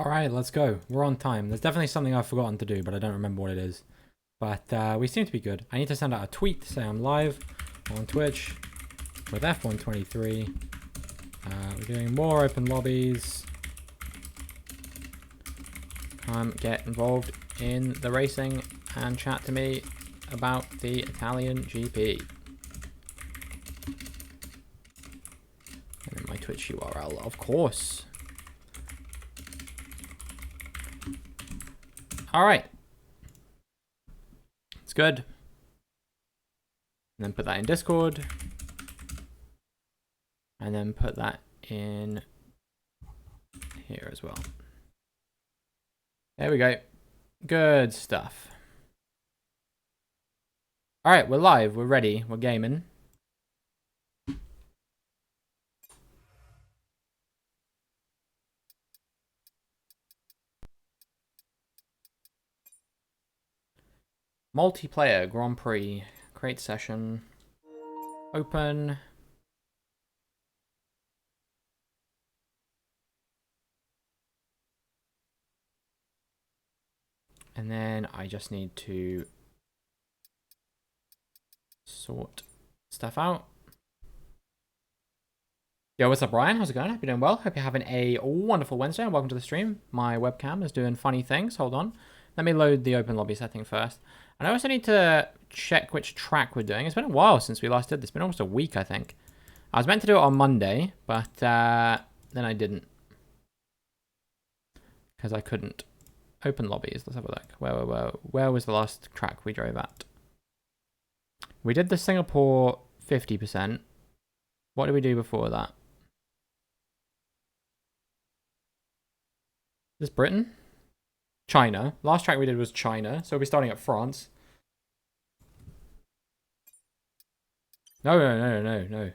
Alright, let's go. We're on time. There's definitely something I've forgotten to do, but I don't remember what it is. But we seem to be good. I need to send out a tweet to say I'm live on Twitch with F123. We're doing more open lobbies. Come get involved in the racing and chat to me about the Italian GP. And then my Twitch URL, of course. Alright. It's good. And then put that in Discord. And then put that in here as well. There we go. Good stuff. Alright, we're live. We're ready. We're gaming. Multiplayer Grand Prix. Create session. Open. And then I just need to sort stuff out. Yo, what's up, Ryan? How's it going? Hope you're doing well. Hope you're having a wonderful Wednesday and welcome to the stream. My webcam is doing funny things. Hold on. Let me load the open lobby setting first. And I also need to check which track we're doing. It's been a while since we last did this. It's been almost a week, I think. I was meant to do it on Monday, but then I didn't. Because I couldn't. Open lobbies. Let's have a look. Where was the last track we drove at? We did the Singapore 50%. What did we do before that? Is this Britain? China. Last track we did was China, so we'll be starting at France. No.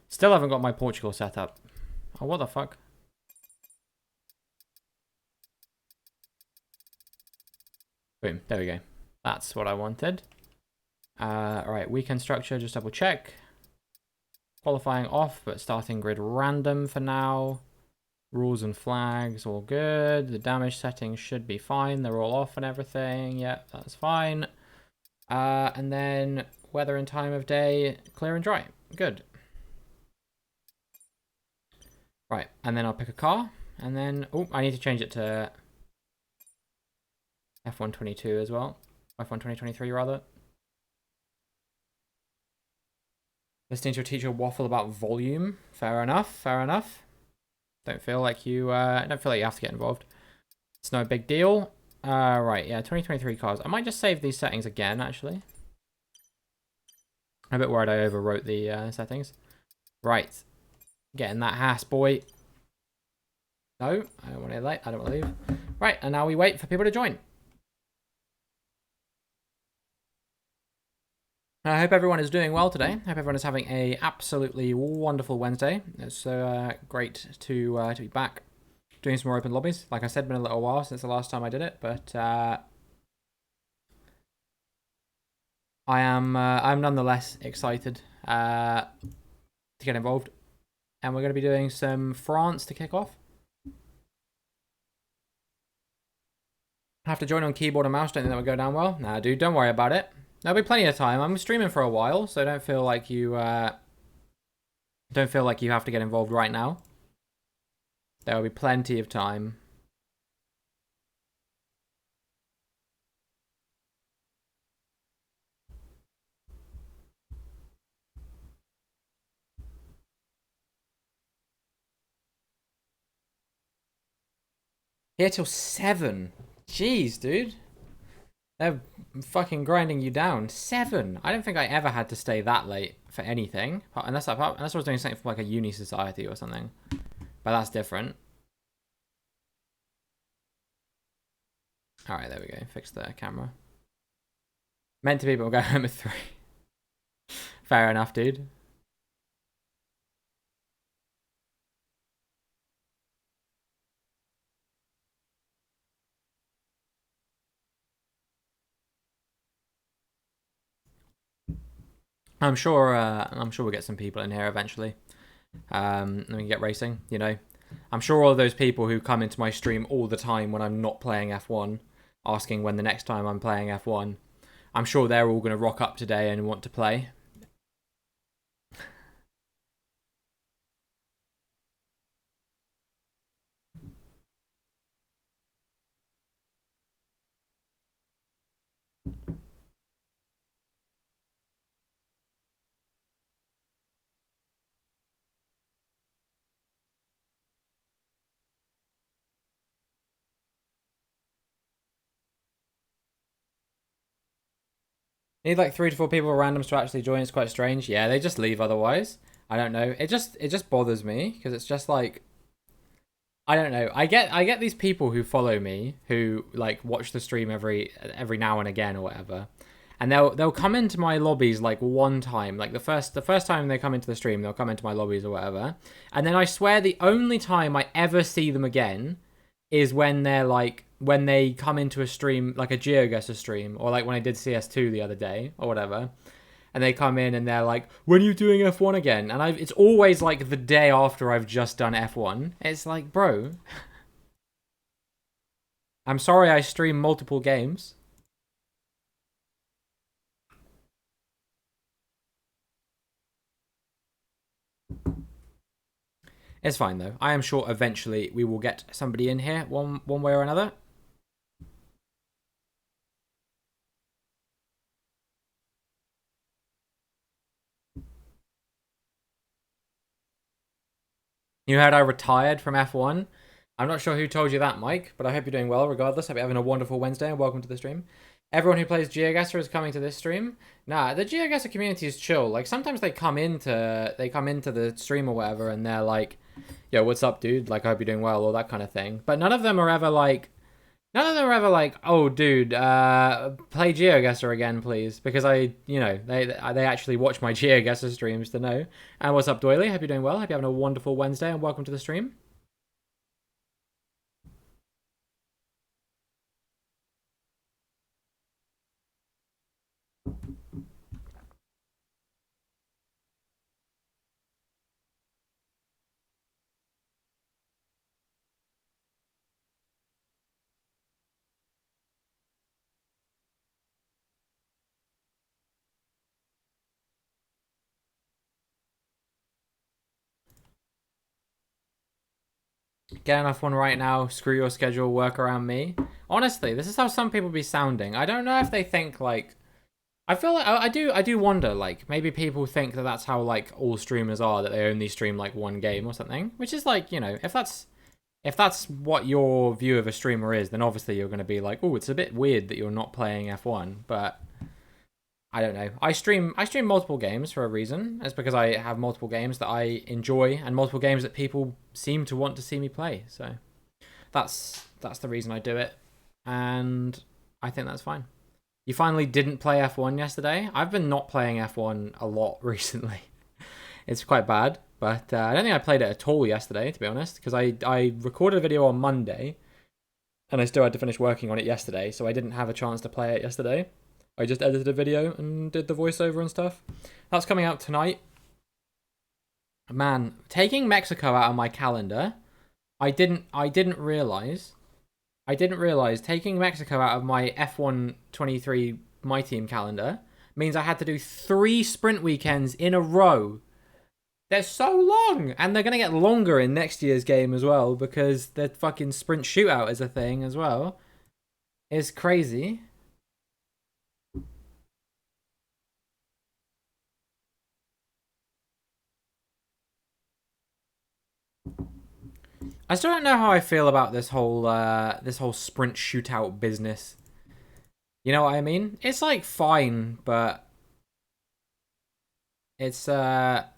Still haven't got my Portugal set up. Oh, what the fuck? Boom, there we go. That's what I wanted. Alright, weekend structure, just double check. Qualifying off, but starting grid random for now. Rules and flags, all good. The damage settings should be fine. They're all off and everything. Yep, that's fine. And then weather and time of day, clear and dry. Good. Right, and then I'll pick a car. And then, oh, I need to change it to F122 as well. F1 2023 rather. Listening to a teacher waffle about volume. Fair enough. Don't feel like you have to get involved. It's no big deal. Right, yeah, 2023 cars. I might just save these settings again, actually. I'm a bit worried I overwrote the settings. Right. Getting that Haas, boy. No, I don't want to leave. Right, and now we wait for people to join. I hope everyone is doing well today. I hope everyone is having a absolutely wonderful Wednesday. It's great to be back doing some more open lobbies. Like I said, been a little while since the last time I did it, but I'm nonetheless excited to get involved. And we're going to be doing some France to kick off. Have to join on keyboard and mouse. Don't think that would go down well. Nah, dude, don't worry about it. There'll be plenty of time. I'm streaming for a while, so don't feel like you have to get involved right now. There will be plenty of time. Here till 7. Jeez, dude. They're fucking grinding you down. 7. I don't think I ever had to stay that late for anything, unless I was doing something for like a uni society or something. But that's different. All right, there we go. Fix the camera. Meant to be, but we'll go home at 3. Fair enough, dude. I'm sure we'll get some people in here eventually. And we can get racing, you know. I'm sure all those people who come into my stream all the time when I'm not playing F1, asking when the next time I'm playing F1, I'm sure they're all going to rock up today and want to play. Need like 3 to 4 people randoms to actually join. It's quite strange. Yeah, they just leave otherwise. I don't know. It just bothers me because it's just like, I don't know. I get these people who follow me who like watch the stream every now and again or whatever. And they'll come into my lobbies like one time. Like the first time they come into the stream, they'll come into my lobbies or whatever. And then I swear the only time I ever see them again is when they're like when they come into a stream, like a GeoGuessr stream, or like when I did CS2 the other day or whatever, and they come in and they're like, "When are you doing F1 again?" And it's always like the day after I've just done F1. It's like, bro, I'm sorry I stream multiple games. It's fine though. I am sure eventually we will get somebody in here one way or another. You heard I retired from F1. I'm not sure who told you that, Mike, but I hope you're doing well regardless. Hope you're having a wonderful Wednesday and welcome to the stream. Everyone who plays GeoGuessr is coming to this stream. Nah, the GeoGuessr community is chill. Like sometimes they come into the stream or whatever and they're like, "Yo, what's up, dude? Like I hope you're doing well," or that kind of thing. But none of them are ever like, "Oh, dude, play GeoGuessr again, please," because they actually watch my GeoGuessr streams to know. And what's up, Doily? Hope you're doing well. Hope you're having a wonderful Wednesday, and welcome to the stream. Get enough one right now. Screw your schedule. Work around me. Honestly, this is how some people be sounding. I don't know if they think like. I feel like I do wonder like maybe people think that that's how like all streamers are, that they only stream like one game or something, which is like, you know, if that's what your view of a streamer is, then obviously you're going to be like, oh, it's a bit weird that you're not playing F1. But I don't know. I stream multiple games for a reason. It's because I have multiple games that I enjoy and multiple games that people seem to want to see me play. So that's the reason I do it, and I think that's fine. You finally didn't play F1 yesterday. I've been not playing F1 a lot recently. It's quite bad, but I don't think I played it at all yesterday, to be honest, because I recorded a video on Monday, and I still had to finish working on it yesterday, so I didn't have a chance to play it yesterday. I just edited a video and did the voiceover and stuff. That's coming out tonight. Man, taking Mexico out of my calendar, I didn't realize. Taking Mexico out of my F1 23 My Team calendar means I had to do 3 sprint weekends in a row. They're so long, and they're gonna get longer in next year's game as well because the fucking sprint shootout is a thing as well. It's crazy. I still don't know how I feel about this whole sprint shootout business. You know what I mean? It's like fine, but it's a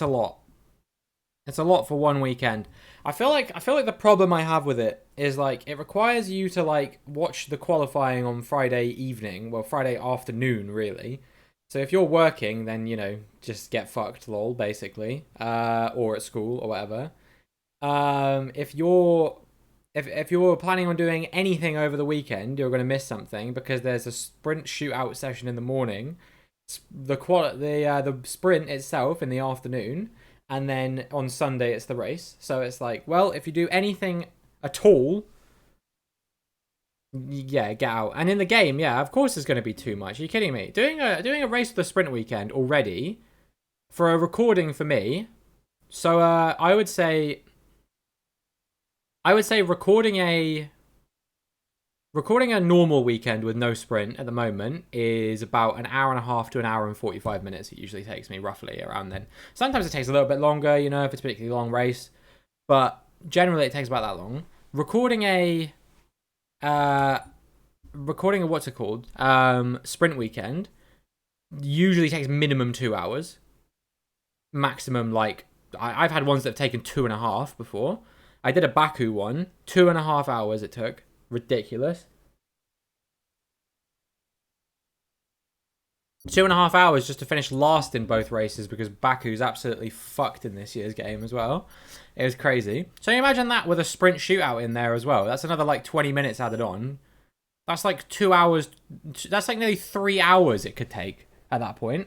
lot. It's a lot for one weekend. I feel like the problem I have with it is like it requires you to like watch the qualifying on Friday evening, well Friday afternoon really. So if you're working, then you know just get fucked, lol, basically, or at school or whatever. If you're planning on doing anything over the weekend, you're going to miss something because there's a sprint shootout session in the morning. the sprint itself in the afternoon, and then on Sunday it's the race. So it's like, well, if you do anything at all, yeah, get out. And in the game, yeah, of course it's going to be too much. Are you kidding me? Doing a race for the sprint weekend already for a recording for me. So I would say recording a normal weekend with no sprint at the moment is about an hour and a half to an hour and 45 minutes. It usually takes me roughly around then. Sometimes it takes a little bit longer, you know, if it's a particularly long race, but generally it takes about that long. Recording a what's it called? Sprint weekend usually takes minimum 2 hours. Maximum, like, I've had ones that have taken 2.5 before. I did a Baku one, 2.5 hours it took. Ridiculous. 2.5 hours just to finish last in both races because Baku's absolutely fucked in this year's game as well. It was crazy. So you imagine that with a sprint shootout in there as well. That's another like 20 minutes added on. That's like 2 hours. That's like nearly 3 hours it could take at that point.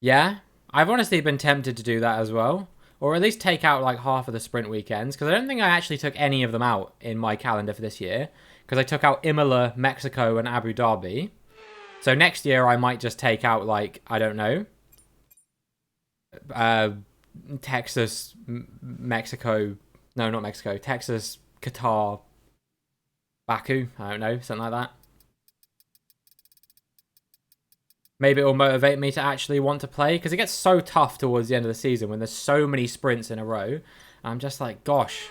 Yeah, I've honestly been tempted to do that as well. Or at least take out like half of the sprint weekends. Because I don't think I actually took any of them out in my calendar for this year. Because I took out Imola, Mexico, and Abu Dhabi. So next year I might just take out like, I don't know. Texas, Mexico. No, not Mexico. Texas, Qatar, Baku. I don't know. Something like that. Maybe it will motivate me to actually want to play. Because it gets so tough towards the end of the season when there's so many sprints in a row. I'm just like, gosh.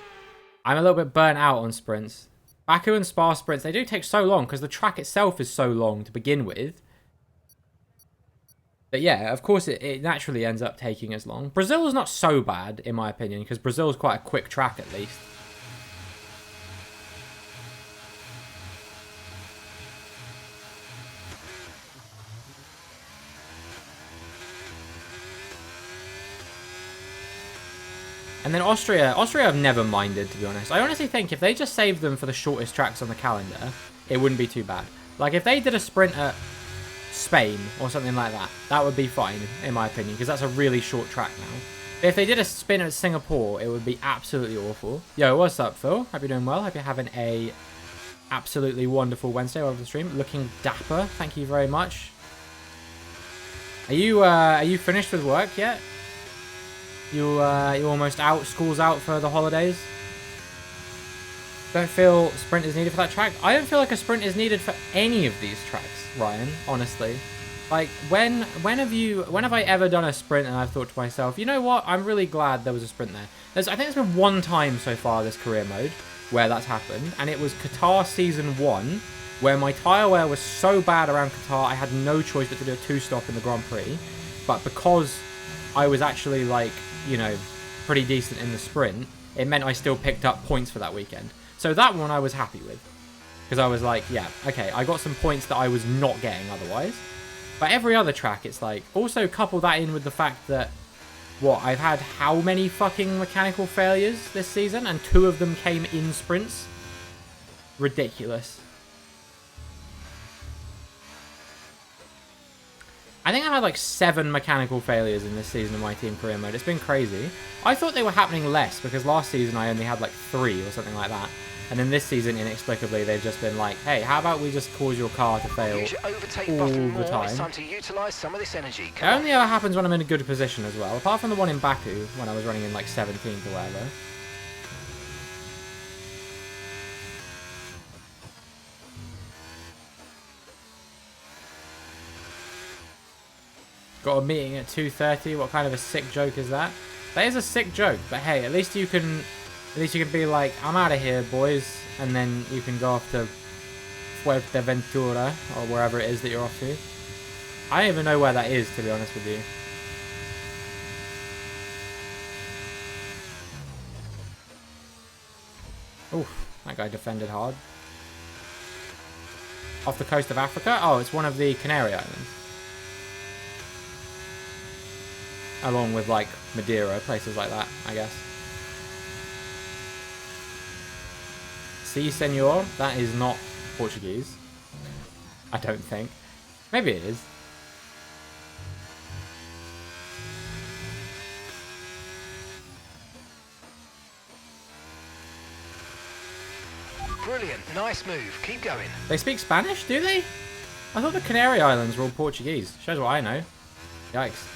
I'm a little bit burnt out on sprints. Baku and Spa sprints, they do take so long because the track itself is so long to begin with. But yeah, of course it naturally ends up taking as long. Brazil is not so bad, in my opinion, because Brazil is quite a quick track at least. And then Austria I've never minded, to be honest. I honestly think if they just saved them for the shortest tracks on the calendar, it wouldn't be too bad. Like, if they did a sprint at Spain or something like that, that would be fine, in my opinion, because that's a really short track now. But if they did a spin at Singapore, it would be absolutely awful. Yo, what's up, Phil? Hope you're doing well. Hope you're having a absolutely wonderful Wednesday over the stream. Looking dapper. Thank you very much. Are you finished with work yet? You almost out? School's out for the holidays? Don't feel sprint is needed for that track? I don't feel like a sprint is needed for any of these tracks, Ryan, honestly. Like, when have I ever done a sprint and I've thought to myself, you know what, I'm really glad there was a sprint there. I think there's been one time so far this career mode where that's happened, and it was Qatar Season 1, where my tyre wear was so bad around Qatar, I had no choice but to do a 2-stop in the Grand Prix. But because I was actually, like, you know, pretty decent in the sprint, it meant I still picked up points for that weekend. So that one I was happy with. Because I was like, yeah, okay, I got some points that I was not getting otherwise. But every other track, it's like, also couple that in with the fact that, what, I've had how many fucking mechanical failures this season? And 2 of them came in sprints? Ridiculous. I think I've had like 7 mechanical failures in this season of my team career mode. It's been crazy. I thought they were happening less because last season I only had like 3 or something like that. And then this season, inexplicably, they've just been like, hey, how about we just cause your car to fail all the time? It's time to utilize some of this energy. It only ever happens when I'm in a good position as well. Apart from the one in Baku, when I was running in like 17th or whatever. Got a meeting at 2:30. What kind of a sick joke is that? That is a sick joke, but hey, at least you can be like, I'm out of here, boys, and then you can go off to Fuerteventura or wherever it is that you're off to. I don't even know where that is, to be honest with you. Oof, that guy defended hard. Off the coast of Africa? Oh, it's one of the Canary Islands. Along with, like, Madeira, places like that, I guess. Si, senor. That is not Portuguese. I don't think. Maybe it is. Brilliant, nice move. Keep going. They speak Spanish, do they? I thought the Canary Islands were all Portuguese. Shows what I know. Yikes.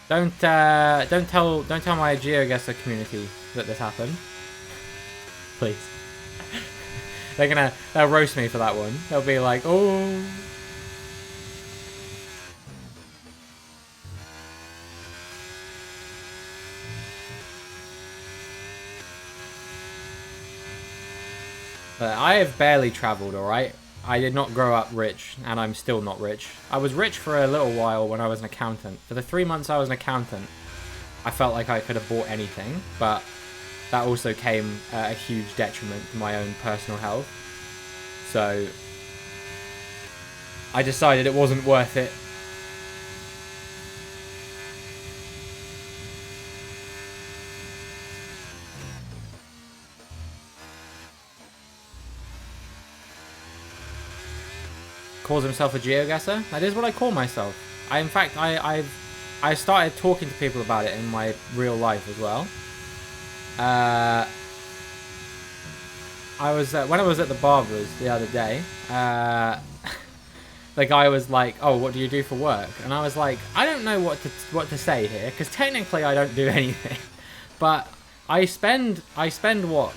Don't tell my GeoGuessr community that this happened. Please. They'll roast me for that one. They'll be like, oh. But I have barely traveled, alright? I did not grow up rich, and I'm still not rich. I was rich for a little while when I was an accountant. For the 3 months I was an accountant, I felt like I could have bought anything, but that also came at a huge detriment to my own personal health. So I decided it wasn't worth it. Calls himself a GeoGuessr. That is what I call myself. In fact, I started talking to people about it in my real life as well. When I was at the barber's the other day, the guy was like, "Oh, what do you do for work?" And I was like, "I don't know what to say here, because technically I don't do anything, but I spend what,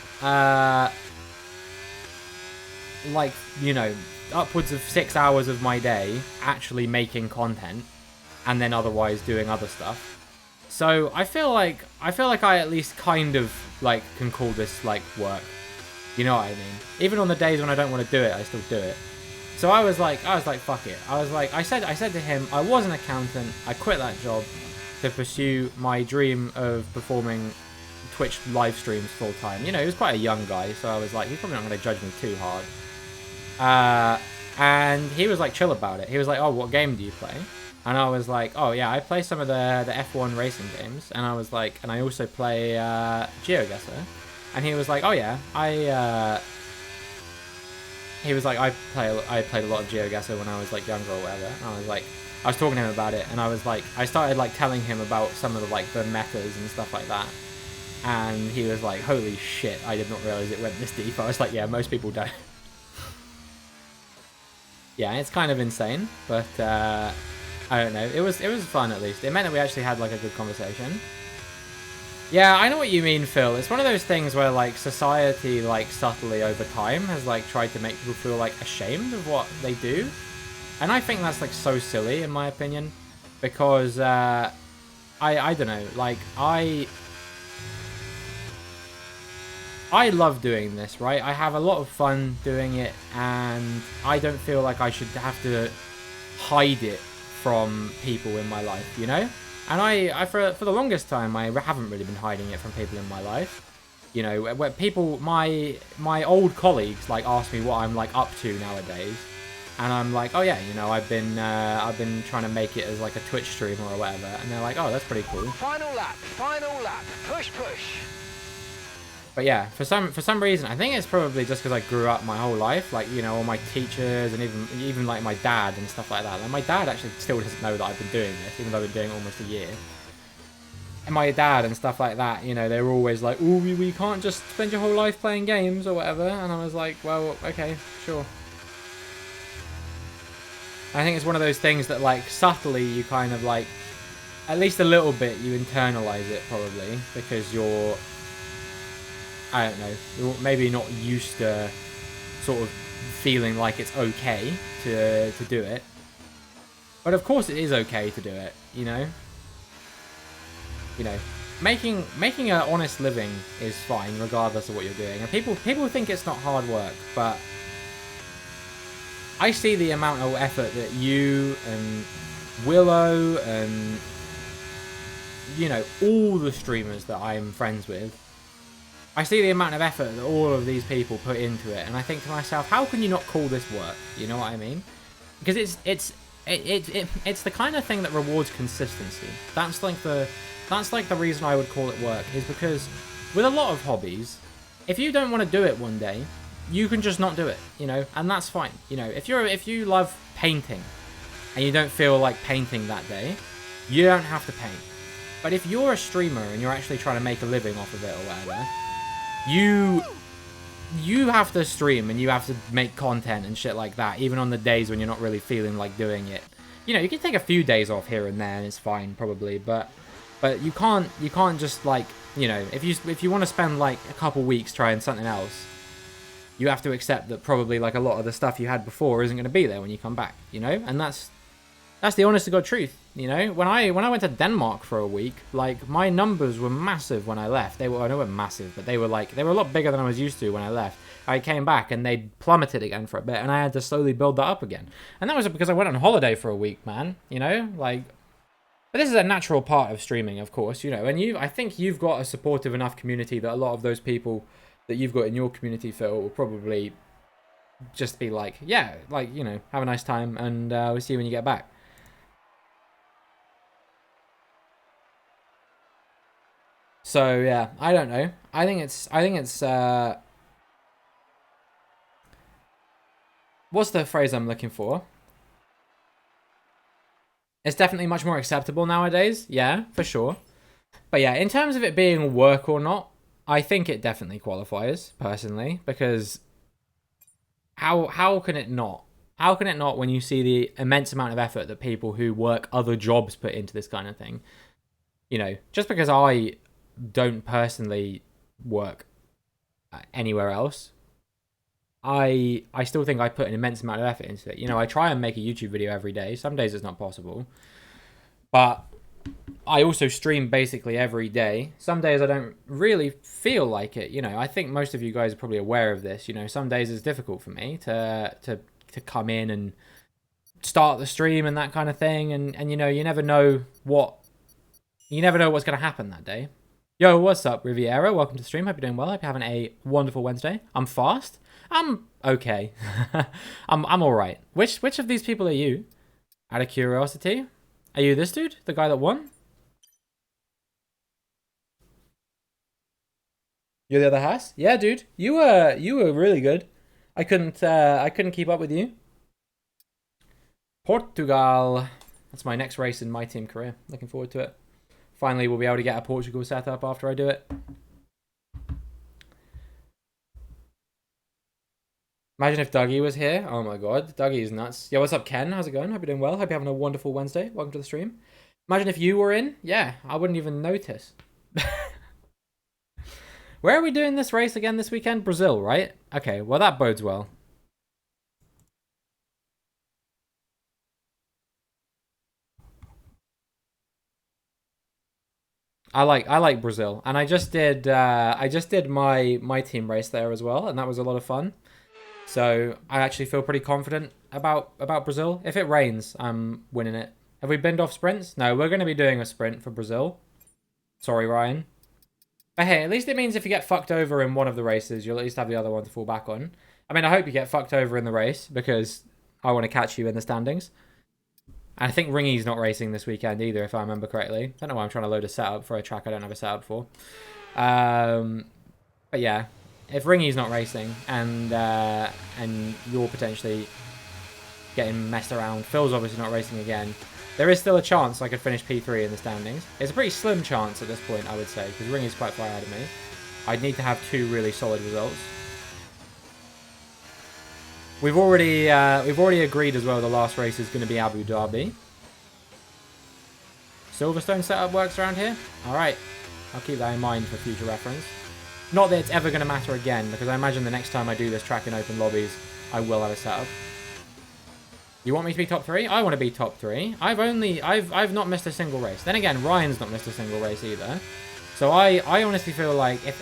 like, you know, upwards of 6 hours of my day actually making content, and then otherwise doing other stuff. So I feel like I at least kind of like can call this like work. You know what I mean? Even on the days when I don't want to do it, I still do it. So I was like, fuck it. I said to him, I was an accountant. I quit that job to pursue my dream of performing Twitch live streams full time. You know, he was quite a young guy, so I was like, he's probably not going to judge me too hard. And he was like chill about it. He was like, oh, what game do you play? And I was like, oh yeah, I play some of the F1 racing games. And I was like, and I also play GeoGuessr. And he was like, oh yeah, he was like, I played a lot of GeoGuessr when I was like younger or whatever. And I was like, I was talking to him about it, and I was like, I started like telling him about some of the like the metas and stuff like that. And he was like, holy shit, I did not realize it went this deep. I was like, yeah, most people don't. Yeah, it's kind of insane, but I don't know. It was fun at least. It meant that we actually had like a good conversation. Yeah, I know what you mean, Phil. It's one of those things where like society like subtly over time has like tried to make people feel like ashamed of what they do. And I think that's like so silly in my opinion, because I don't know, like I love doing this, right? I have a lot of fun doing it, and I don't feel like I should have to hide it from people in my life, you know? And I for the longest time, I haven't really been hiding it from people in my life. You know, where people, my old colleagues, like, ask me what I'm, like, up to nowadays. And I'm like, oh yeah, you know, I've been trying to make it as, like, a Twitch streamer or whatever. And they're like, oh, that's pretty cool. Final lap, push. But yeah, for some reason, I think it's probably just because I grew up my whole life, like, you know, all my teachers and even like my dad and stuff like that. Like, my dad actually still doesn't know that I've been doing this, even though I've been doing it almost a year. And my dad and stuff like that, you know, they were always like, oh, we can't just spend your whole life playing games or whatever. And I was like, well, okay, sure. I think it's one of those things that, like, subtly you kind of, like, at least a little bit, you internalize it probably, because you're, I don't know, you're maybe not used to sort of feeling like it's okay to do it. But of course it is okay to do it, you know? You know, making an honest living is fine regardless of what you're doing. And people think it's not hard work, but I see the amount of effort that you and Willow and, you know, all the streamers that I'm friends with, I see the amount of effort that all of these people put into it, and I think to myself, how can you not call this work? You know what I mean? Because it's the kind of thing that rewards consistency. That's like the reason I would call it work, is because with a lot of hobbies, if you don't want to do it one day, you can just not do it, you know, and that's fine. You know, if you love painting and you don't feel like painting that day, you don't have to paint. But if you're a streamer and you're actually trying to make a living off of it or whatever, you have to stream and you have to make content and shit like that, even on the days when you're not really feeling like doing it. You know, you can take a few days off here and there and it's fine probably, but you can't just like, you know, if you want to spend like a couple weeks trying something else, you have to accept that probably like a lot of the stuff you had before isn't going to be there when you come back, you know? And that's the honest to God truth, you know? When I went to Denmark for a week, like my numbers were massive when I left. I know they were massive, but they were a lot bigger than I was used to when I left. I came back and they plummeted again for a bit and I had to slowly build that up again. And that was because I went on holiday for a week, man, you know? Like, but this is a natural part of streaming, of course, you know, and I think you've got a supportive enough community that a lot of those people that you've got in your community, Phil, will probably just be like, yeah, like, you know, have a nice time and we'll see you when you get back. So yeah, I don't know. I think it's what's the phrase I'm looking for? It's definitely much more acceptable nowadays. Yeah, for sure. But yeah, in terms of it being work or not, I think it definitely qualifies, personally, because how can it not? How can it not when you see the immense amount of effort that people who work other jobs put into this kind of thing? You know, just because I don't personally work anywhere else, I still think I put an immense amount of effort into it. You know, I try and make a YouTube video every day. Some days it's not possible. But I also stream basically every day. Some days I don't really feel like it. You know, I think most of you guys are probably aware of this. You know, some days it's difficult for me to come in and start the stream and that kind of thing. And you know, you never know what's going to happen that day. Yo, what's up, Riviera? Welcome to the stream. Hope you're doing well. Hope you're having a wonderful Wednesday. I'm fast. I'm okay. I'm all right. Which of these people are you? Out of curiosity, are you this dude, the guy that won? You're the other Haas? Yeah, dude. You were really good. I couldn't keep up with you. Portugal. That's my next race in my team career. Looking forward to it. Finally, we'll be able to get a Portugal set up after I do it. Imagine if Dougie was here. Oh my god, Dougie is nuts. Yo, what's up, Ken? How's it going? Hope you're doing well. Hope you're having a wonderful Wednesday. Welcome to the stream. Imagine if you were in. Yeah, I wouldn't even notice. Where are we doing this race again this weekend? Brazil, right? Okay, well that bodes well. I like Brazil, and I just did my team race there as well, and that was a lot of fun. So I actually feel pretty confident about Brazil. If it rains, I'm winning it. Have we binned off sprints? No, we're going to be doing a sprint for Brazil. Sorry, Ryan. But hey, at least it means if you get fucked over in one of the races, you'll at least have the other one to fall back on. I mean, I hope you get fucked over in the race, because I want to catch you in the standings. And I think Ringy's not racing this weekend either, if I remember correctly. I don't know why I'm trying to load a setup for a track I don't have a setup for. But yeah, if Ringy's not racing and you're potentially getting messed around, Phil's obviously not racing again, there is still a chance I could finish P3 in the standings. It's a pretty slim chance at this point, I would say, because Ringy's quite far ahead of me. I'd need to have 2 really solid results. We've already agreed as well the last race is going to be Abu Dhabi. Silverstone setup works around here? Alright. I'll keep that in mind for future reference. Not that it's ever going to matter again, because I imagine the next time I do this track in open lobbies, I will have a setup. You want me to be top 3? I want to be top 3. I've not missed a single race. Then again, Ryan's not missed a single race either. So I honestly feel like if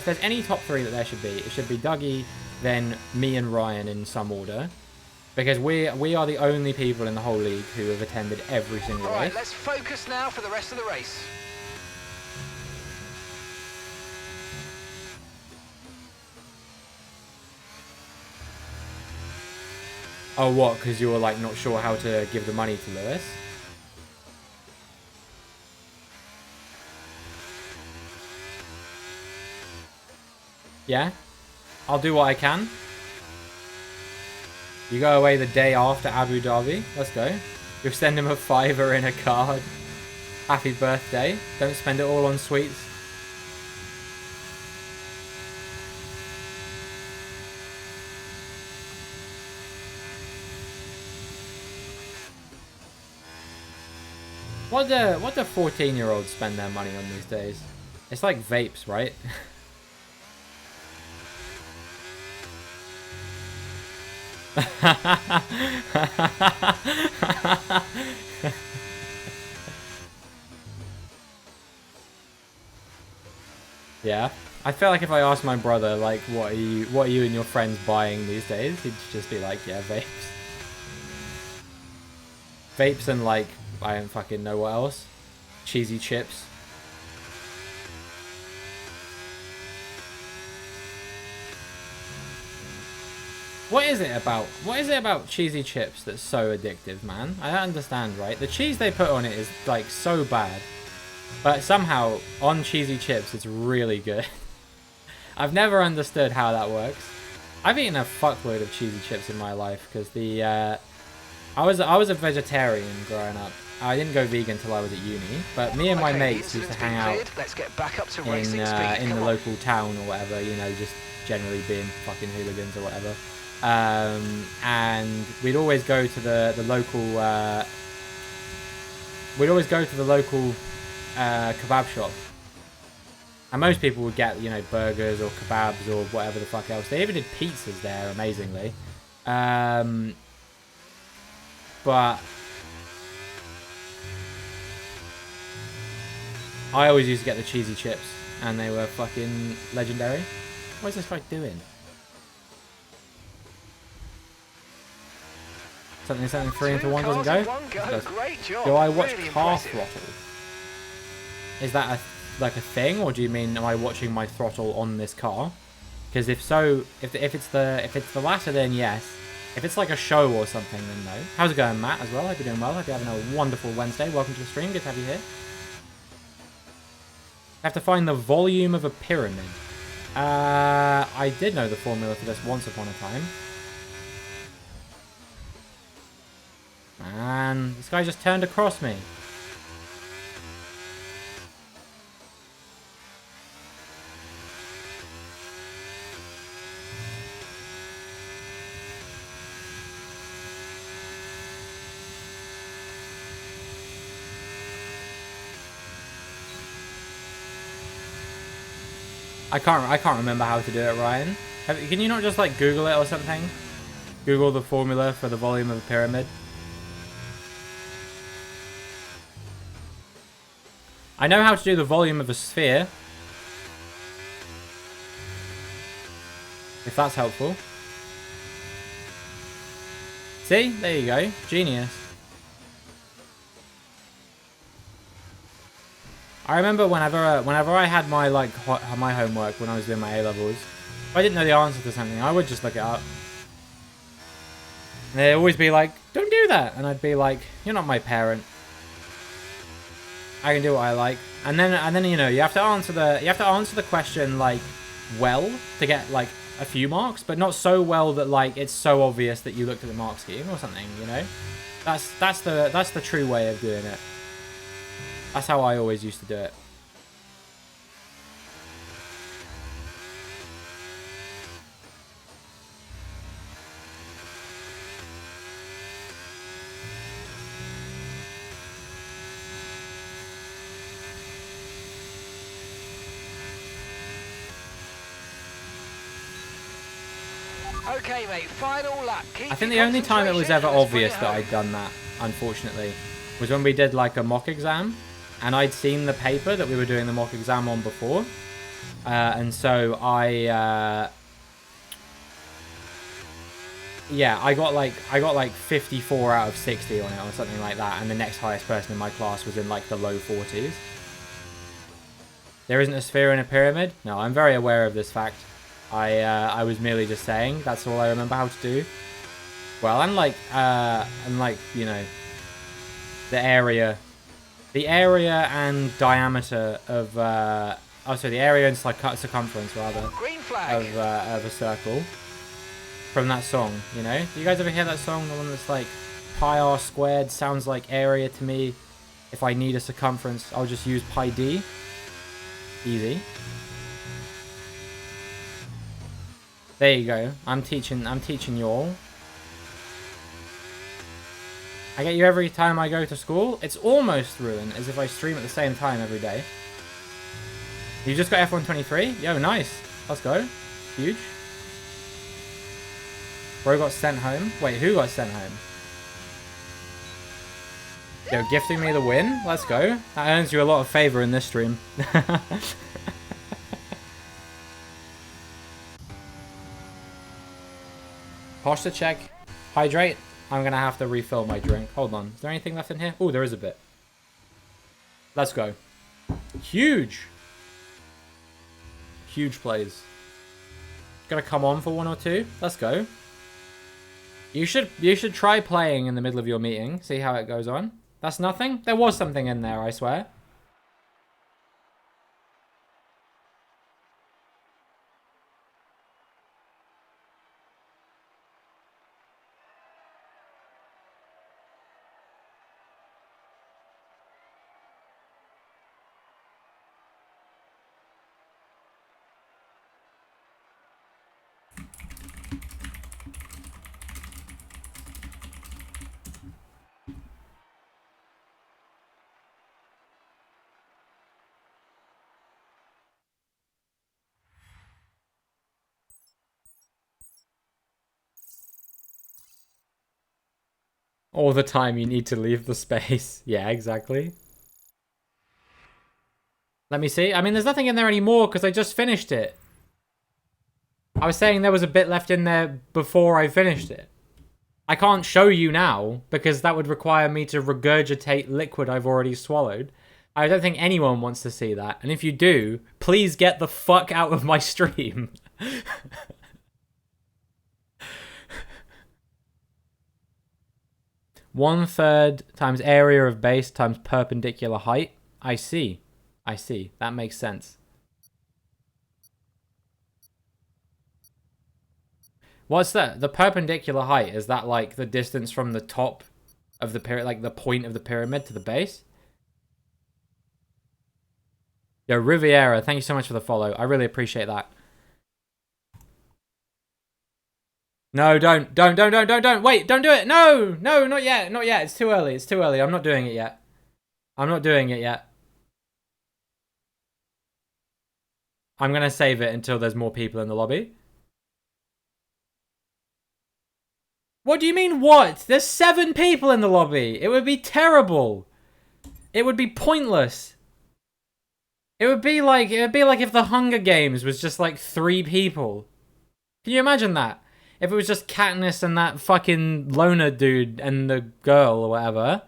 there's any top 3 that there should be, it should be Dougie, then me and Ryan in some order. Because we are the only people in the whole league who have attended every single race. Alright, let's focus now for the rest of the race. Oh, what? Because you were like not sure how to give the money to Lewis? Yeah? I'll do what I can. You go away the day after Abu Dhabi. Let's go. You'll send him a $5 in a card. Happy birthday. Don't spend it all on sweets. What do 14-year-olds spend their money on these days? It's like vapes, right? Yeah. I feel like if I asked my brother, like, what are you and your friends buying these days? He'd just be like, yeah, vapes. Vapes and, like, I don't fucking know what else. Cheesy chips. What is it about cheesy chips that's so addictive, man? I don't understand, right? The cheese they put on it is, like, so bad. But somehow, on cheesy chips, it's really good. I've never understood how that works. I've eaten a fuckload of cheesy chips in my life, because I was a vegetarian growing up. I didn't go vegan until I was at uni, but me and my mates used to hang out Let's get back up to in racing speed. in the local town or whatever, you know, just generally being fucking hooligans or whatever. And we'd always go to the local kebab shop. And most people would get, you know, burgers or kebabs or whatever the fuck else. They even did pizzas there, amazingly. But I always used to get the cheesy chips, and they were fucking legendary. What is this guy doing? Something 3 into 1 doesn't go? Great job. Do I watch Really car impressive. throttle? Is that like a thing, or do you mean am I watching my throttle on this car? Because if so, if it's the latter, then yes. If it's like a show or something, then no. How's it going, Matt, as well? Hope you're doing well. Hope you're having a wonderful Wednesday. Welcome to the stream. Good to have you here. I have to find the volume of a pyramid. I did know the formula for this once upon a time. Man, this guy just turned across me. I can't remember how to do it, Ryan. Can you not just like Google it or something? Google the formula for the volume of a pyramid. I know how to do the volume of a sphere. If that's helpful. See? There you go. Genius. I remember whenever I had my my homework when I was doing my A-levels, if I didn't know the answer to something, I would just look it up. And they'd always be like, "Don't do that," and I'd be like, "You're not my parent. I can do what I like." And then you know you have to answer the question like well to get like a few marks, but not so well that like it's so obvious that you looked at the mark scheme or something. You know, that's the true way of doing it. That's how I always used to do it. Okay, mate, final lap. I think the only time it was ever obvious that I'd done that, unfortunately, was when we did like a mock exam, and I'd seen the paper that we were doing the mock exam on before, and so I got like 54 out of 60 on it or something like that, and the next highest person in my class was in like the low 40s. There isn't a sphere in a pyramid? No, I'm very aware of this fact. I was merely just saying that's all I remember how to do. Well, and like you know, the area and diameter of the area and circumference rather. Green flag. of a circle from that song, you know? Do you guys ever hear that song? The one that's like pi r squared sounds like area to me. If I need a circumference, I'll just use pi d. Easy. There you go. I'm teaching you all. I get you every time I go to school. It's almost ruined as if I stream at the same time every day. You just got F123? Yo, nice. Let's go. Huge. Bro got sent home. Wait, who got sent home? Yo, gifting me the win? Let's go. That earns you a lot of favor in this stream. Posture check. Hydrate. I'm going to have to refill my drink. Hold on. Is there anything left in here? Oh, there is a bit. Let's go. Huge. Huge plays. Gonna come on for 1 or 2. Let's go. You should try playing in the middle of your meeting. See how it goes on. That's nothing? There was something in there, I swear. All the time you need to leave the space. Yeah, exactly. Let me see. I mean, there's nothing in there anymore because I just finished it. I was saying there was a bit left in there before I finished it. I can't show you now because that would require me to regurgitate liquid I've already swallowed. I don't think anyone wants to see that. And if you do, please get the fuck out of my stream. 1/3 times area of base times perpendicular height. I see. I see. That makes sense. What's that? The perpendicular height, is that like the distance from the top of the pyramid, like the point of the pyramid to the base? Yo, Riviera, thank you so much for the follow. I really appreciate that. No, don't. Wait, don't do it. No, not yet. Not yet. It's too early. It's too early. I'm not doing it yet. I'm not doing it yet. I'm going to save it until there's more people in the lobby. What do you mean, what? There's 7 people in the lobby. It would be terrible. It would be pointless. It would be like if the Hunger Games was just like 3 people. Can you imagine that? If it was just Katniss and that fucking loner dude and the girl or whatever.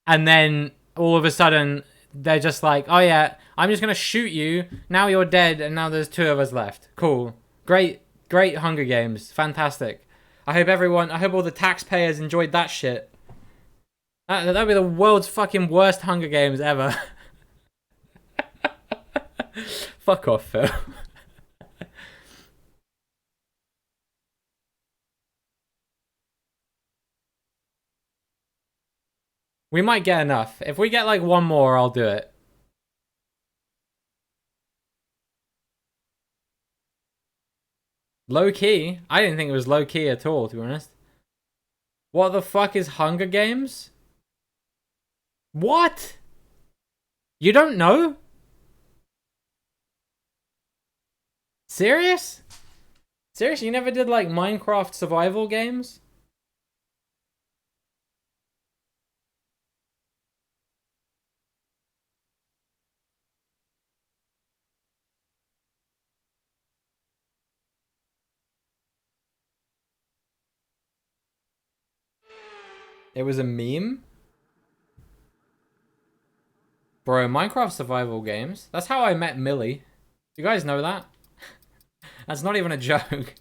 And then all of a sudden they're just like, oh yeah, I'm just going to shoot you. Now you're dead and now there's 2 of us left. Cool. Great Hunger Games. Fantastic. I hope all the taxpayers enjoyed that shit. That'd be the world's fucking worst Hunger Games ever. Fuck off, Phil. We might get enough. If we get like 1 more, I'll do it. Low key? I didn't think it was low key at all, to be honest. What the fuck is Hunger Games? What? You don't know? Serious? Seriously, you never did like Minecraft survival games? It was a meme? Bro, Minecraft survival games? That's how I met Millie. You guys know that? That's not even a joke.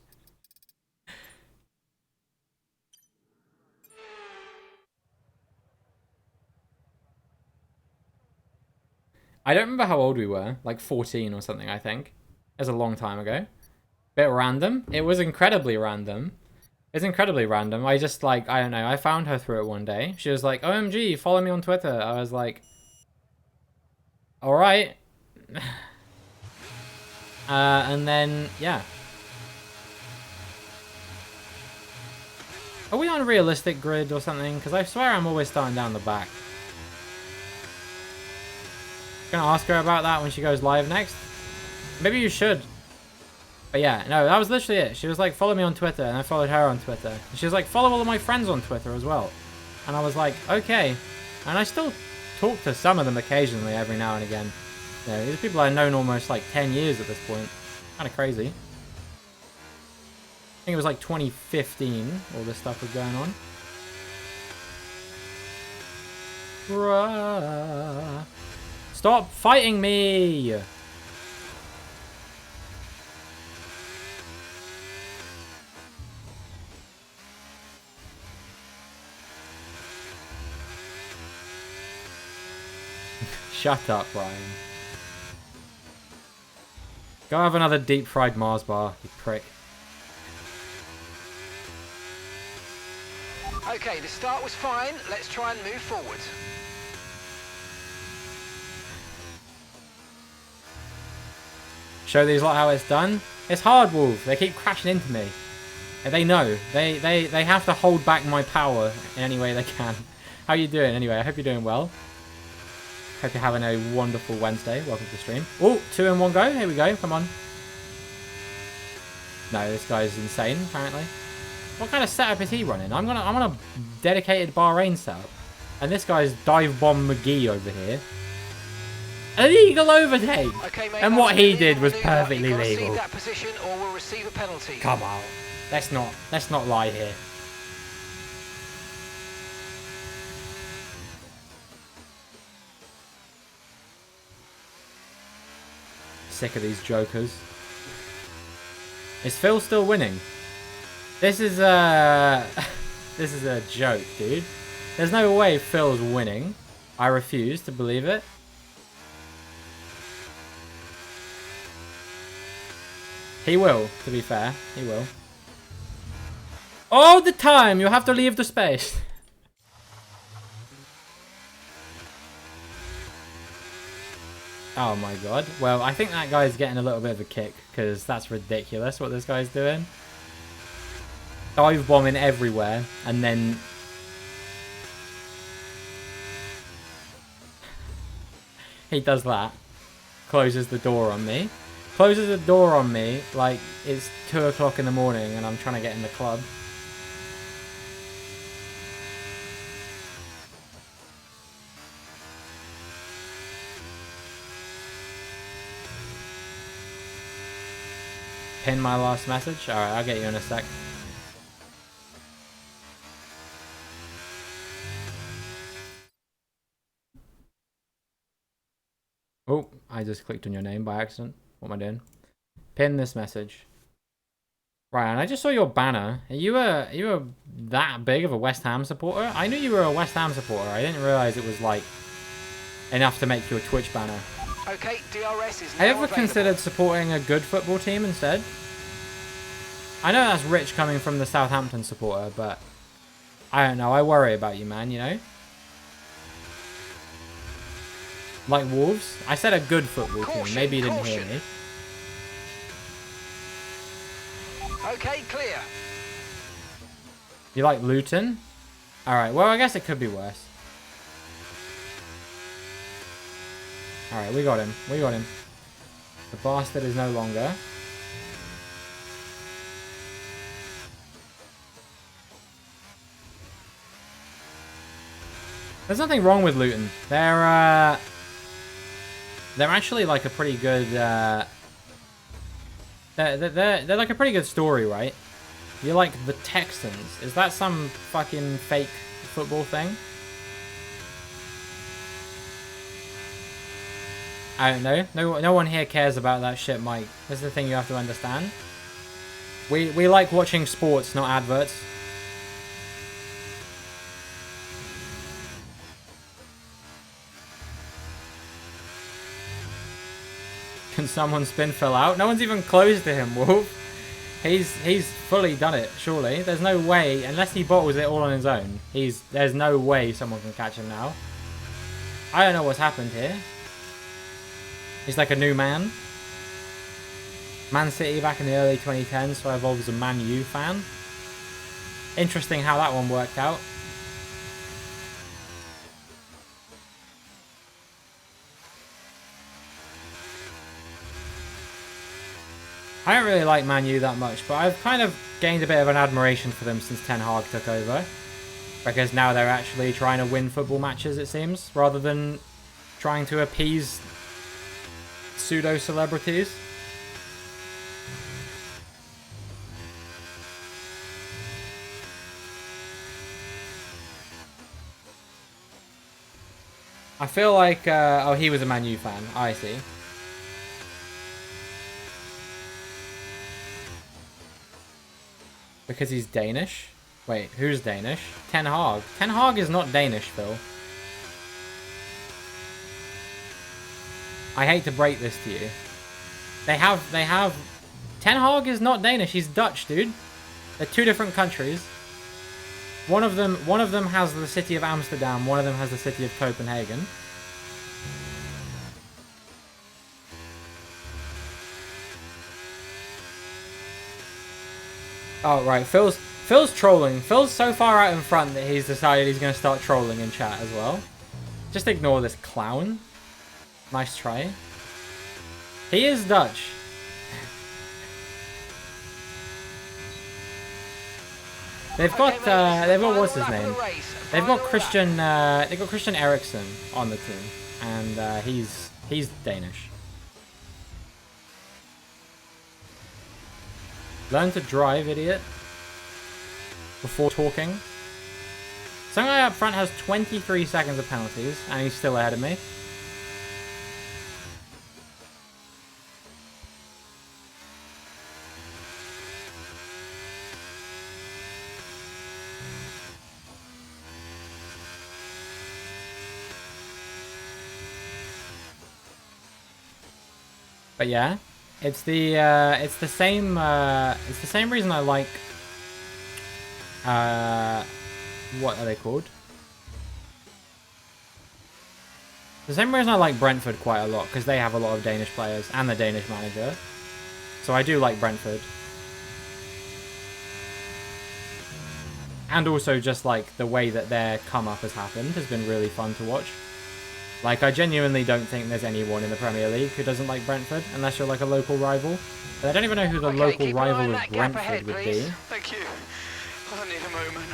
I don't remember how old we were. Like 14 or something, I think. It was a long time ago. Bit random. It was incredibly random. It's incredibly random. I just like, I don't know. I found her through it one day. She was like, OMG, follow me on Twitter. I was like, all right. And then, yeah. Are we on realistic grid or something? Because I swear I'm always starting down the back. Gonna ask her about that when she goes live next. Maybe you should. But yeah, no, that was literally it. She was like, follow me on Twitter, and I followed her on Twitter. And she was like, follow all of my friends on Twitter as well. And I was like, okay. And I still talk to some of them occasionally, every now and again. You know, these people I've known almost like 10 years at this point. Kind of crazy. I think it was like 2015, all this stuff was going on. Bruh. Stop fighting me! Shut up, Brian. Go have another deep fried Mars bar, you prick. Okay, the start was fine. Let's try and move forward. Show these lot how it's done. It's hard, Wolf. They keep crashing into me. They know. They have to hold back my power in any way they can. How you doing? Anyway, I hope you're doing well. Hope you're having a wonderful Wednesday. Welcome to the stream. Oh, 2 in 1 go. Here we go. Come on. No, this guy's insane, apparently. What kind of setup is he running? I'm on a dedicated Bahrain setup. And this guy's Dive Bomb McGee over here. Illegal overtake! Okay, mate, And what he did was maneuver. perfectly You've got to legal. cede that position or we'll receive a penalty. Come on. Let's not lie here. Sick of these jokers. Is Phil still winning? This is this is a joke, dude. There's no way Phil's winning. I refuse to believe it. He will, to be fair. He will. All the time, you have to leave the space. Oh my god. Well, I think that guy's getting a little bit of a kick, because that's ridiculous what this guy's doing. Dive bombing everywhere, and then... he does that. Closes the door on me. Closes the door on me like it's 2 o'clock in the morning and I'm trying to get in the club. Pin my last message? Alright, I'll get you in a sec. Oh, I just clicked on your name by accident. What am I doing? Pin this message. Ryan, I just saw your banner. Are you that big of a West Ham supporter? I knew you were a West Ham supporter. I didn't realize it was like enough to make you a Twitch banner. Okay, DRS is now Have you ever available. considered supporting a good football team instead? I know that's rich coming from the Southampton supporter, but I don't know. I worry about you, man, you know? Like Wolves? I said a good football team. Maybe you didn't hear me. Okay, clear. You like Luton? Alright, well, I guess it could be worse. Alright, we got him. We got him. The bastard is no longer. There's nothing wrong with Luton. They're actually like a pretty good, they're like a pretty good story, right? You're like the Texans. Is that some fucking fake football thing? I don't know. No one here cares about that shit, Mike. This is the thing you have to understand. We like watching sports, not adverts. Can someone spin Phil out? No one's even close to him, Wolf. He's fully done it, surely. There's no way, unless he bottles it all on his own, there's no way someone can catch him now. I don't know what's happened here. He's like a new man. Man City back in the early 2010s, so I evolved as a Man U fan. Interesting how that one worked out. I don't really like Man U that much, but I've kind of gained a bit of an admiration for them since Ten Hag took over. Because now they're actually trying to win football matches, it seems, rather than trying to appease pseudo-celebrities. I feel like... oh, he was a Man U fan. I see. Because he's Danish? Wait, who's Danish? Ten Hag. Ten Hag is not Danish, Phil. I hate to break this to you. They have... Ten Hag is not Danish, he's Dutch, dude. They're two different countries. One of them has the city of Amsterdam, one of them has the city of Copenhagen. Oh, right, Phil's trolling. Phil's so far out in front that he's decided he's going to start trolling in chat as well. Just ignore this clown. Nice try. He is Dutch. They've got what's his name? They've got Christian Eriksen on the team, and he's Danish. Learn to drive, idiot. Before talking. Some guy up front has 23 seconds of penalties, and he's still ahead of me. But yeah, it's the same reason I like what are they called? The same reason I like Brentford quite a lot, because they have a lot of Danish players and the Danish manager. So I do like Brentford. And also just like the way that their come up has happened has been really fun to watch. Like, I genuinely don't think there's anyone in the Premier League who doesn't like Brentford, unless you're like a local rival. But I don't even know who the local rival of Brentford would be. Thank you. I need a moment.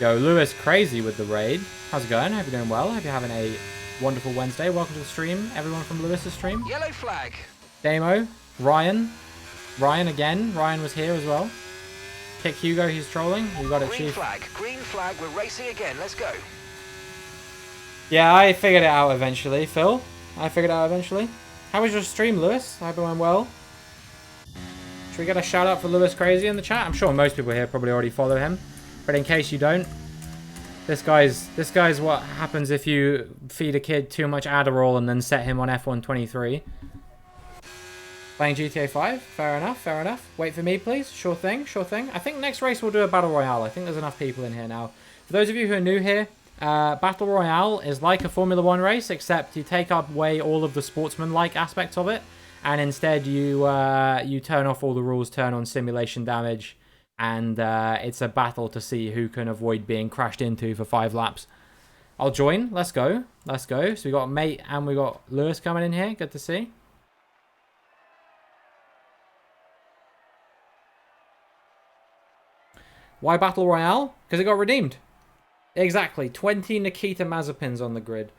Yo, Lewis Crazy with the raid. How's it going? Hope you're doing well. Hope you're having a wonderful Wednesday. Welcome to the stream, everyone from Lewis's stream. Yellow flag. Damo, Ryan. Ryan again. Ryan was here as well. Kick Hugo, he's trolling. You got it, Green Chief. Green flag, we're racing again. Let's go. Yeah, I figured it out eventually, Phil. I figured it out eventually. How was your stream, Lewis? I hope it went well. Should we get a shout out for Lewis Crazy in the chat? I'm sure most people here probably already follow him. But in case you don't, this guy's what happens if you feed a kid too much Adderall and then set him on F123. Playing GTA 5? Fair enough, fair enough. Wait for me, please. Sure thing, sure thing. I think next race we'll do a Battle Royale. I think there's enough people in here now. For those of you who are new here, Battle Royale is like a Formula 1 race, except you take away all of the sportsman-like aspects of it, and instead you turn off all the rules, turn on simulation damage, and it's a battle to see who can avoid being crashed into for 5 laps. I'll join. Let's go. Let's go. So we got Mate and we got Lewis coming in here. Good to see. Why Battle Royale? Because it got redeemed. Exactly. 20 Nikita Mazepins on the grid.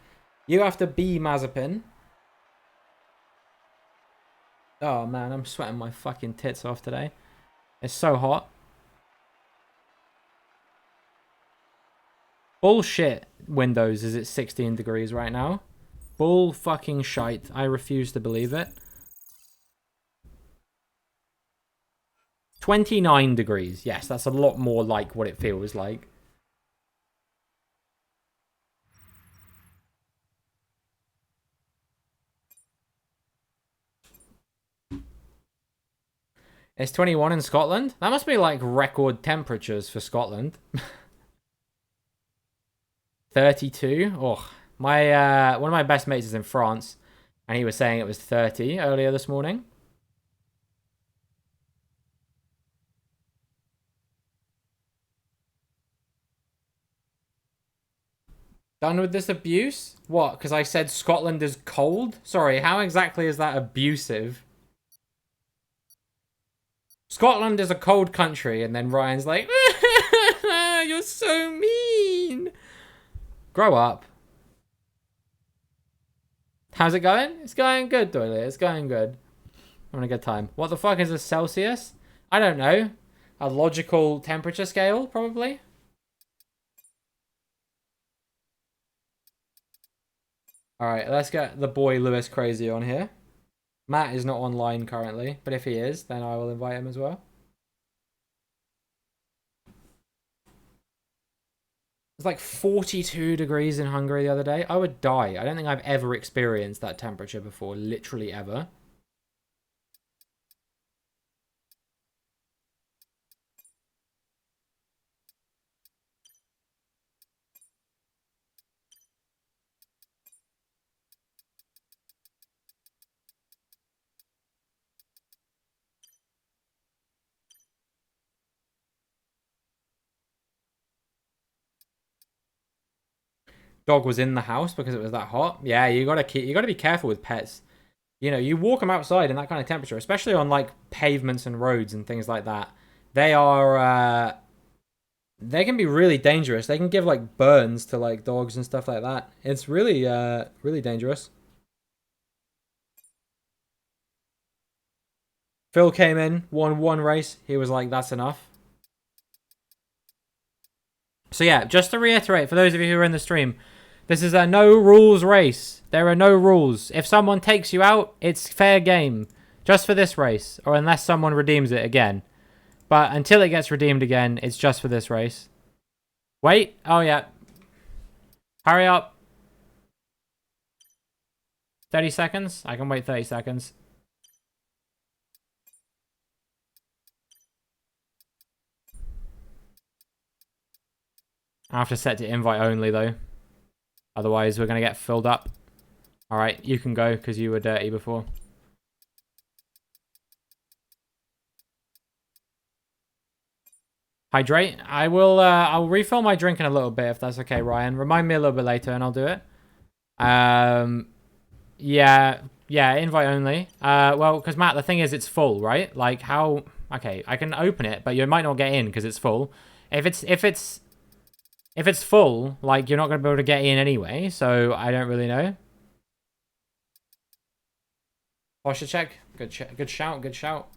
You have to be Mazepin. Oh, man. I'm sweating my fucking tits off today. It's so hot. Bullshit. Windows is at 16 degrees right now. Bull fucking shite. I refuse to believe it. 29 degrees. Yes, that's a lot more like what it feels like. It's 21 in Scotland? That must be like record temperatures for Scotland. 32? Oh, my one of my best mates is in France, and he was saying it was 30 earlier this morning. Done with this abuse? What? Because I said Scotland is cold? Sorry, how exactly is that abusive? Scotland is a cold country, and then Ryan's like, you're so mean. Grow up. How's it going? It's going good, Doily. It's going good. I'm having a good time. What the fuck is a Celsius? I don't know. A logical temperature scale, probably. Alright, let's get the boy Lewis Crazy on here. Matt is not online currently, but if he is, then I will invite him as well. It's like 42 degrees in Hungary the other day. I would die. I don't think I've ever experienced that temperature before, literally ever. Dog was in the house because it was that hot. Yeah, you gotta be careful with pets. You know, you walk them outside in that kind of temperature, especially on like pavements and roads and things like that. They are they can be really dangerous. They can give like burns to like dogs and stuff like that. It's really really dangerous. Phil came in, won one race. He was like, that's enough. So yeah, just to reiterate for those of you who are in the stream, this is a no rules race. There are no rules. If someone takes you out, it's fair game. Just for this race, or unless someone redeems it again. But until it gets redeemed again, it's just for this race. Wait. Oh, yeah. Hurry up. 30 seconds? I can wait 30 seconds. I have to set to invite only, though. Otherwise, we're going to get filled up. Alright, you can go, because you were dirty before. Hydrate. I'll refill my drink in a little bit, if that's okay, Ryan. Remind me a little bit later, and I'll do it. Yeah, invite only. Well, because Matt, the thing is, it's full, right? Like, how... Okay, I can open it, but you might not get in because it's full. If it's full, like, you're not going to be able to get in anyway, so I don't really know. Posture check. Good shout, good shout.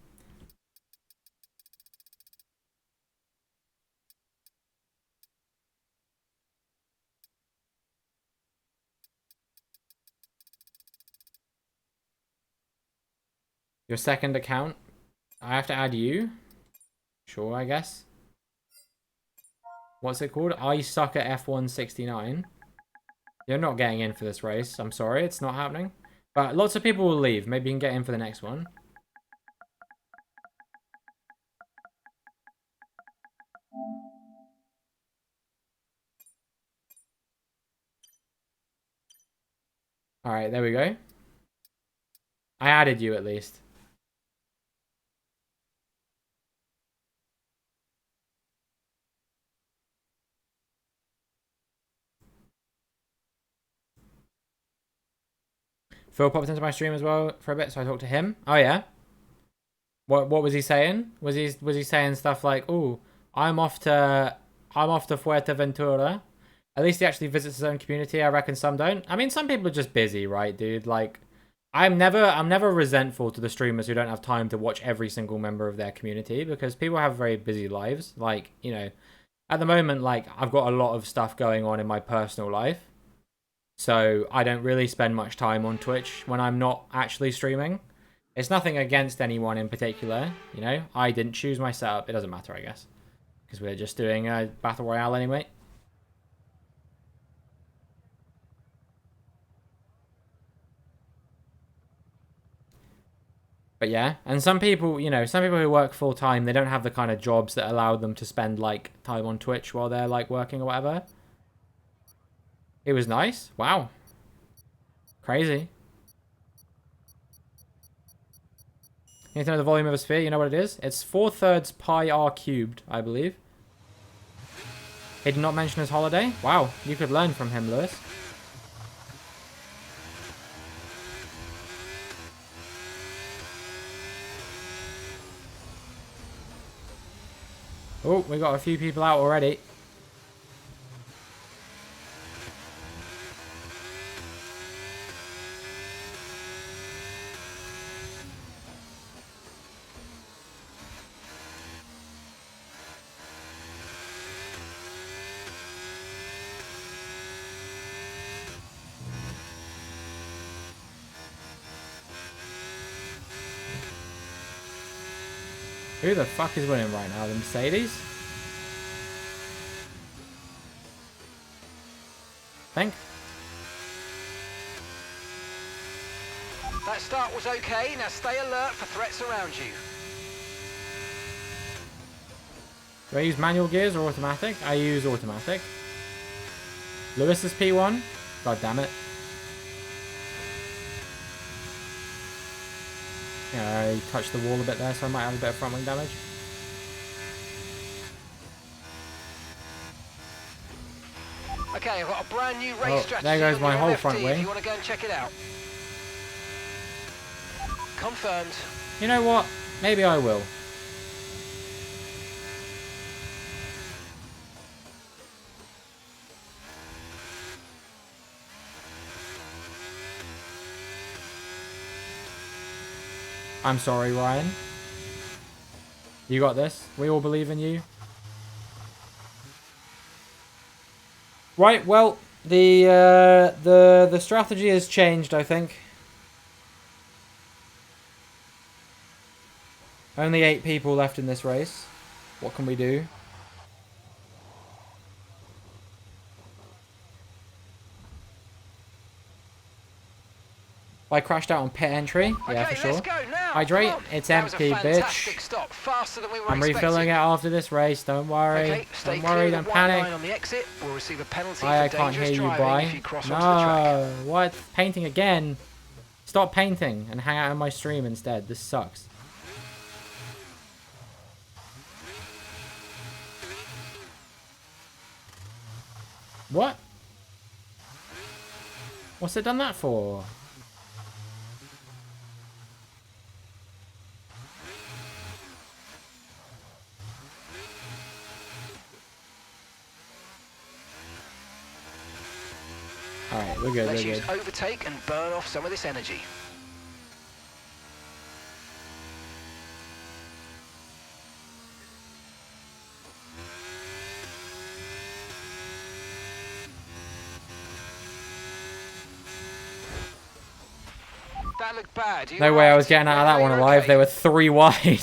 Your second account. I have to add you. Sure, I guess. What's it called? I suck at F169. You're not getting in for this race. I'm sorry, it's not happening. But lots of people will leave. Maybe you can get in for the next one. Alright, there we go. I added you at least. Phil popped into my stream as well for a bit, so I talked to him. Oh yeah. What was he saying? Was he saying stuff like, "Oh, I'm off to Fuerteventura." At least he actually visits his own community. I reckon some don't. I mean, some people are just busy, right, dude? Like, I'm never resentful to the streamers who don't have time to watch every single member of their community because people have very busy lives. Like, you know, at the moment, like, I've got a lot of stuff going on in my personal life. So I don't really spend much time on Twitch when I'm not actually streaming. It's nothing against anyone in particular, you know? I didn't choose my setup. It doesn't matter, I guess. Because we're just doing a Battle Royale anyway. But yeah, and some people, you know, some people who work full time, they don't have the kind of jobs that allow them to spend like time on Twitch while they're like working or whatever. It was nice. Wow. Crazy. You need to know the volume of a sphere? You know what it is? It's 4/3 pi r cubed, I believe. He did not mention his holiday? Wow, you could learn from him, Lewis. Oh, we got a few people out already. Who the fuck is winning right now? The Mercedes? Think? That start was okay. Now stay alert for threats around you. Do I use manual gears or automatic? I use automatic. Lewis is P1. God damn it. Yeah, I touched the wall a bit there, so I might have a bit of front wing damage. Okay, I've got a brand new race strategy. There goes on my your whole MFD front if wing. you want to go and check it out. Confirmed. You know what? Maybe I will. I'm sorry, Ryan. You got this. We all believe in you. Right, well, the strategy has changed, I think. Only 8 people left in this race. What can we do? I crashed out on pit entry. Yeah, Okay, for sure. let's go now. Hydrate. It's That was a empty, fantastic bitch. stop. Faster than we were I'm expecting. refilling it after this race. Don't worry. Okay, stay Don't clear worry. of the Don't white panic. line on the exit. We'll receive a penalty I for can't dangerous hear you, driving bye. if you cross onto the track. No. What? Painting again? Stop painting and hang out in my stream instead. This sucks. What? What's it done that for? Alright, we're good, Let's we're use good. overtake and burn off some of this energy. That looked bad. No way I was getting out of that one alive. They were 3 wide.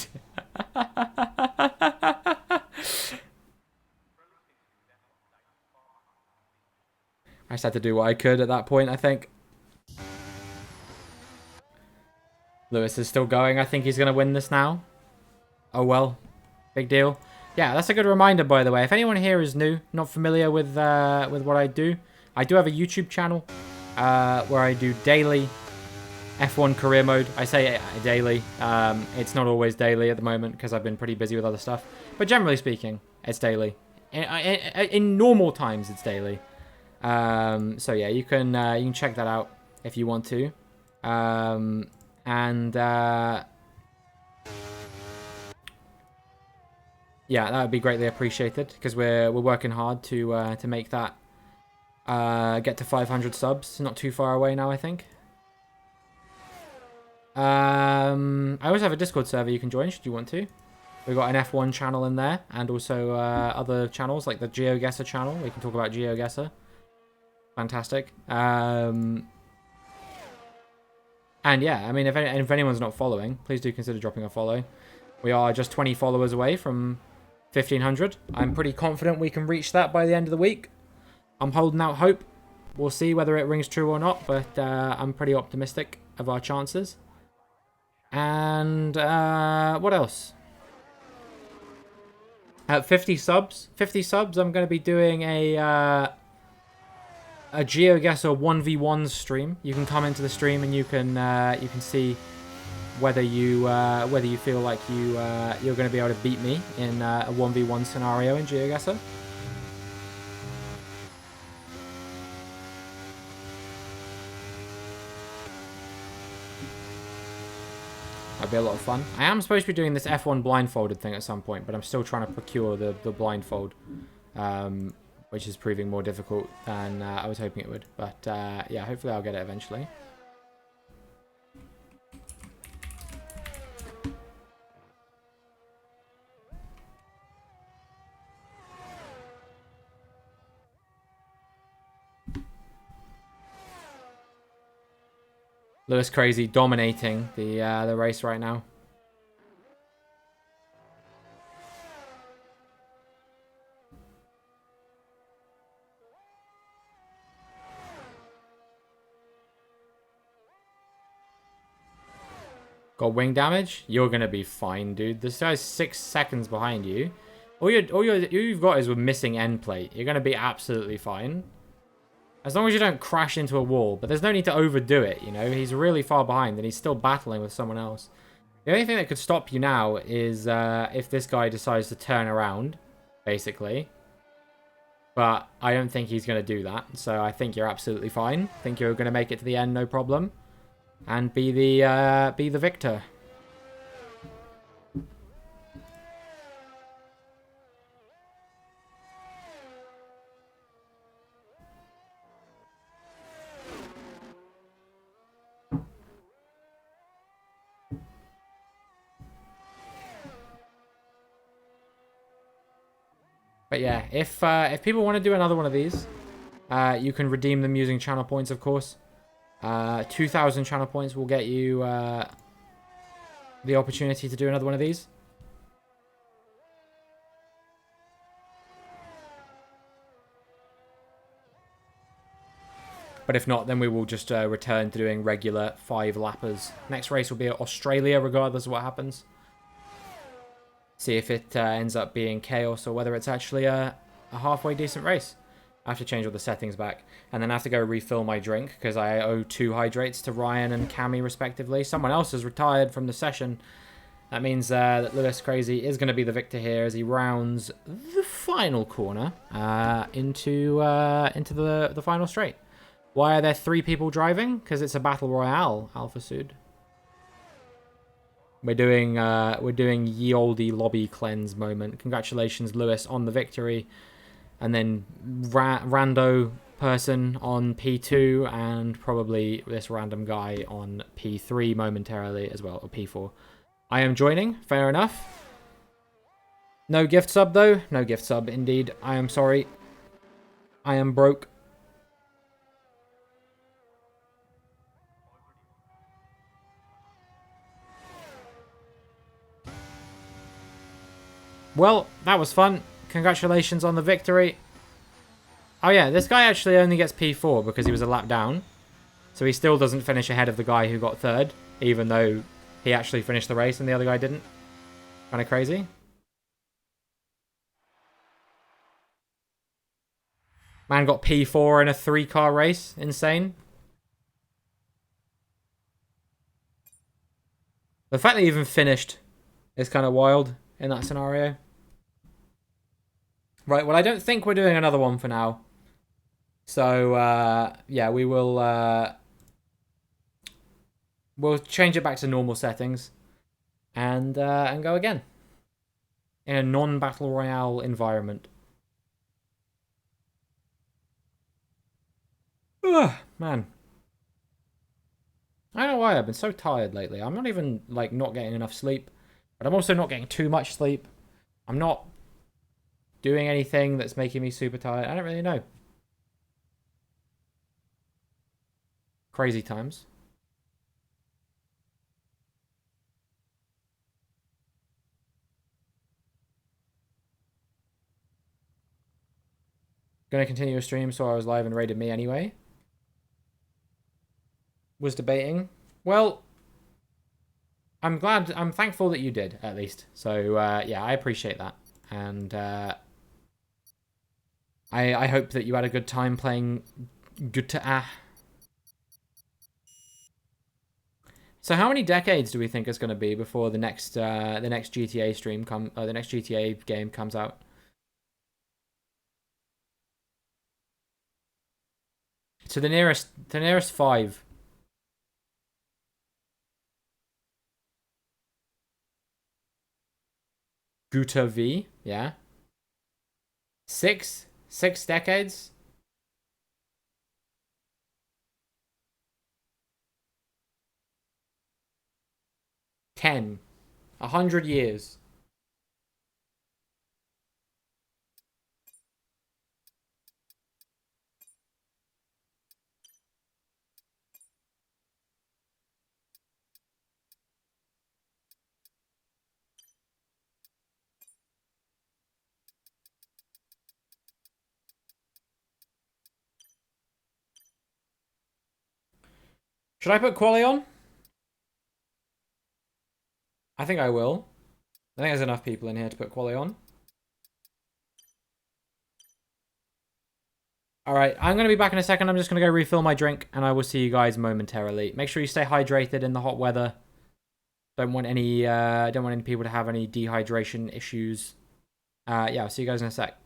I just had to do what I could at that point, I think. Lewis is still going. I think he's going to win this now. Oh well. Big deal. Yeah, that's a good reminder, by the way. If anyone here is new, not familiar with what I do have a YouTube channel where I do daily F1 career mode. I say daily. It's not always daily at the moment because I've been pretty busy with other stuff. But generally speaking, it's daily. In normal times, it's daily. So yeah, you can check that out if you want to. Yeah, that would be greatly appreciated because we're working hard to make that get to 500 subs. Not too far away now, I think. I also have a Discord server you can join should you want to. We've got an F1 channel in there and also other channels like the GeoGuessr channel. We can talk about GeoGuessr. Fantastic. And yeah, I mean, if anyone's not following, please do consider dropping a follow. We are just 20 followers away from 1,500. I'm pretty confident we can reach that by the end of the week. I'm holding out hope. We'll see whether it rings true or not, but I'm pretty optimistic of our chances. And what else? At 50 subs, I'm going to be doing a GeoGuessr 1v1 stream. You can come into the stream and you can see whether you feel like you're going to be able to beat me in a 1v1 scenario in GeoGuessr. That'd be a lot of fun. I am supposed to be doing this F1 blindfolded thing at some point, but I'm still trying to procure the blindfold, which is proving more difficult than I was hoping it would. But yeah, hopefully I'll get it eventually. Lewis Crazy dominating the race right now. Got wing damage? You're gonna be fine, dude. This guy's 6 seconds behind you. All you've got is a missing end plate. You're gonna be absolutely fine. As long as you don't crash into a wall. But there's no need to overdo it, you know? He's really far behind and he's still battling with someone else. The only thing that could stop you now is if this guy decides to turn around, basically. But I don't think he's going to do that. So I think you're absolutely fine. I think you're going to make it to the end, no problem. And be the victor. But yeah, if people want to do another one of these, you can redeem them using channel points, of course. 2,000 channel points will get you the opportunity to do another one of these. But if not, then we will just return to doing regular 5-lappers. Next race will be at Australia, regardless of what happens. See if it ends up being chaos or whether it's actually a halfway decent race. I have to change all the settings back. And then I have to go refill my drink because I owe 2 hydrates to Ryan and Cammy respectively. Someone else has retired from the session. That means that Lewis Crazy is going to be the victor here as he rounds the final corner into the final straight. Why are there 3 people driving? Because it's a battle royale, Alpha Sud. We're doing ye olde lobby cleanse moment. Congratulations, Lewis, on the victory. And then rando person on P2 and probably this random guy on P3 momentarily as well, or P4. I am joining, fair enough. No gift sub though. No gift sub indeed. I am sorry. I am broke. Well, that was fun. Congratulations on the victory. Oh yeah, this guy actually only gets P4 because he was a lap down. So he still doesn't finish ahead of the guy who got 3rd, even though he actually finished the race and the other guy didn't. Kind of crazy. Man got P4 in a 3-car race. Insane. The fact that he even finished is kind of wild in that scenario. Right, well, I don't think we're doing another one for now. So, yeah, we will... we'll change it back to normal settings. And go again. In a non-Battle Royale environment. Ugh, man. I don't know why I've been so tired lately. I'm not even, like, not getting enough sleep. But I'm also not getting too much sleep. I'm not doing anything that's making me super tired. I don't really know. Crazy times. Gonna continue a stream, so I was live and raided me anyway. Was debating. Well, I'm glad, I'm thankful that you did, at least. So, yeah, I appreciate that. And I hope that you had a good time playing GTA. So how many decades do we think it's going to be before the next GTA stream the next GTA game comes out? To the nearest 5. Guta V, yeah. 6 decades. 10. 100 years. Should I put Quali on? I think I will. I think there's enough people in here to put Quali on. Alright, I'm going to be back in a second. I'm just going to go refill my drink, and I will see you guys momentarily. Make sure you stay hydrated in the hot weather. Don't want any people to have any dehydration issues. Yeah, I'll see you guys in a sec.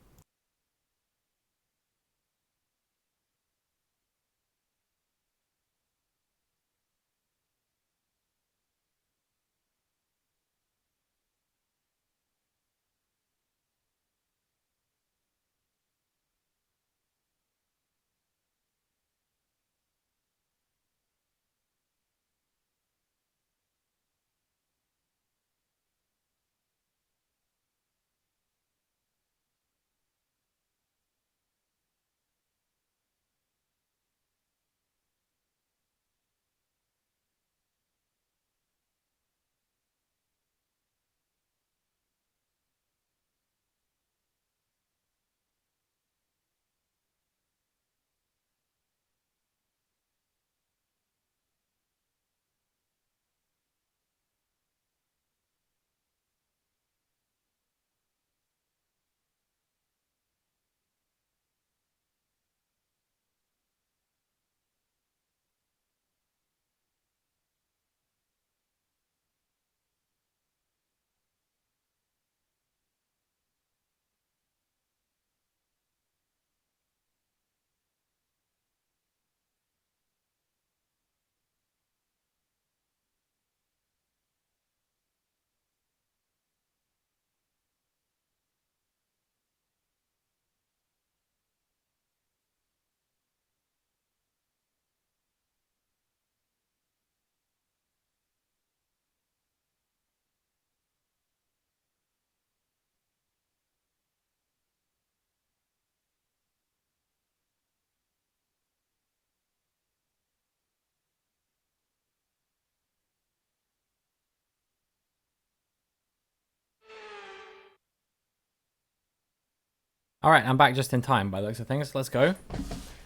Alright, I'm back just in time by the looks of things. Let's go.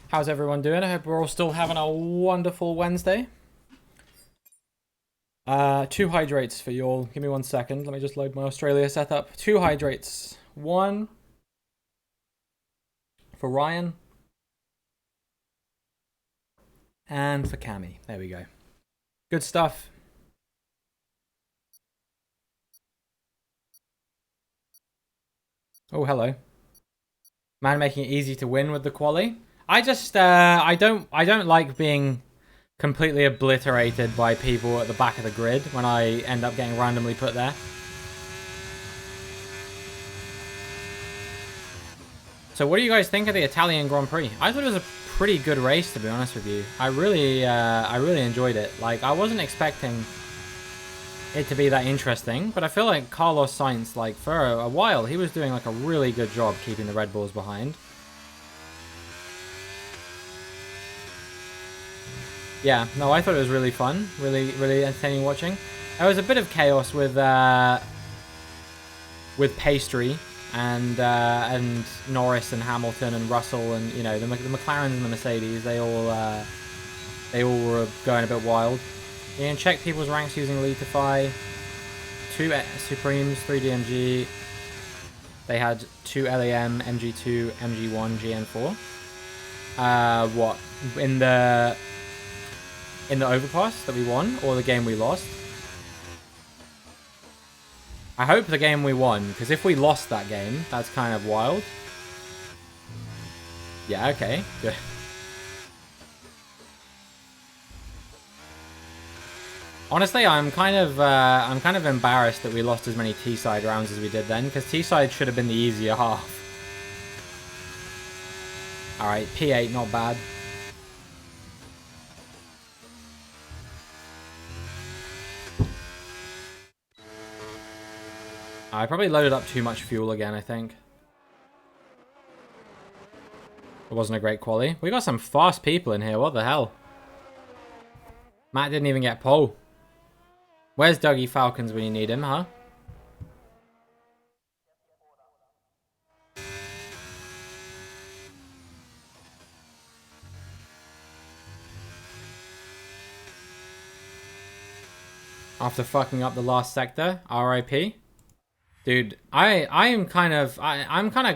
How's everyone doing? I hope we're all still having a wonderful Wednesday. 2 hydrates for you all. Give me 1 second. Let me just load my Australia setup. 2 hydrates. 1 for Ryan. And for Cammy. There we go. Good stuff. Oh, hello. Man making it easy to win with the quali. I just, I don't like being completely obliterated by people at the back of the grid when I end up getting randomly put there. So what do you guys think of the Italian Grand Prix? I thought it was a pretty good race, to be honest with you. I really enjoyed it. Like, I wasn't expecting it to be that interesting, but I feel like Carlos Sainz, like, for a while, he was doing like a really good job keeping the Red Bulls behind. Yeah, no, I thought it was really fun, really entertaining watching. There was a bit of chaos with Pastry and Norris and Hamilton and Russell and, you know, the McLarens and the Mercedes. They all were going a bit wild. You can check people's ranks using Leadify. 2 Supremes, 3 DMG. They had 2 LAM, MG2, MG1, GN4. What? In the overpass that we won, or the game we lost? I hope the game we won, because if we lost that game, that's kind of wild. Yeah, okay, good. Honestly, I'm kind of embarrassed that we lost as many T-side rounds as we did then, because T-side should have been the easier half. Alright, P8, not bad. I probably loaded up too much fuel again, I think. It wasn't a great quali. We got some fast people in here, what the hell? Matt didn't even get pole. Where's Dougie Falcons when you need him, huh? After fucking up the last sector, RIP. Dude, I'm kind of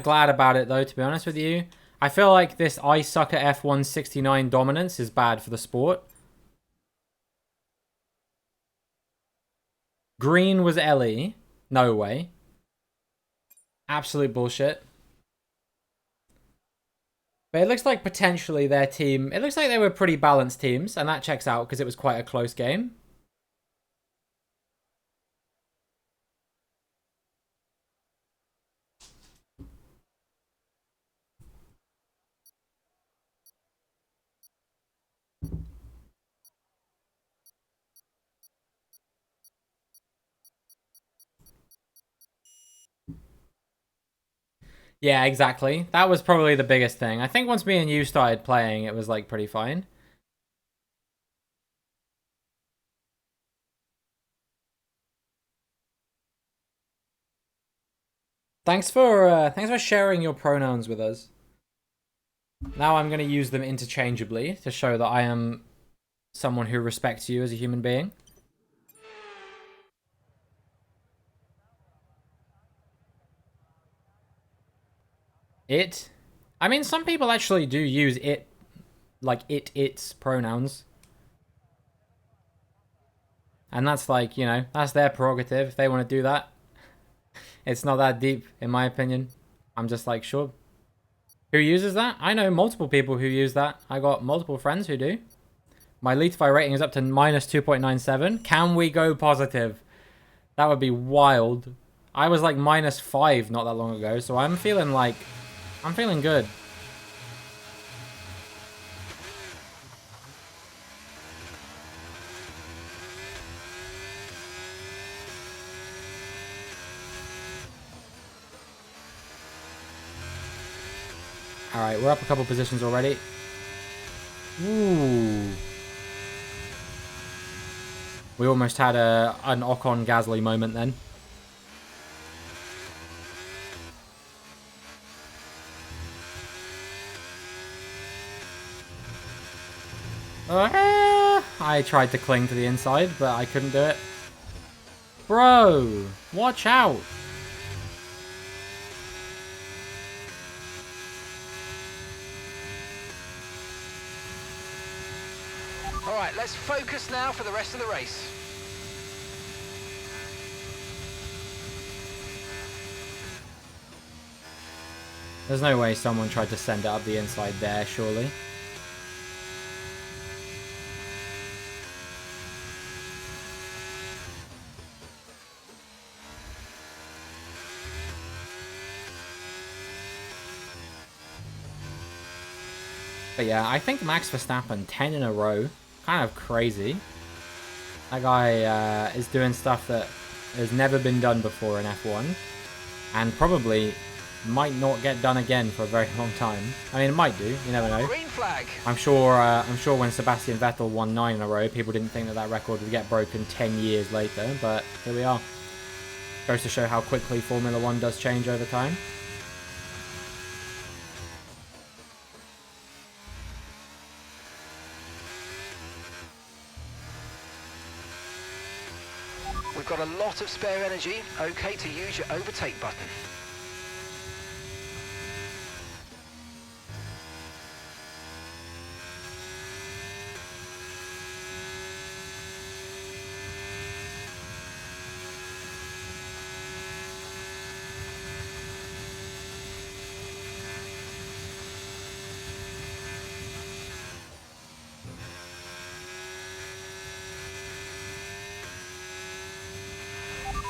glad about it though, to be honest with you. I feel like this I suck at F169 dominance is bad for the sport. Green was Ellie. No way. Absolute bullshit. But it looks like potentially their team... It looks like they were pretty balanced teams, and that checks out because it was quite a close game. Yeah, exactly. That was probably the biggest thing. I think once me and you started playing, it was like pretty fine. Thanks for sharing your pronouns with us. Now I'm going to use them interchangeably to show that I am someone who respects you as a human being. It. I mean, some people actually do use it, like its pronouns. And that's like, you know, that's their prerogative if they want to do that. It's not that deep, in my opinion. I'm just like, sure. Who uses that? I know multiple people who use that. I got multiple friends who do. My Leadify rating is up to minus 2.97. Can we go positive? That would be wild. I was like minus 5 not that long ago, so I'm feeling good. Alright, we're up a couple positions already. Ooh. We almost had an Ocon Gasly moment then. I tried to cling to the inside, but I couldn't do it. Bro, watch out. Alright, let's focus now for the rest of the race. There's no way someone tried to send it up the inside there, surely. But yeah, I think Max Verstappen, 10 in a row. Kind of crazy. That guy is doing stuff that has never been done before in F1. And probably might not get done again for a very long time. I mean, it might do. You never know. Green flag. I'm sure when Sebastian Vettel won 9 in a row, people didn't think that that record would get broken 10 years later. But here we are. Goes to show how quickly Formula 1 does change over time. got a lot of spare energy. Okay to use your overtake button.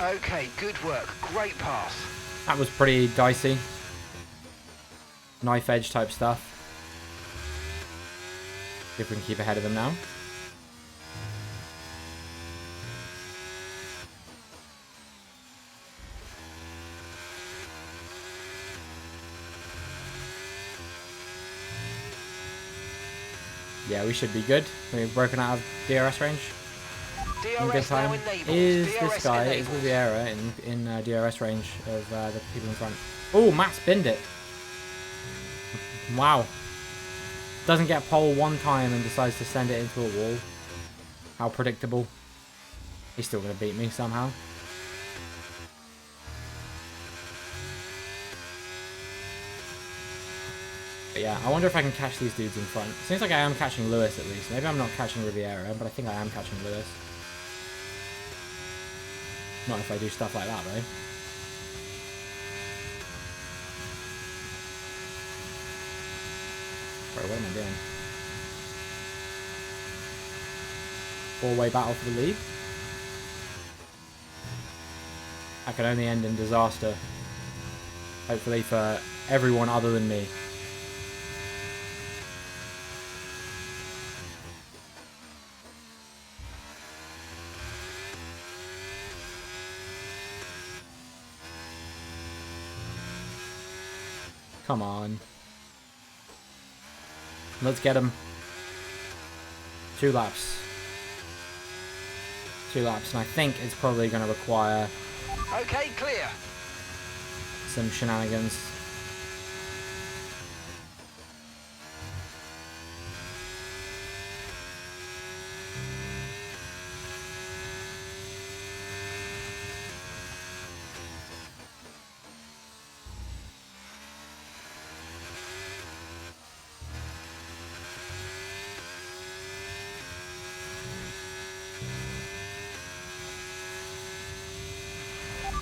Okay, good work. Great pass. That was pretty dicey. Knife edge type stuff. See if we can keep ahead of them now. Yeah, we should be good. We've broken out of DRS range. In good DRS now time. enabled. Is DRS this guy, is enabled. Riviera in DRS range of the people in front. Oh, Matt's binned it. Wow. Doesn't get pole one time and decides to send it into a wall. How predictable. He's still going to beat me somehow. But yeah, I wonder if I can catch these dudes in front. Seems like I am catching Lewis at least. Maybe I'm not catching Riviera, but I think I am catching Lewis. Not if I do stuff like that, though. Bro, what am I doing? Four-way battle for the lead. That can only end in disaster. Hopefully for everyone other than me. Come on. Let's get him. 2 laps. 2 laps, and I think it's probably going to require Okay, clear. some shenanigans.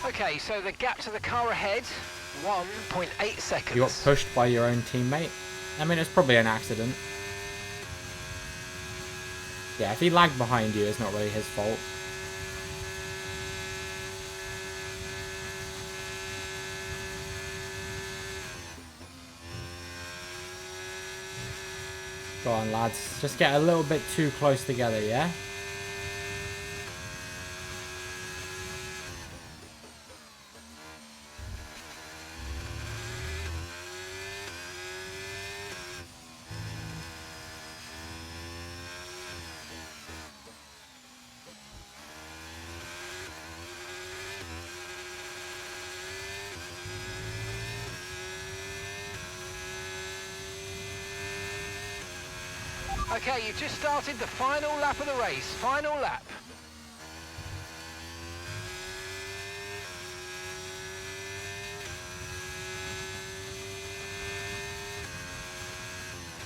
Okay, so the gap to the car ahead, 1.8 seconds. You got pushed by your own teammate. I mean, it's probably an accident. Yeah, if he lagged behind you, it's not really his fault. Go on, lads. Just get a little bit too close together, yeah? Okay, you've just started the final lap of the race. Final lap.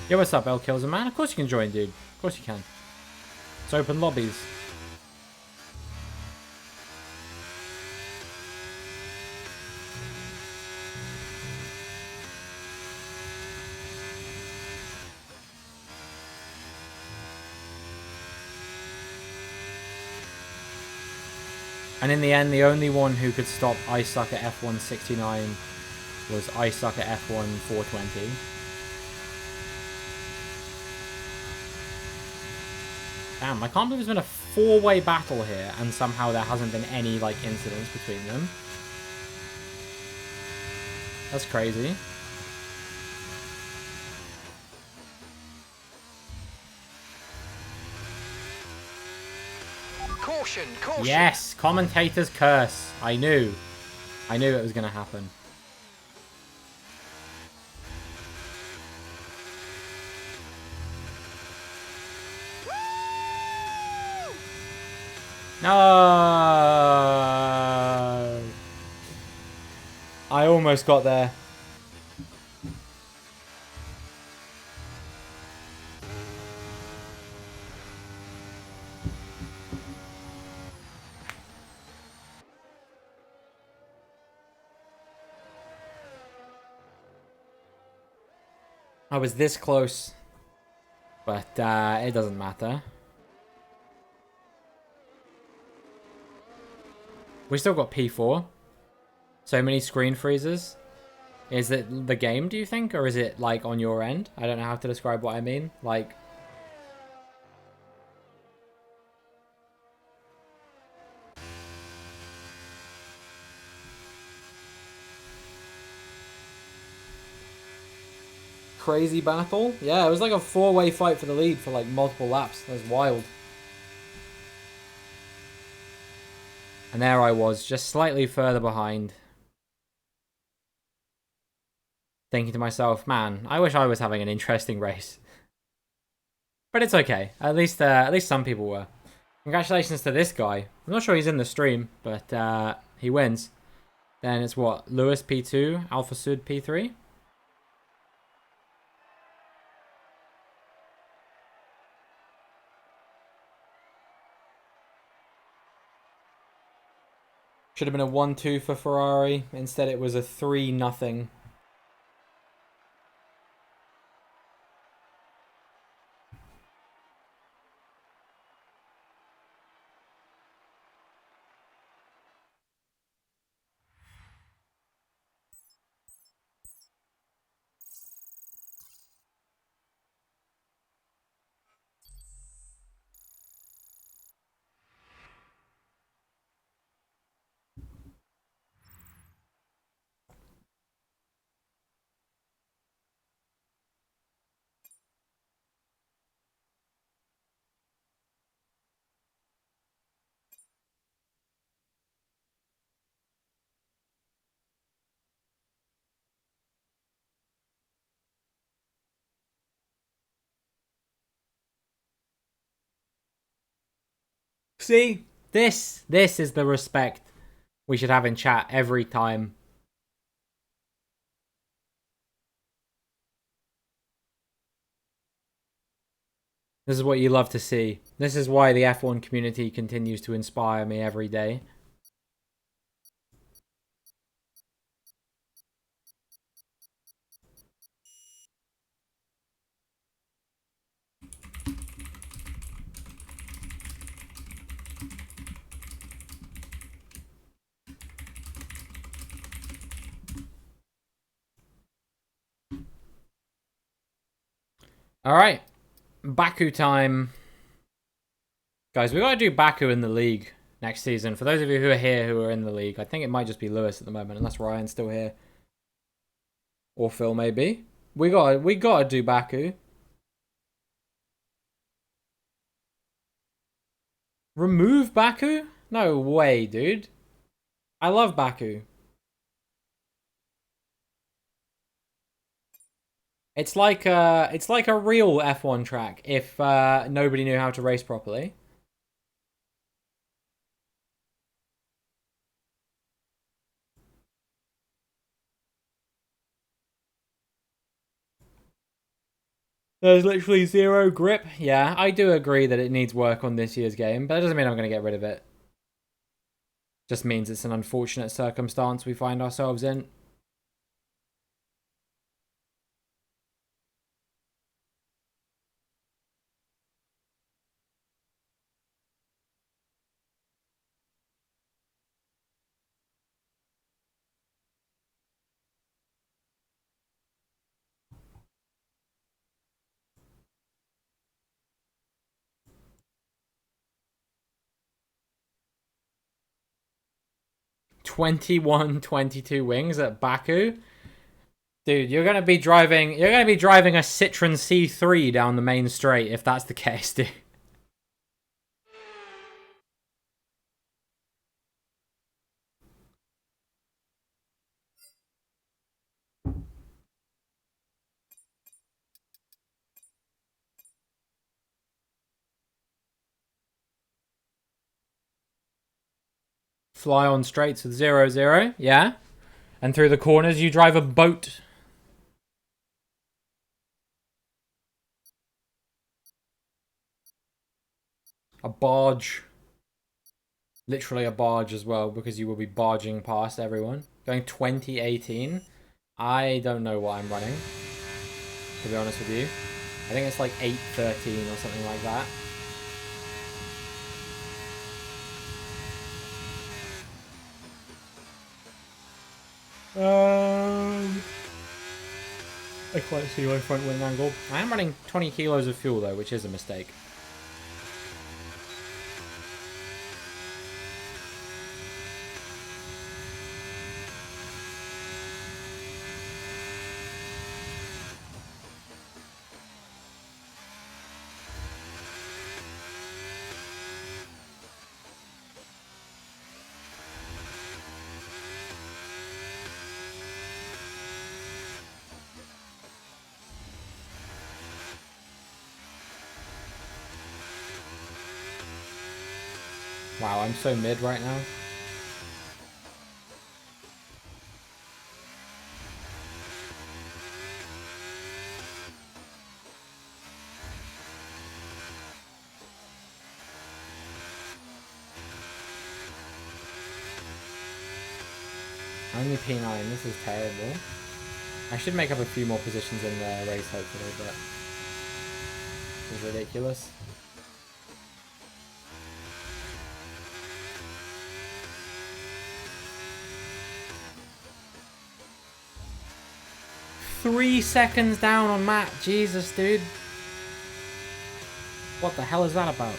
Yo, what's up, L Kills a Man? Of course you can join, dude. Of course you can. It's open lobbies. And in the end, the only one who could stop I Suck at F1 69 was I Suck at F1 420. Damn, I can't believe there's been a 4-way battle here and somehow there hasn't been any, like, incidents between them. That's crazy. Caution, caution. Yes, commentator's curse. I knew it was going to happen. No! I almost got there. I was this close. But it doesn't matter. We still got P4. So many screen freezes. Is it the game, do you think? Or is it, like, on your end? I don't know how to describe what I mean. Like... Crazy battle? Yeah, it was like a four-way fight for the lead for, like, multiple laps. That was wild. And there I was, just slightly further behind. Thinking to myself, man, I wish I was having an interesting race. But it's okay. At least some people were. Congratulations to this guy. I'm not sure he's in the stream, but he wins. Then it's what? Lewis P2, Alpha Sud P3? Should have been a 1-2 for Ferrari. Instead it was a 3-0. See? This is the respect we should have in chat every time. This is what you love to see. This is why the F1 community continues to inspire me every day. Alright. Baku time. Guys, we gotta do Baku in the league next season. For those of you who are here who are in the league, I think it might just be Lewis at the moment, unless Ryan's still here. Or Phil, maybe. We gotta do Baku. Remove Baku? No way, dude. I love Baku. It's like a real F1 track if nobody knew how to race properly. There's literally zero grip. Yeah, I do agree that it needs work on this year's game, but that doesn't mean I'm going to get rid of it. Just means it's an unfortunate circumstance we find ourselves in. (21-22) wings at Baku. Dude, you're gonna be driving a Citroen C3 down the main straight if that's the case, dude. Fly on straights with 0-0. Yeah. And through the corners, you drive a boat. A barge. Literally a barge as well, because you will be barging past everyone. Going 2018. I don't know what I'm running, to be honest with you. I think it's like 813 or something like that. I can't see my front wing angle. I am running 20 kilos of fuel though, which is a mistake. Wow, I'm so mid right now. Only P9, this is terrible. I should make up a few more positions in the race hopefully, but this is ridiculous. Three seconds down on Matt. Jesus, dude. What the hell is that about?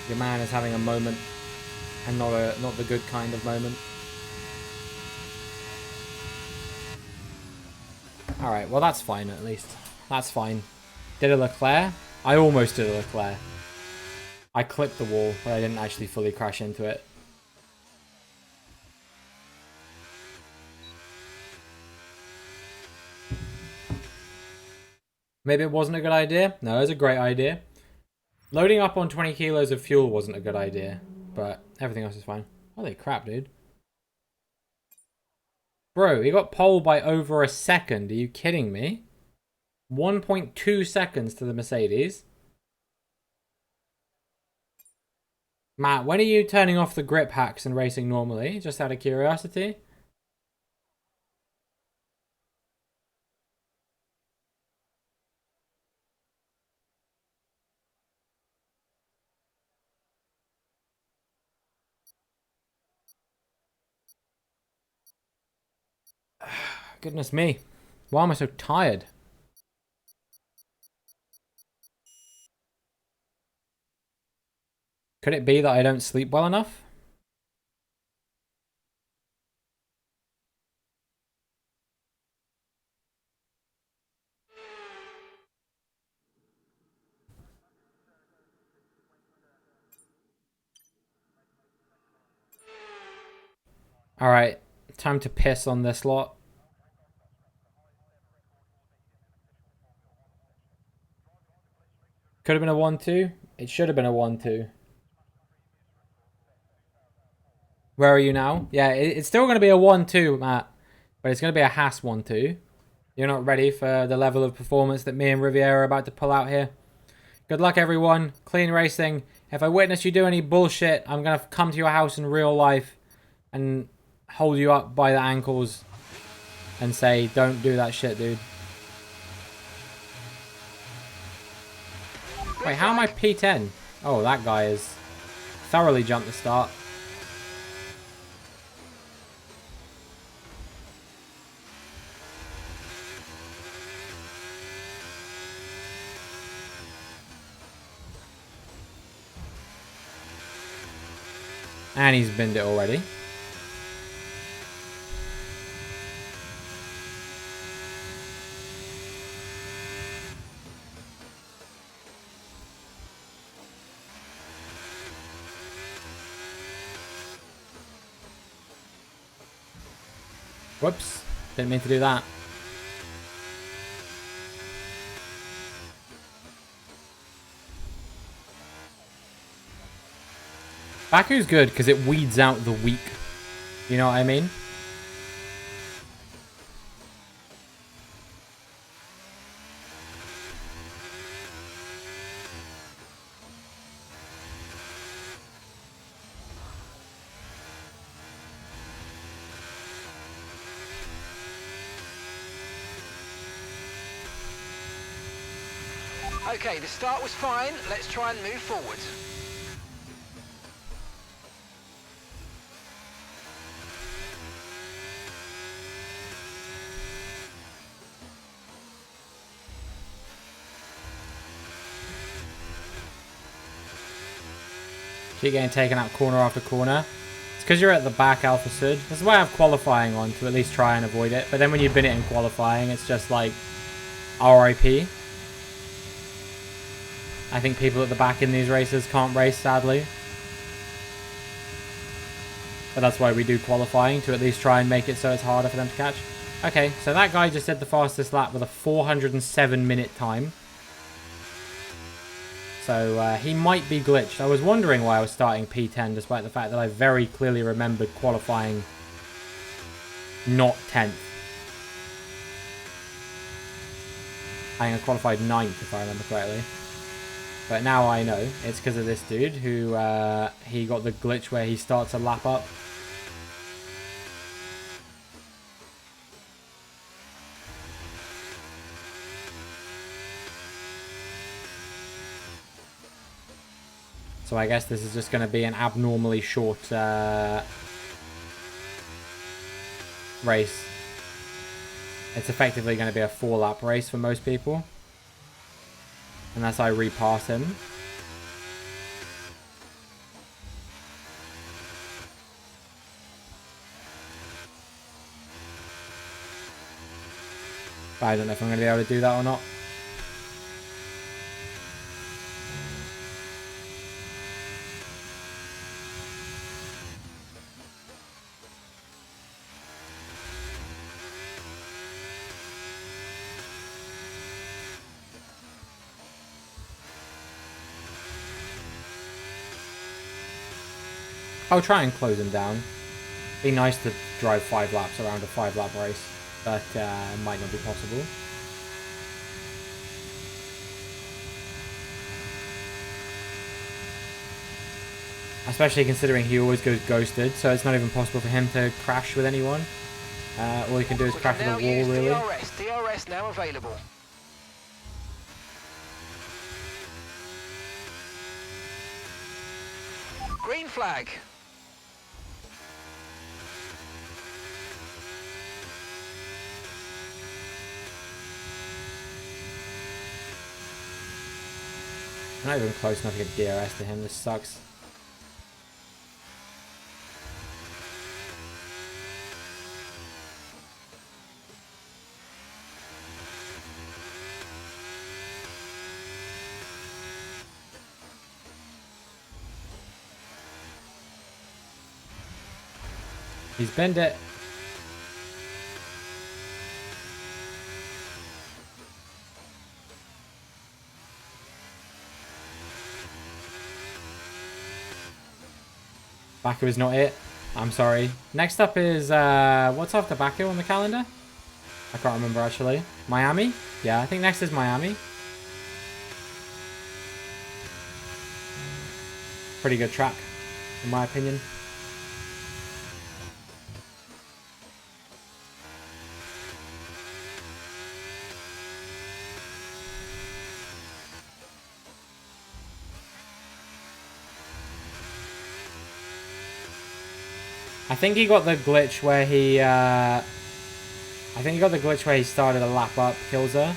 Your man is having a moment, and not the good kind of moment. Alright, well that's fine at least. That's fine. Did a Leclerc? I almost did a Leclerc. I clipped the wall, but I didn't actually fully crash into it. Maybe it wasn't a good idea? No, it was a great idea. Loading up on 20 kilos of fuel wasn't a good idea, but everything else is fine. Holy crap, dude. Bro, he got pole by over a second. Are you kidding me? 1.2 seconds to the Mercedes. Matt, when are you turning off the grip hacks and racing normally? Just out of curiosity. Goodness me. Why am I so tired? Could it be that I don't sleep well enough? Alright, time to piss on this lot. Could have been a 1-2. It should have been a 1-2. Where are you now? Yeah, it's still going to be a 1-2, Matt. But it's going to be a Haas 1-2. You're not ready for the level of performance that me and Riviera are about to pull out here. Good luck, everyone. Clean racing. If I witness you do any bullshit, I'm going to come to your house in real life and hold you up by the ankles and say, don't do that shit, dude. Wait, how am I P10? Oh, that guy is thoroughly jumped the start. And he's binned it already. Whoops. Didn't mean to do that. Baku's good because it weeds out the weak. You know what I mean? Okay, the start was fine. Let's try and move forward. Keep getting taken out corner after corner. It's because you're at the back, Alpha Sud. This is why I have qualifying on, to at least try and avoid it. But then when you bin it in qualifying, it's just like RIP. I think people at the back in these races can't race, sadly. But that's why we do qualifying, to at least try and make it so it's harder for them to catch. Okay, so that guy just did the fastest lap with a 407-minute time. So he might be glitched. I was wondering why I was starting P10, despite the fact that I very clearly remembered qualifying not 10th. I think I qualified 9th, if I remember correctly. But now I know. It's because of this dude who, he got the glitch where he starts a lap up. So I guess this is just going to be an abnormally short race. It's effectively going to be a 4-lap race for most people. Unless I repass him. But I don't know if I'm going to be able to do that or not. I'll try and close him down. Be nice to drive 5 laps around a 5-lap race, but it might not be possible. Especially considering he always goes ghosted, so it's not even possible for him to crash with anyone. All he can do is crash with a wall, really. DRS now available. Green flag. I'm not even close enough to get DRS to him. This sucks. He's bent it. Baku is not it. I'm sorry. Next up is, what's after Baku on the calendar? I can't remember actually. Miami? Yeah, I think next is Miami. Pretty good track, in my opinion. I think he got the glitch where he, started a lap up, kills her.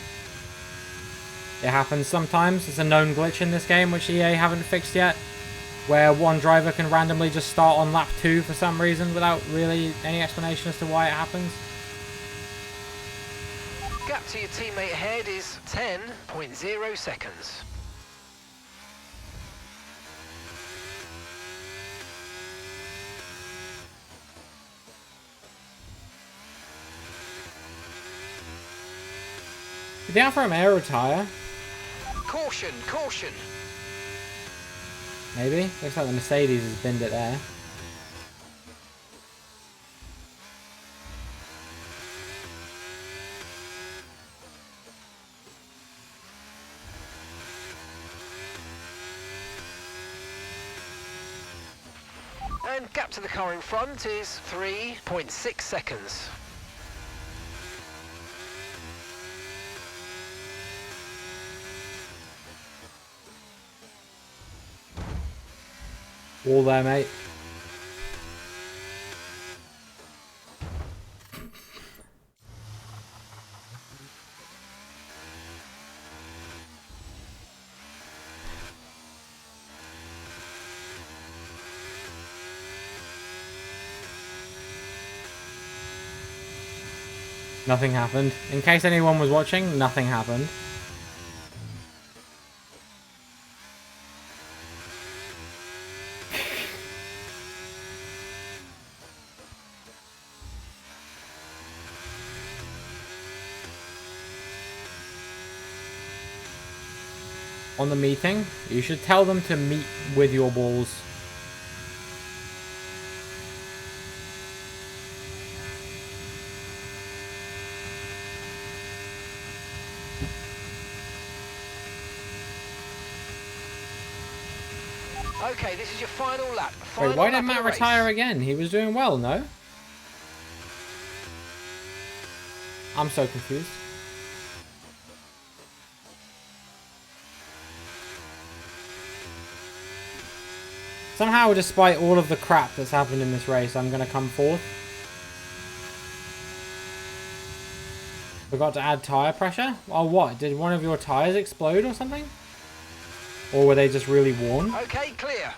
It happens sometimes. It's a known glitch in this game, which EA haven't fixed yet, where one driver can randomly just start on lap 2 for some reason without really any explanation as to why it happens. Gap to your teammate ahead is 10.0 seconds. Did the Alfa Romeo retire? Caution, caution. Maybe? Looks like the Mercedes has binned it there. And gap to the car in front is 3.6 seconds. All there, mate. Nothing happened. In case anyone was watching, nothing happened. On the meeting, you should tell them to meet with your balls. Okay, this is your final lap. Wait, why did Matt retire again? He was doing well, no? I'm so confused. Somehow, despite all of the crap that's happened in this race, I'm going to come fourth. Forgot to add tyre pressure? Oh, what? Did one of your tyres explode or something? Or were they just really worn? Okay, clear.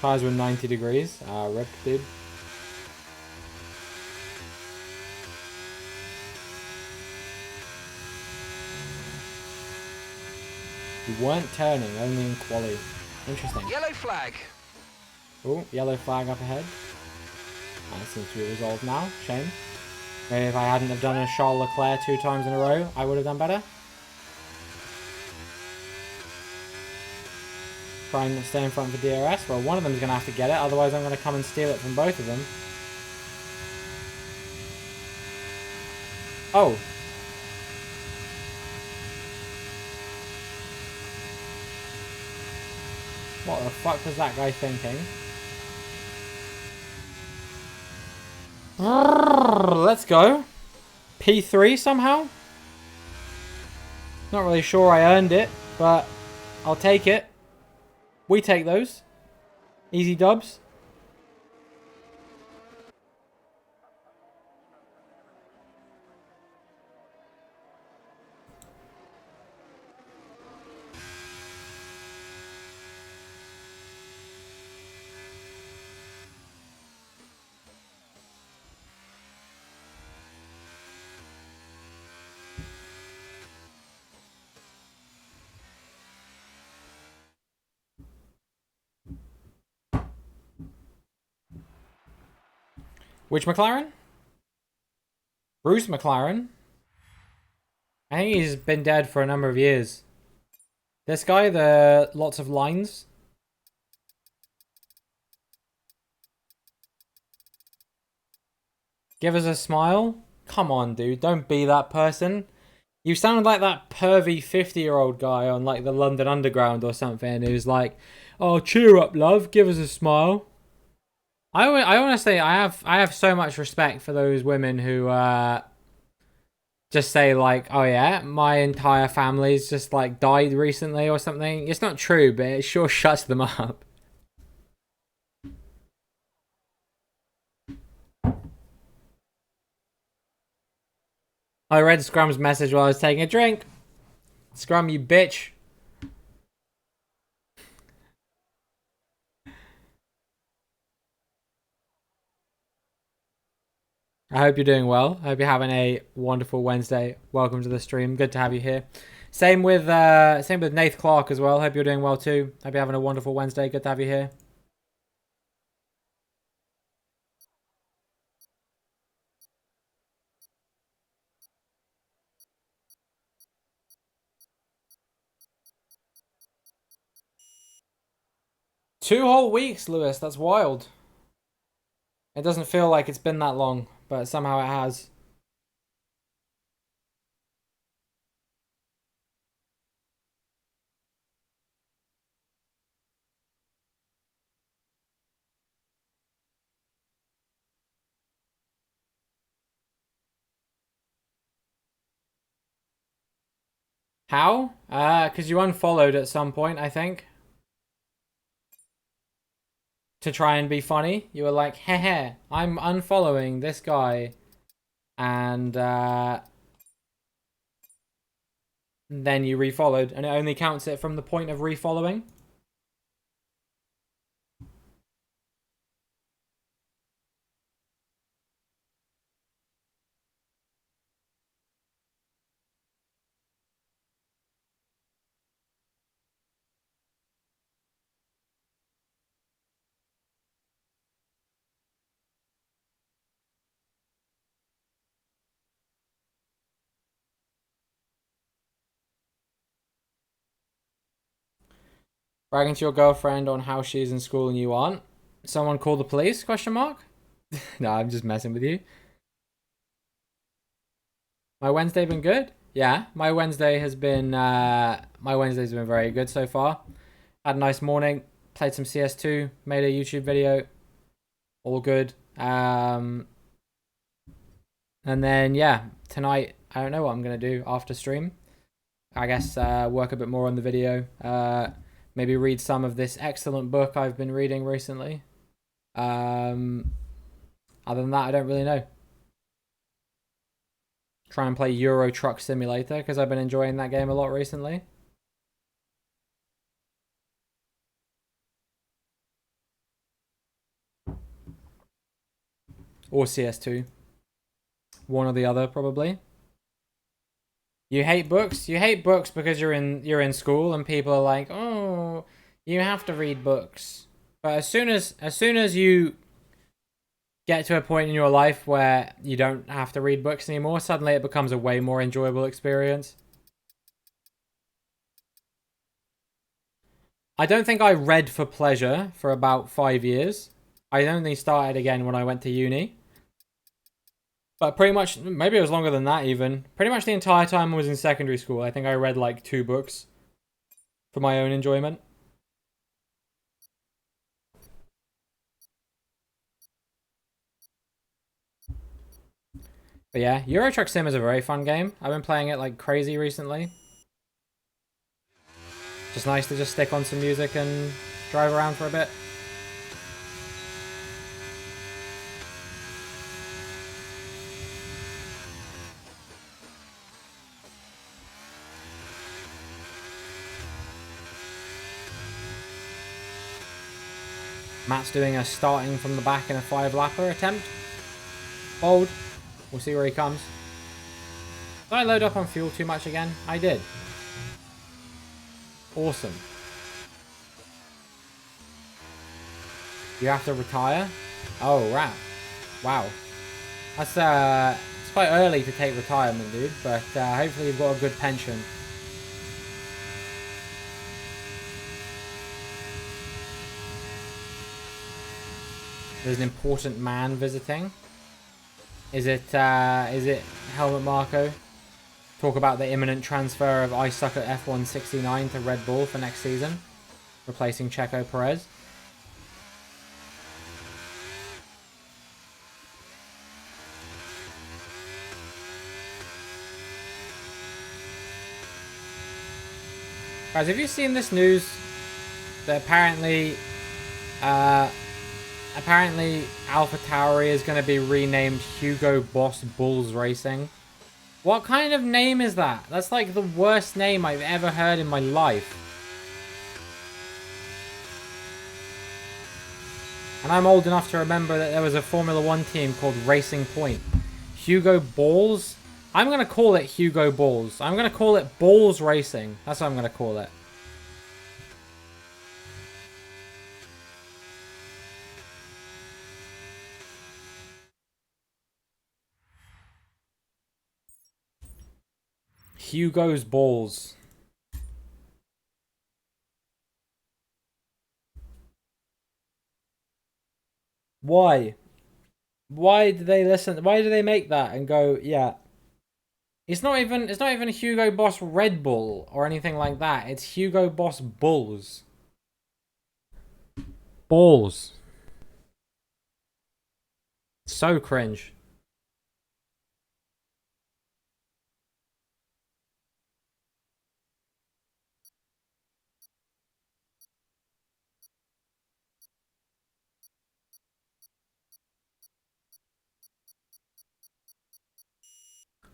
Tyres were 90 degrees. Rip, dude. You weren't turning, only in quali. Interesting. Yellow flag. Oh, yellow flag up ahead. That seems to be resolved now. Shame. Maybe if I hadn't have done a Charles Leclerc 2 times in a row, I would have done better. Try and stay in front for DRS. Well, one of them is going to have to get it, otherwise I'm going to come and steal it from both of them. Oh. What the fuck was that guy thinking? Let's go. P3 somehow? Not really sure I earned it, but I'll take it. We take those. Easy dubs. Which McLaren? Bruce McLaren? I think he's been dead for a number of years. This guy, the lots of lines. Give us a smile? Come on, dude. Don't be that person. You sound like that pervy 50-year-old guy on like the London Underground or something who's like, oh, cheer up, love. Give us a smile. I honestly, I have so much respect for those women who just say like, oh yeah, my entire family's just like died recently or something. It's not true, but it sure shuts them up. I read Scrum's message while I was taking a drink. Scrum, you bitch. I hope you're doing well. I hope you're having a wonderful Wednesday. Welcome to the stream. Good to have you here. Same with Nath Clark as well. Hope you're doing well too. Hope you're having a wonderful Wednesday. Good to have you here. Two whole weeks, Lewis. That's wild. It doesn't feel like it's been that long, but somehow it has. How? Because you unfollowed at some point, I think. To try and be funny. You were like, heh, I'm unfollowing this guy. And then you refollowed, and it only counts it from the point of refollowing. Bragging to your girlfriend on how she's in school and you aren't. Someone call the police? Question mark. No, I'm just messing with you. My Wednesday been good? Yeah, my Wednesday has been my Wednesday's been very good so far. Had a nice morning, played some CS2, made a YouTube video. All good. And then yeah, tonight I don't know what I'm gonna do after stream. I guess work a bit more on the video. Maybe read some of this excellent book I've been reading recently. Other than that, I don't really know. Try and play Euro Truck Simulator because I've been enjoying that game a lot recently. Or CS2. One or the other, probably. You hate books? You hate books because you're in school and people are like, "Oh, you have to read books." But as soon as you get to a point in your life where you don't have to read books anymore, suddenly it becomes a way more enjoyable experience. I don't think I read for pleasure for about 5 years. I only started again when I went to uni. But pretty much, maybe it was longer than that even. Pretty much the entire time I was in secondary school, I think I read like 2 books for my own enjoyment. But yeah, Euro Truck Sim is a very fun game. I've been playing it like crazy recently. Just nice to just stick on some music and drive around for a bit. Matt's doing a starting from the back in a 5-lapper attempt. Bold. We'll see where he comes. Did I load up on fuel too much again? I did. Awesome. You have to retire? Oh, wow. Wow. That's, it's quite early to take retirement, dude. But hopefully you've got a good pension. There's an important man visiting. Is it Helmut Marko? Talk about the imminent transfer of I Suck at F1 69 to Red Bull for next season, replacing Checo Perez. Guys, have you seen this news? That apparently AlphaTauri is going to be renamed Hugo Boss Bulls Racing. What kind of name is that? That's like the worst name I've ever heard in my life. And I'm old enough to remember that there was a Formula 1 team called Racing Point. Hugo Balls? I'm going to call it Hugo Balls. I'm going to call it Balls Racing. That's what I'm going to call it. Hugo's Balls. Why? Why do they listen? Why do they make that and go, yeah? It's not even Hugo Boss Red Bull or anything like that. It's Hugo Boss Bulls. Balls. So cringe.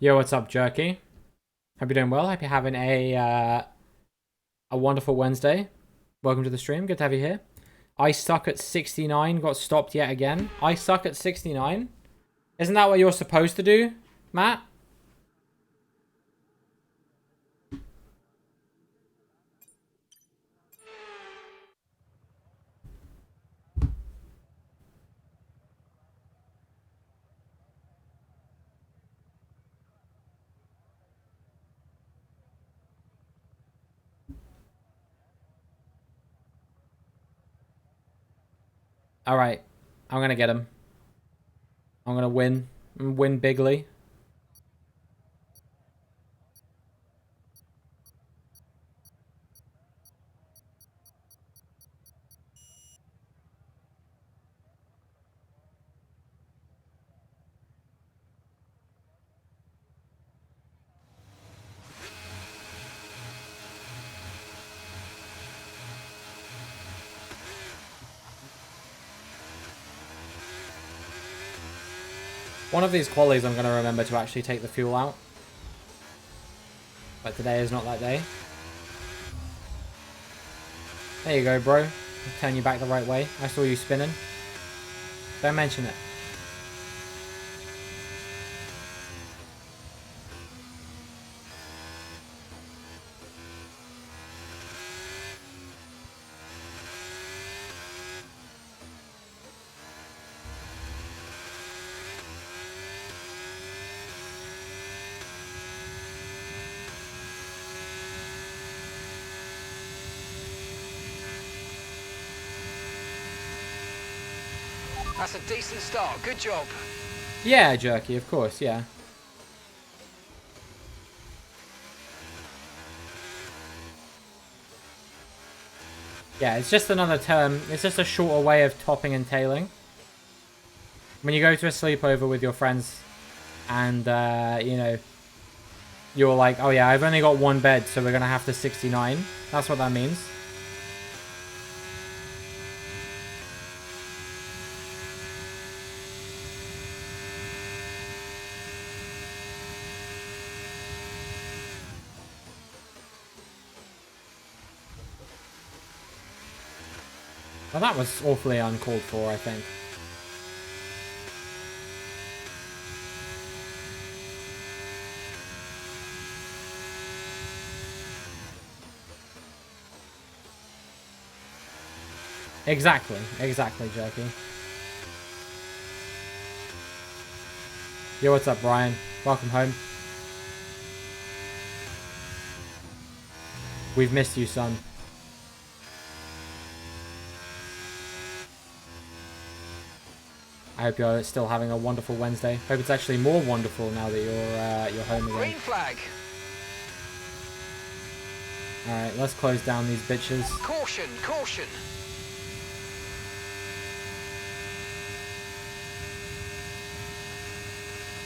Yo, what's up, Jerky? Hope you're doing well. Hope you're having a wonderful Wednesday. Welcome to the stream. Good to have you here. I suck at 69. Got stopped yet again. I suck at 69. Isn't that what you're supposed to do, Matt? All right. I'm going to get him. I'm going to win. Win bigly. One of these qualies I'm going to remember to actually take the fuel out. But today is not that day. There you go, bro. Turn you back the right way. I saw you spinning. Don't mention it. That's a decent start. Good job. Yeah, Jerky, of course, yeah. Yeah, it's just another term. It's just a shorter way of topping and tailing. When you go to a sleepover with your friends and, you know, you're like, oh yeah, I've only got one bed, so we're going to have to 69. That's what that means. Well, that was awfully uncalled for, I think. Exactly, Jerky. Yo, what's up, Brian? Welcome home. We've missed you, son. I hope you're still having a wonderful Wednesday. Hope it's actually more wonderful now that you're home again. Green flag. All right, let's close down these bitches. Caution, caution.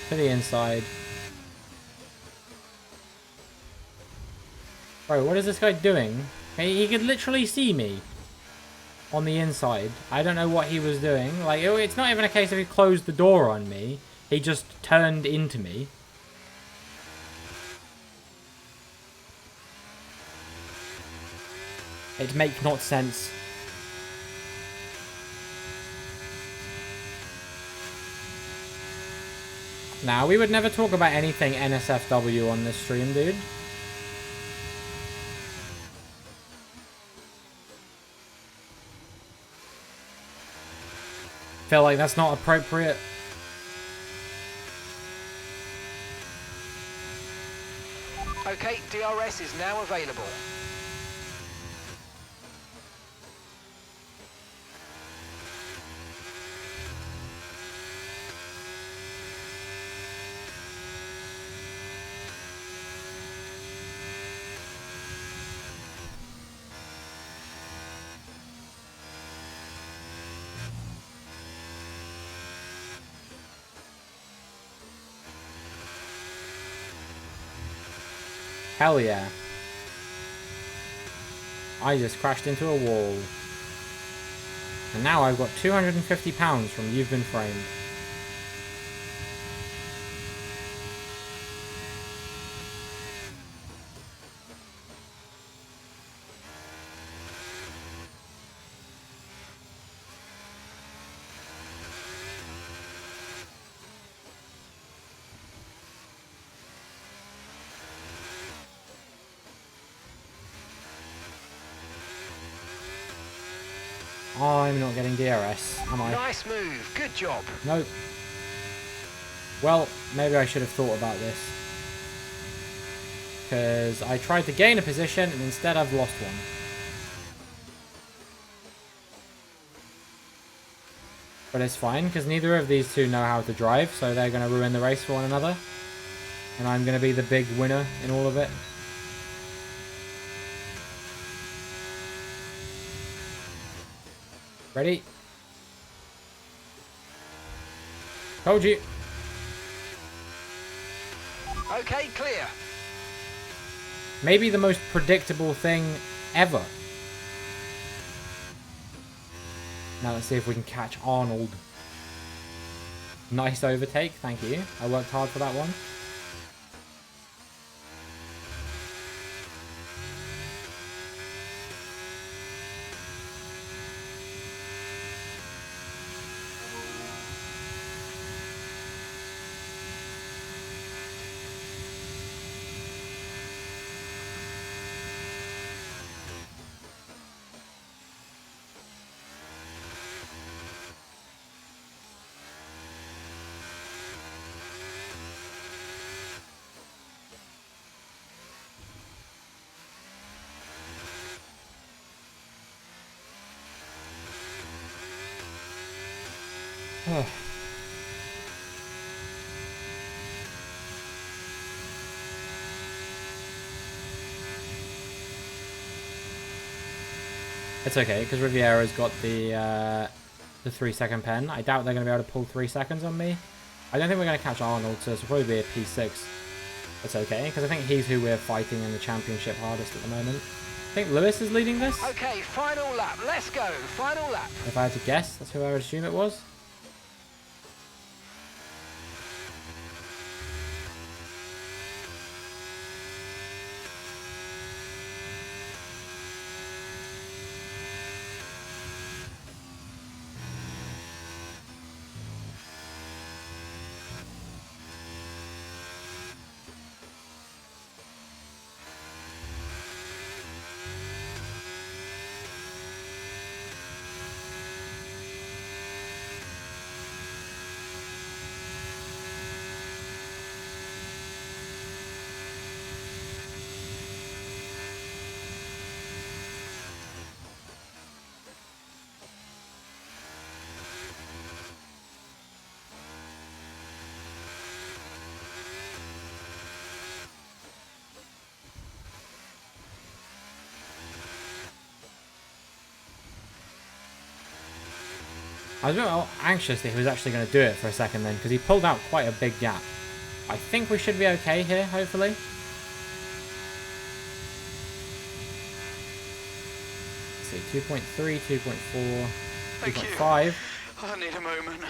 To the inside. Bro, what is this guy doing? He could literally see me on the inside. I don't know what he was doing. Like, it's not even a case of he closed the door on me. He just turned into me. It make not sense. Now, we would never talk about anything NSFW on this stream, dude. Feel like that's not appropriate. Okay, DRS is now available. Hell yeah. I just crashed into a wall. And now I've got £250 from You've Been Framed. I'm not getting DRS, am I? Nice move. Good job. Nope. Well, maybe I should have thought about this. Because I tried to gain a position and instead I've lost one. But it's fine, because neither of these two know how to drive, so they're going to ruin the race for one another. And I'm going to be the big winner in all of it. Ready? Told you. Okay, clear. Maybe the most predictable thing ever. Now let's see if we can catch Arnold. Nice overtake, thank you. I worked hard for that one. It's okay, because Riviera's got the 3-second pen. I doubt they're going to be able to pull 3 seconds on me. I don't think we're going to catch Arnold, so it'll probably be a P6. It's okay, because I think he's who we're fighting in the championship hardest at the moment. I think Lewis is leading this. Okay, final lap. Let's go. Final lap. If I had to guess, that's who I would assume it was. I was a bit anxious that he was actually going to do it for a second then, because he pulled out quite a big gap. I think we should be okay here, hopefully. Let's see, 2.3, 2.4, 2.5. I need a moment.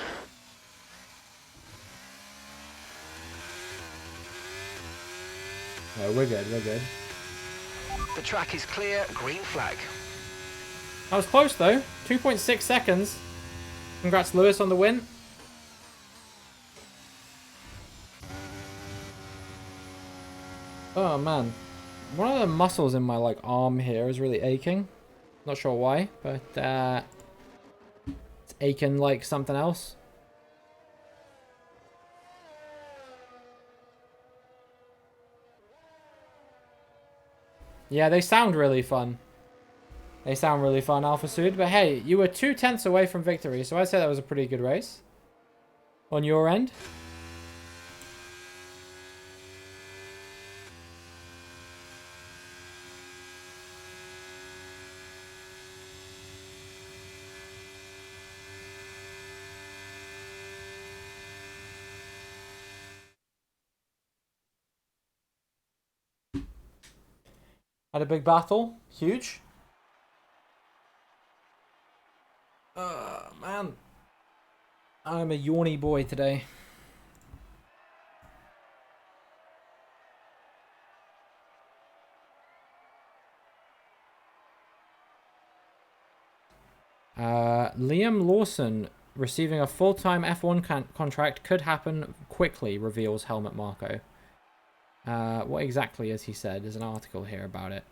No, we're good, we're good. The track is clear. Green flag. That was close though. 2.6 seconds. Congrats, Lewis, on the win. Oh man, one of the muscles in my like arm here is really aching. Not sure why, but it's aching like something else. Yeah, they sound really fun. They sound really fun, Alpha Sud. But hey, you were 2/10 away from victory, so I'd say that was a pretty good race on your end. Had a big battle, huge. Man, I'm a yawny boy today. Liam Lawson receiving a full-time F1 contract could happen quickly, reveals Helmut Marko. What exactly has he said? There's an article here about it.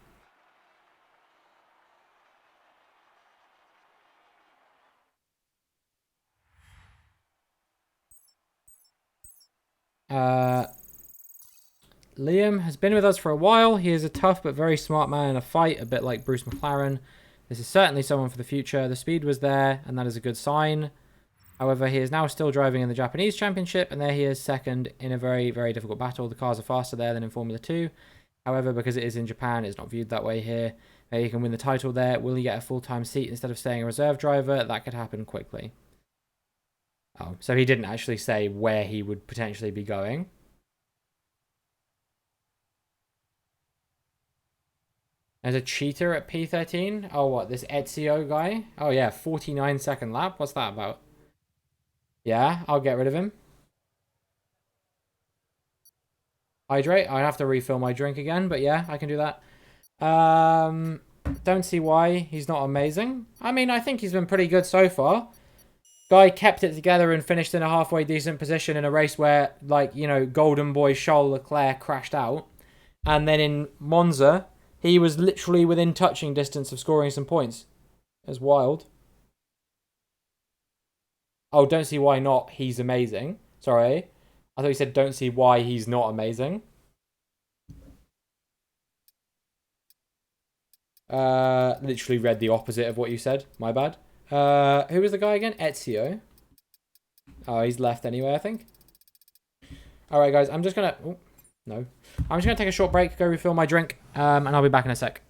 Liam has been with us for a while. He is a tough but very smart man in a fight, a bit like Bruce McLaren. This is certainly someone for the future. The speed was there, and that is a good sign. However, he is now still driving in the Japanese Championship, and there he is second in a very, very difficult battle. The cars are faster there than in Formula 2. However, because it is in Japan, it's not viewed that way here. Maybe he can win the title there. Will he get a full-time seat instead of staying a reserve driver? That could happen quickly. Oh, so he didn't actually say where he would potentially be going. There's a cheater at P13. Oh, what? This Ezio guy? Oh, yeah. 49-second lap. What's that about? Yeah, I'll get rid of him. Hydrate. I have to refill my drink again, but yeah, I can do that. Don't see why he's not amazing. I mean, I think he's been pretty good so far. Guy kept it together and finished in a halfway decent position in a race where, like, you know, golden boy Charles Leclerc crashed out. And then in Monza, he was literally within touching distance of scoring some points. It's wild. Oh, don't see why not. He's amazing. Sorry. I thought you said don't see why he's not amazing. Literally read the opposite of what you said. My bad. Who was the guy again? Ezio. Oh, he's left anyway, I think. Alright, guys. I'm just gonna... Oh, no. I'm just gonna take a short break, go refill my drink, and I'll be back in a sec.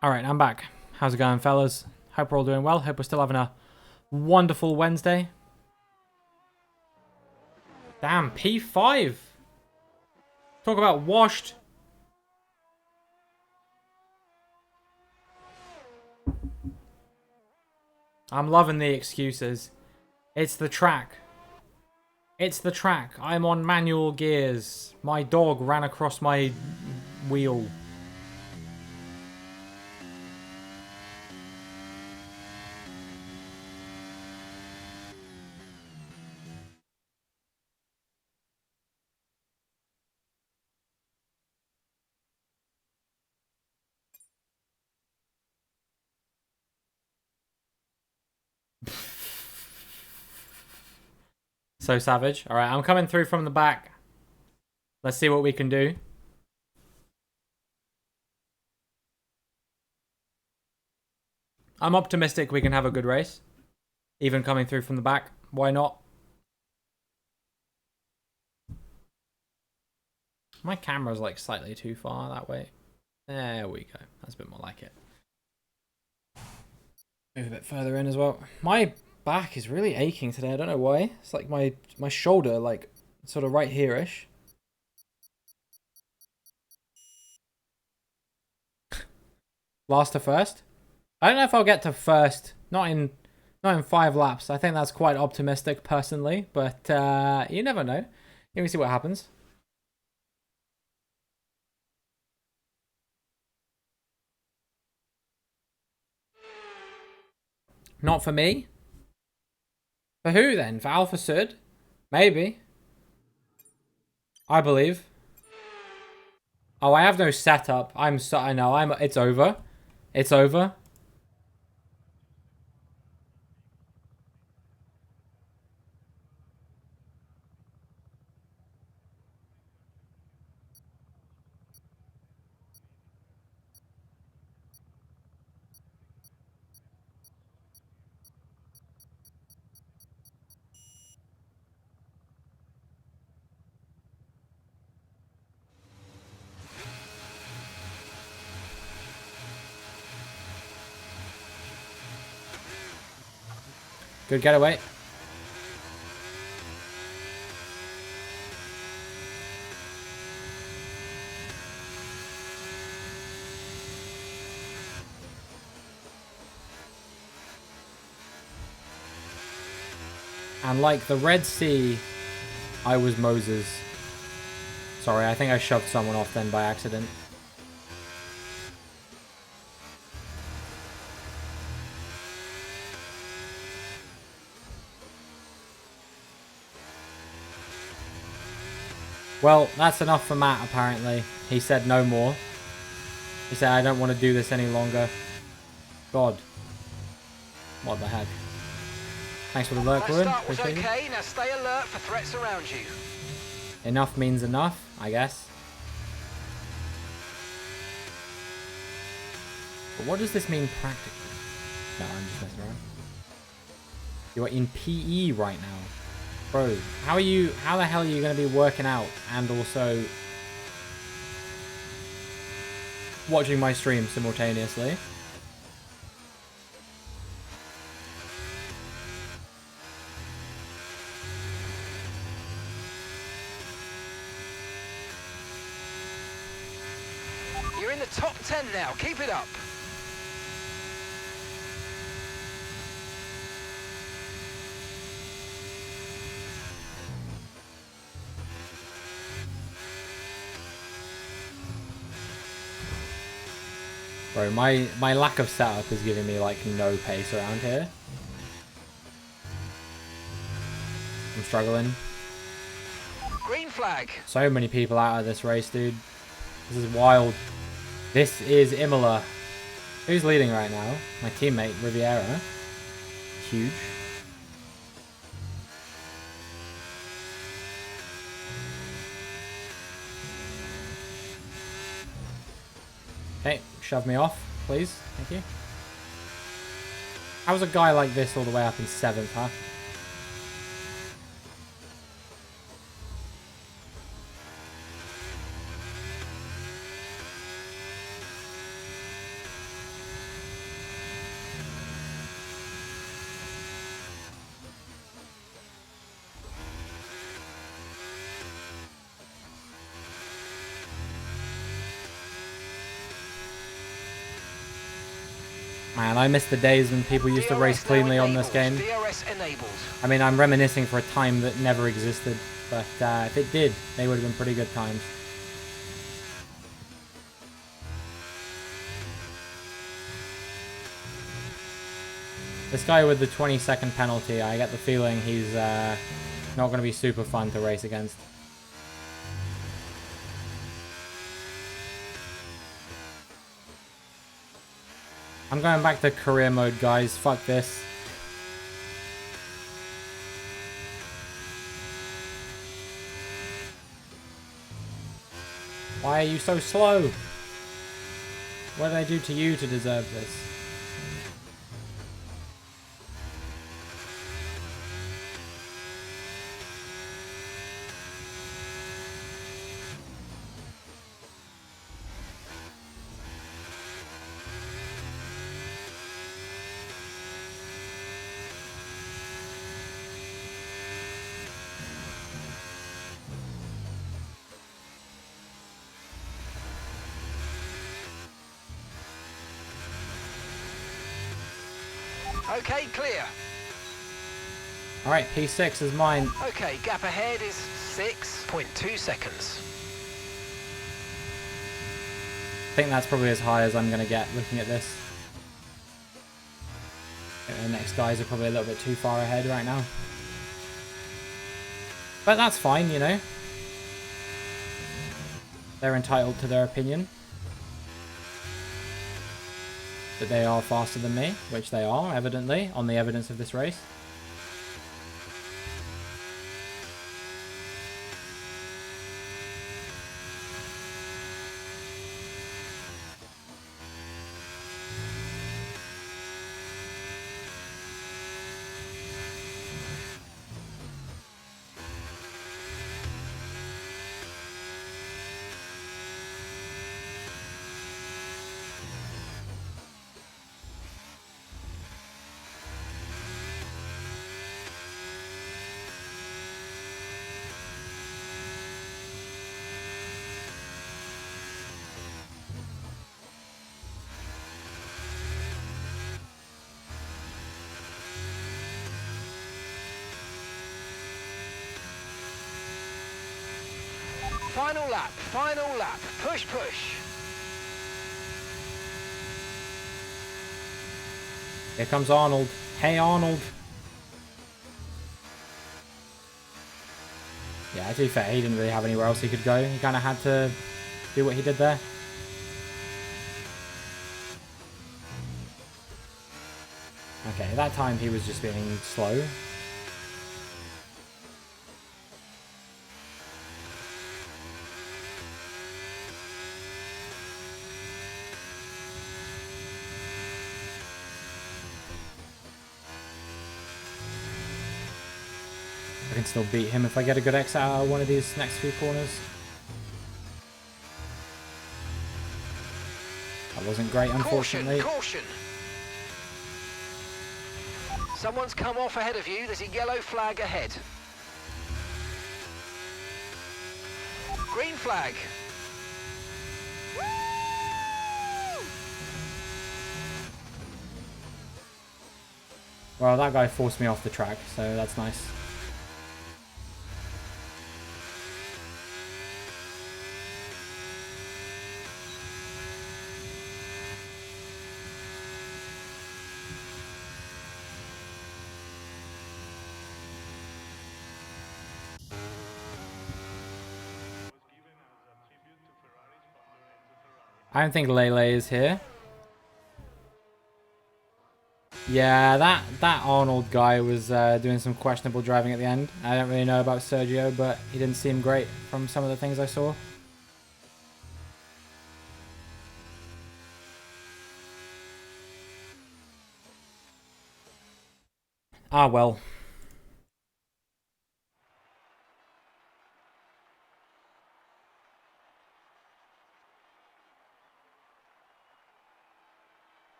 Alright, I'm back. How's it going, fellas? Hope we're all doing well. Hope we're still having a wonderful Wednesday. Damn, P5. Talk about washed. I'm loving the excuses. It's the track. It's the track. I'm on manual gears. My dog ran across my wheel. So savage. Alright, I'm coming through from the back. Let's see what we can do. I'm optimistic we can have a good race. Even coming through from the back. Why not? My camera's like slightly too far that way. There we go. That's a bit more like it. Move a bit further in as well. My back is really aching today. I don't know why. It's like my shoulder, like sort of right here-ish. Last to first. I don't know if I'll get to first. Not in 5 laps. I think that's quite optimistic personally, but you never know. Let me see what happens. Not for me. For who then? For Alpha Sud? Maybe. I believe. Oh, I have no setup. I know. It's over. It's over. Good getaway. And like the Red Sea, I was Moses. Sorry, I think I shoved someone off then by accident. Well, that's enough for Matt, apparently. He said no more. He said, I don't want to do this any longer. God. What the heck? Thanks for the lurk, Ruin. That start was Appreciate okay. Now stay alert for threats around you. it. Enough means enough, I guess. But what does this mean practically? No, I'm just messing around. You're in PE right now. Bro, how the hell are you going to be working out and also watching my stream simultaneously? You're in the top 10 now. Keep it up. Bro, my lack of setup is giving me like no pace around here. I'm struggling. Green flag. So many people out of this race, dude. This is wild. This is Imola. Who's leading right now? My teammate, Riviera. Huge. Okay, shove me off, please. Thank you. How's a guy like this all the way up in 7th, huh? Man, I miss the days when people used to race cleanly on this game. DRS enabled. I mean, I'm reminiscing for a time that never existed, but if it did, they would have been pretty good times. This guy with the 20-second penalty, I get the feeling he's not going to be super fun to race against. I'm going back to career mode, guys. Fuck this. Why are you so slow? What did I do to you to deserve this? Okay, clear. Alright, P6 is mine. Okay, gap ahead is 6.2 seconds. I think that's probably as high as I'm going to get looking at this. The next guys are probably a little bit too far ahead right now. But that's fine, you know. They're entitled to their opinion. That they are faster than me, which they are, evidently, on the evidence of this race. Final lap, final lap. Push, push. Here comes Arnold. Hey, Arnold. Yeah, to be fair, he didn't really have anywhere else he could go. He kind of had to do what he did there. Okay, that time he was just being slow. I can still beat him if I get a good exit out of one of these next few corners. That wasn't great, unfortunately. Caution, caution. Someone's come off ahead of you. There's a yellow flag ahead. Green flag. Well, that guy forced me off the track, so that's nice. I don't think Lele is here. Yeah, that Arnold guy was doing some questionable driving at the end. I don't really know about Sergio, but he didn't seem great from some of the things I saw. Ah, well.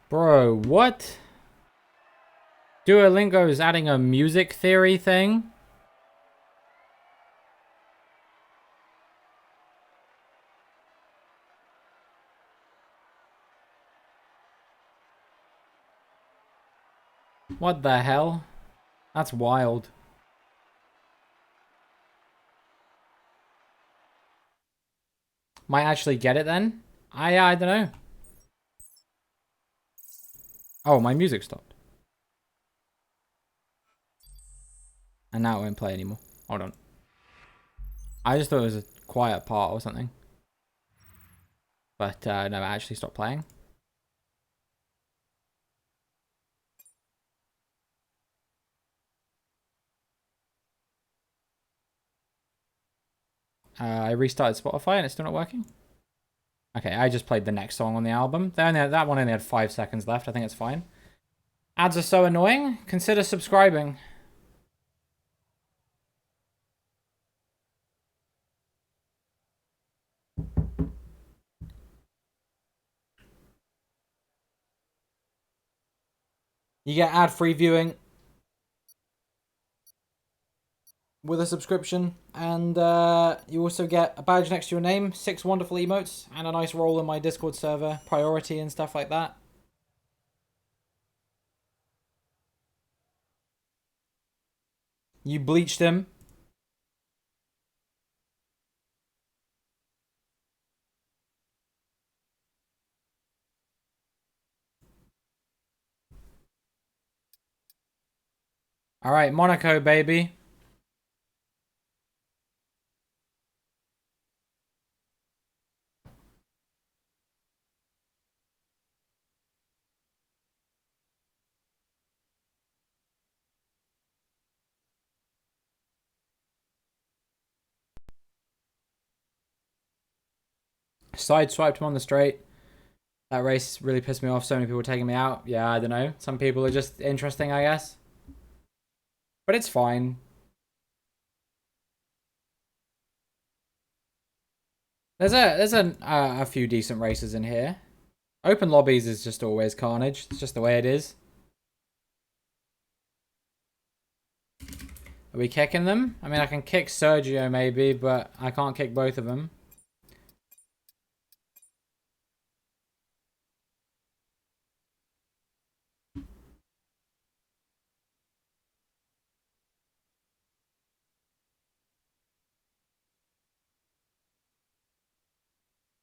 Bro, what? Duolingo's adding a music theory thing? What the hell? That's wild. Might actually get it then? I don't know. Oh, my music stopped. And now it won't play anymore. Hold on. I just thought it was a quiet part or something. But no, it actually stopped playing. I restarted Spotify and it's still not working. Okay, I just played the next song on the album. That one only had 5 seconds left. I think it's fine. Ads are so annoying. Consider subscribing. You get ad-free viewing with a subscription, and you also get a badge next to your name, 6 wonderful emotes, and a nice role in my Discord server, priority and stuff like that. You bleached him. Alright, Monaco, baby. Sideswiped him on the straight. That race really pissed me off. So many people taking me out. Yeah, I don't know. Some people are just interesting, I guess. But it's fine. There's a few decent races in here. Open lobbies is just always carnage. It's just the way it is. Are we kicking them? I mean, I can kick Sergio maybe, but I can't kick both of them.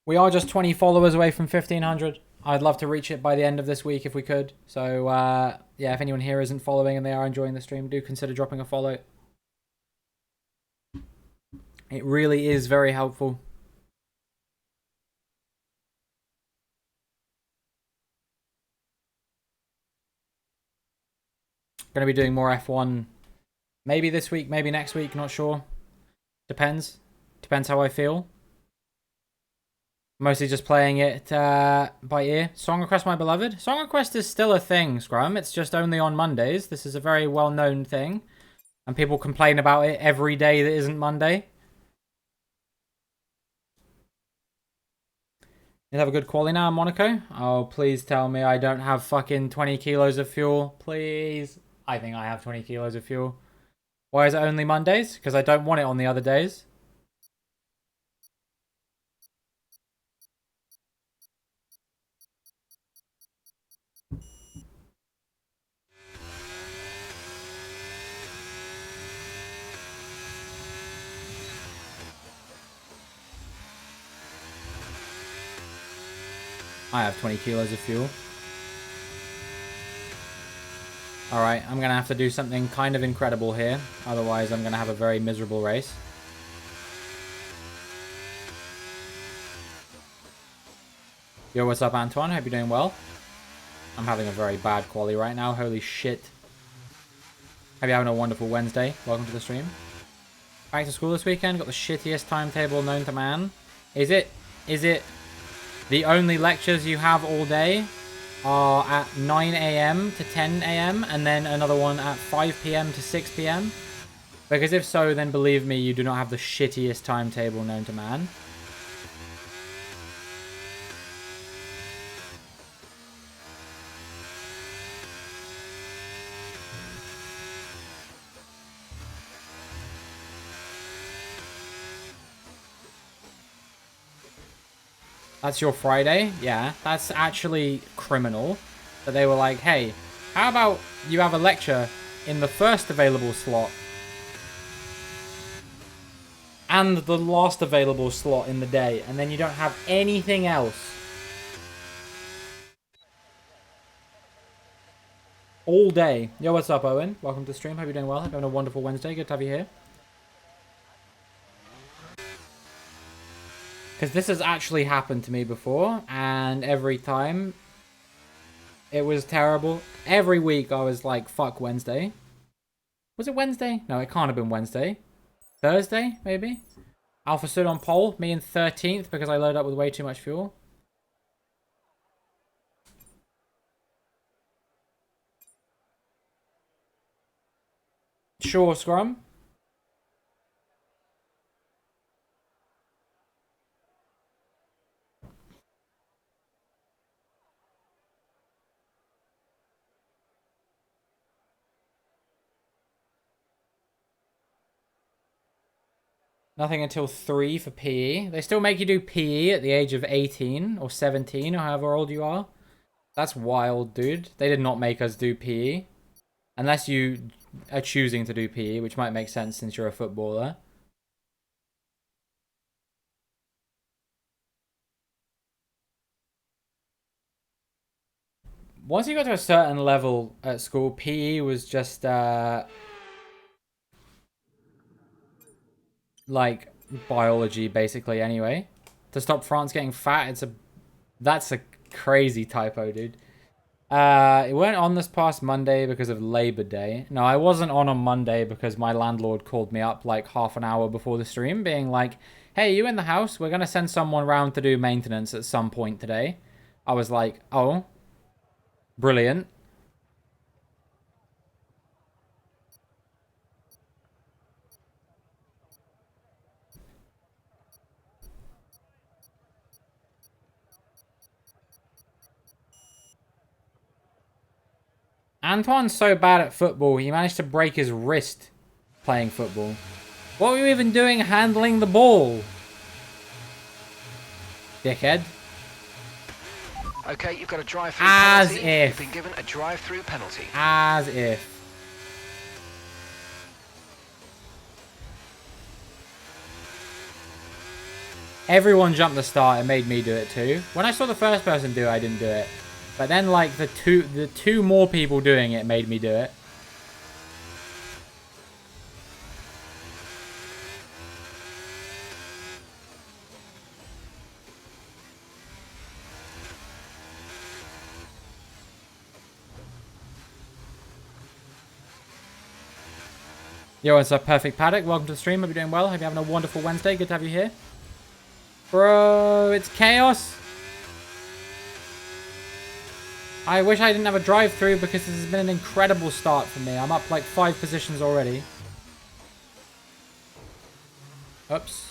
We are just 20 followers away from 1,500. I'd love to reach it by the end of this week if we could. So, yeah, if anyone here isn't following and they are enjoying the stream, do consider dropping a follow. It really is very helpful. Going to be doing more F1 maybe this week, maybe next week, not sure. Depends. Depends how I feel. Mostly just playing it by ear. Song Request My Beloved. Song Request is still a thing, Scrum. It's just only on Mondays. This is a very well-known thing. And people complain about it every day that isn't Monday. You have a good quality now, Monaco? Oh, please tell me I don't have fucking 20 kilos of fuel. Please. I think I have 20 kilos of fuel. Why is it only Mondays? Because I don't want it on the other days. I have 20 kilos of fuel. Alright, I'm going to have to do something kind of incredible here. Otherwise, I'm going to have a very miserable race. Yo, what's up, Antoine? Hope you're doing well. I'm having a very bad quali right now. Holy shit. Hope you're having a wonderful Wednesday. Welcome to the stream. Back to school this weekend. Got the shittiest timetable known to man. Is it the only lectures you have all day are at 9 a.m. to 10 a.m. and then another one at 5 p.m. to 6 p.m.? Because if so, then believe me, you do not have the shittiest timetable known to man. That's your Friday? Yeah, that's actually criminal. That they were like, hey, How about you have a lecture in the first available slot and the last available slot in the day, and then you don't have anything else all day. Yo, what's up, Owen? Welcome to the stream. Hope you're doing well. Hope you're having a wonderful Wednesday. Good to have you here. Because this has actually happened to me before, and every time it was terrible. Every week I was like, fuck Wednesday. Was it Wednesday? No, it can't have been Wednesday. Thursday, maybe? Alpha stood on pole, me in 13th because I loaded up with way too much fuel. Sure, Scrum. Nothing until 3 for PE. They still make you do PE at the age of 18 or 17 or however old you are. That's wild, dude. They did not make us do PE. Unless you are choosing to do PE, which might make sense since you're a footballer. Once you got to a certain level at school, PE was just like biology basically anyway. To stop France getting fat, that's a crazy typo, dude. It went on this past Monday because of Labor Day. No, I wasn't on Monday because my landlord called me up like half an hour before the stream being like, hey, you in the house? We're going to send someone round to do maintenance at some point today. I was like, oh, brilliant. Antoine's so bad at football, he managed to break his wrist playing football. What were you even doing handling the ball? Dickhead. Okay, you've got a drive-through As penalty. if. You've been given a drive-through penalty. As if. Everyone jumped the start and made me do it too. When I saw the first person do it, I didn't do it. But then like the two more people doing it made me do it. Yo, it's a perfect paddock. Welcome to the stream. Hope you're doing well. Hope you're having a wonderful Wednesday. Good to have you here. Bro, it's chaos. I wish I didn't have a drive-through because this has been an incredible start for me. I'm up like 5 positions already. Oops.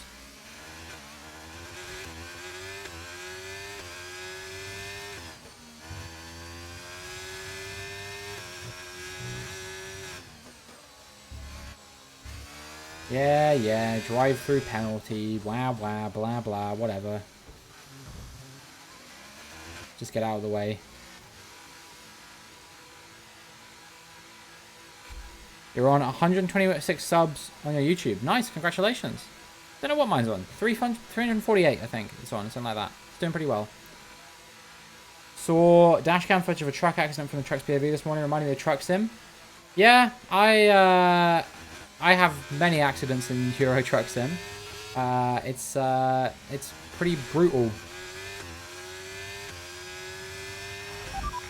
Yeah, drive-through penalty, blah, blah, blah, blah, whatever. Just get out of the way. You're on 126 subs on your YouTube. Nice, congratulations. Don't know what mine's on. 348, I think it's on, something like that. It's doing pretty well. Saw dashcam footage of a truck accident from the truck's POV this morning, reminding me of truck sim. Yeah, I have many accidents in Euro Truck Sim. It's pretty brutal.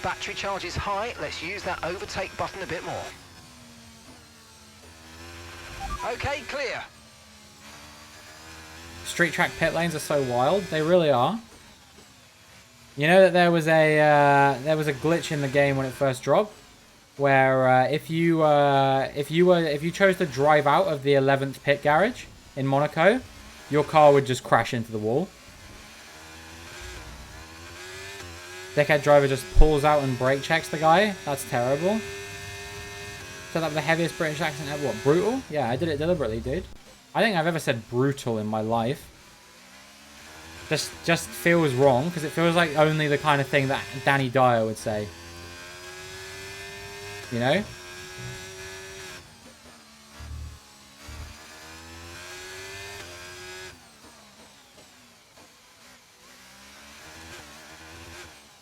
Battery charge is high. Let's use that overtake button a bit more. Okay, clear. Street track pit lanes are so wild. They really are. You know that there was a glitch in the game when it first dropped, where if you chose to drive out of the 11th pit garage in Monaco, your car would just crash into the wall. Dickhead driver just pulls out and brake checks the guy. That's terrible. Set up the heaviest British accent ever. What, brutal? Yeah, I did it deliberately, dude. I think I've ever said brutal in my life. Just feels wrong, because it feels like only the kind of thing that Danny Dyer would say. You know?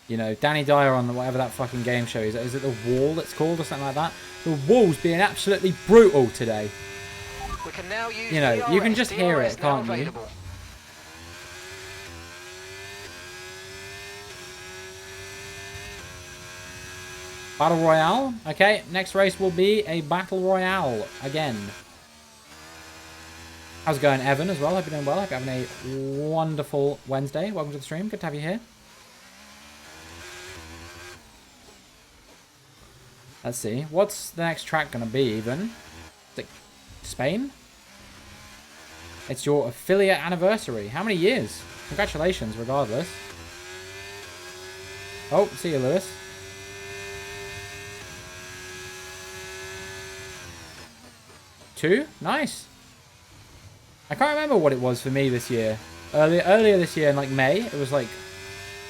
You know, Danny Dyer on the whatever that fucking game show is. Is it The Wall it's called or something like that? The Wall's being absolutely brutal today. We can now use You know, DRS. you can just hear DRS it, now can't you? available. Battle Royale. Okay, next race will be a Battle Royale again. How's it going, Evan, as well? Hope you're doing well. Hope you're having a wonderful Wednesday. Welcome to the stream. Good to have you here. Let's see. What's the next track going to be, even? Is it Spain? It's your affiliate anniversary. How many years? Congratulations, regardless. Oh, see you, Lewis. Two? Nice. I can't remember what it was for me this year. Earlier this year in like May, it was like,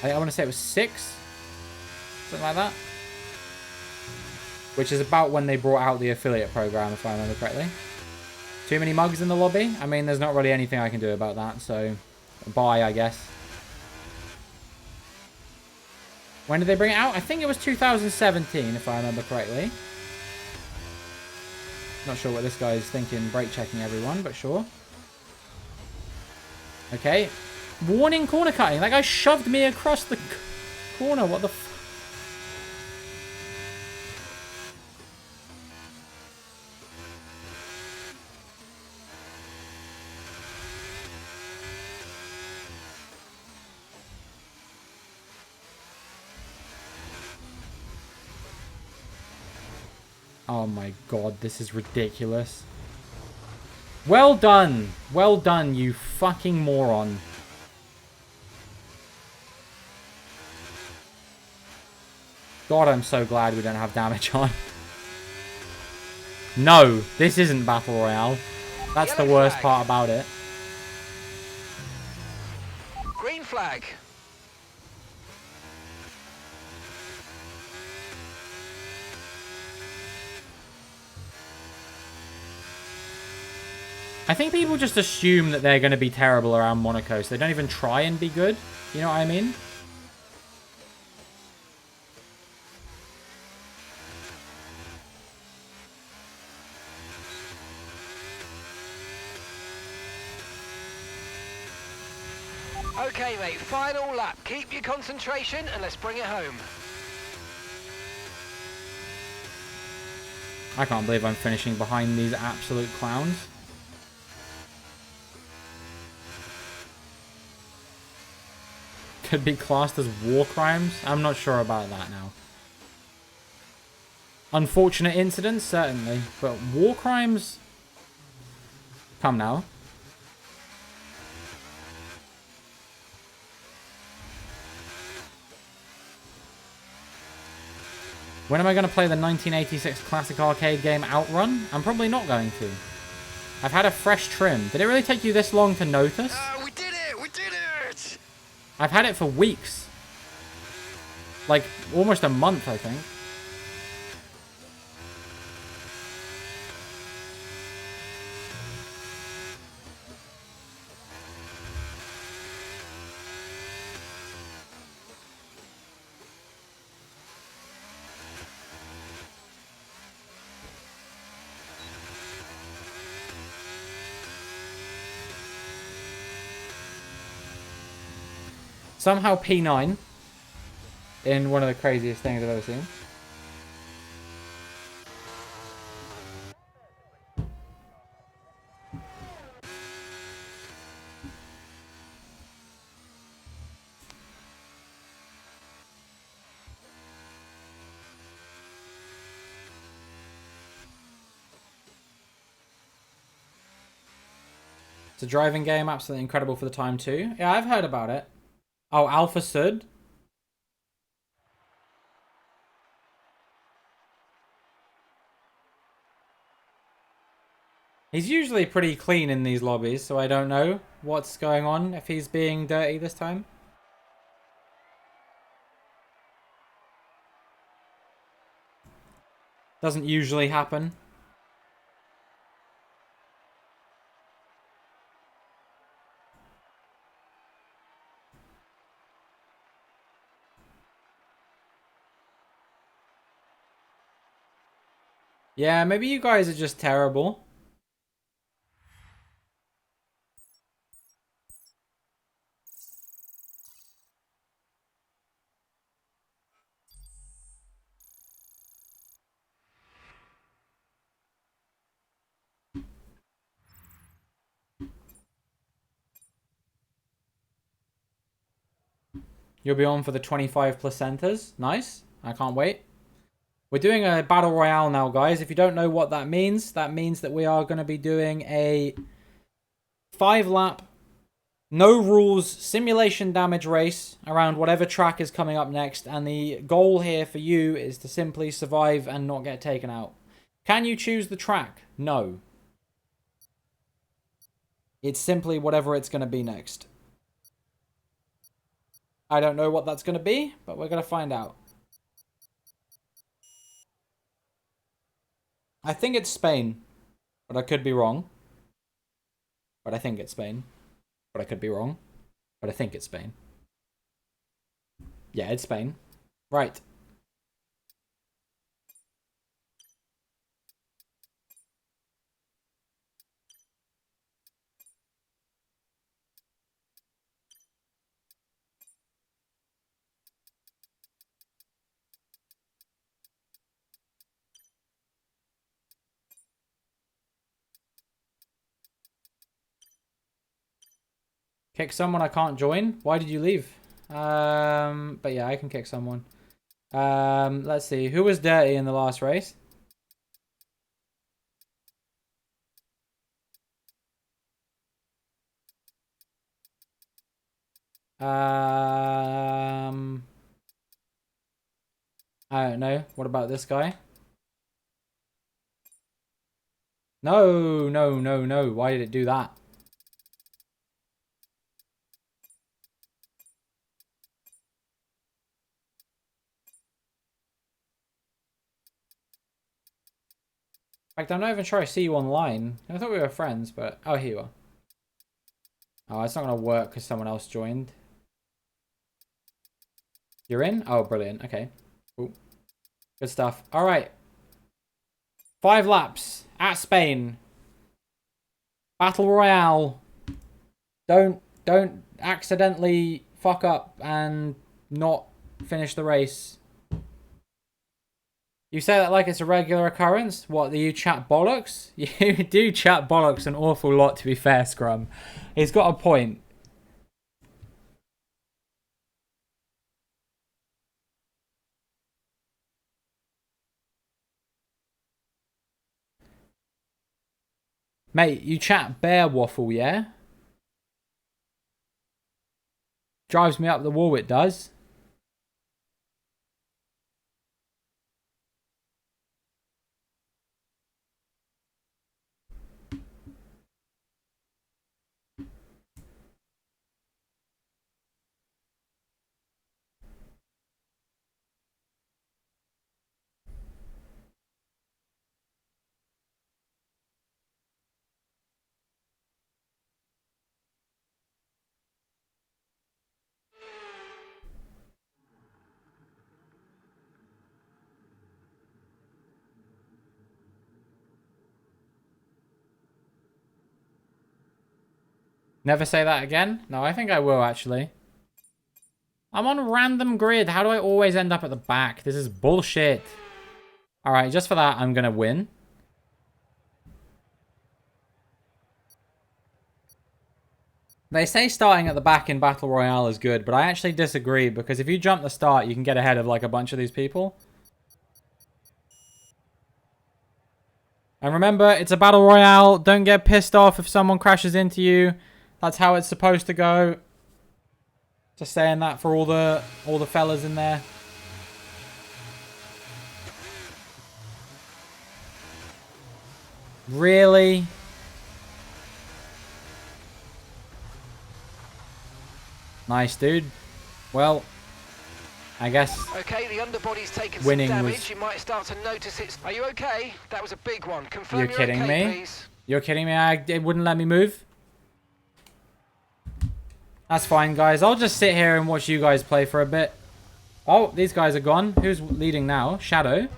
I want to say it was 6. Something like that. Which is about when they brought out the affiliate program, if I remember correctly. Too many mugs in the lobby? I mean, there's not really anything I can do about that, so bye, I guess. When did they bring it out? I think it was 2017, if I remember correctly. Not sure what this guy is thinking, brake checking everyone, but sure. Okay. Warning corner cutting. That guy shoved me across the corner. What the f... Oh my god, this is ridiculous. Well done. Well done, you fucking moron. God, I'm so glad we don't have damage on. No, this isn't Battle Royale. That's the worst part about it. Green flag. I think people just assume that they're going to be terrible around Monaco, so they don't even try and be good. You know what I mean? Okay, mate, final lap. Keep your concentration and let's bring it home. I can't believe I'm finishing behind these absolute clowns. Could be classed as war crimes? I'm not sure about that now. Unfortunate incidents, certainly. But war crimes? Come now. When am I going to play the 1986 classic arcade game Outrun? I'm probably not going to. I've had a fresh trim. Did it really take you this long to notice? We did it! We did it! I've had it for weeks. Like, almost a month, I think. Somehow P9 in one of the craziest things I've ever seen. It's a driving game, absolutely incredible for the time too. Yeah, I've heard about it. Oh, Alpha Sud. He's usually pretty clean in these lobbies, so I don't know what's going on if he's being dirty this time. Doesn't usually happen. Yeah, maybe you guys are just terrible. You'll be on for the 25 placentas. Nice. I can't wait. We're doing a battle royale now, guys. If you don't know what that means that we are going to be doing a 5-lap, no rules, simulation damage race around whatever track is coming up next. And the goal here for you is to simply survive and not get taken out. Can you choose the track? No. It's simply whatever it's going to be next. I don't know what that's going to be, but we're going to find out. I think it's Spain, but I could be wrong. But I think it's Spain. But I could be wrong. But I think it's Spain. Yeah, it's Spain. Right. Kick someone I can't join? Why did you leave? But yeah, I can kick someone. Let's see. Who was dirty in the last race? I don't know. What about this guy? No, no, no, no. Why did it do that? In fact, I'm not even sure I see you online. I thought we were friends, but... Oh, here you are. Oh, it's not going to work because someone else joined. You're in? Oh, brilliant. Okay. Cool. Good stuff. All right. 5 laps at Spain. Battle Royale. Don't accidentally fuck up and not finish the race. You say that like it's a regular occurrence? What, do you chat bollocks? You do chat bollocks an awful lot, to be fair, Scrum. He's got a point. Mate, you chat bear waffle, yeah? Drives me up the wall, it does. Never say that again? No, I think I will, actually. I'm on a random grid. How do I always end up at the back? This is bullshit. Alright, just for that, I'm going to win. They say starting at the back in Battle Royale is good, but I actually disagree, because if you jump the start, you can get ahead of like a bunch of these people. And remember, it's a Battle Royale. Don't get pissed off if someone crashes into you. That's how it's supposed to go. Just saying that for all the fellas in there. Really? Nice, dude. Well, I guess Okay, the underbody's taken winning some was... damage. You might start to notice it's... Are you okay? That was a big one. Confirm You're you're kidding okay, me? please. You're kidding me? It wouldn't let me move? That's fine, guys. I'll just sit here and watch you guys play for a bit. Oh, these guys are gone. Who's leading now? Shadow.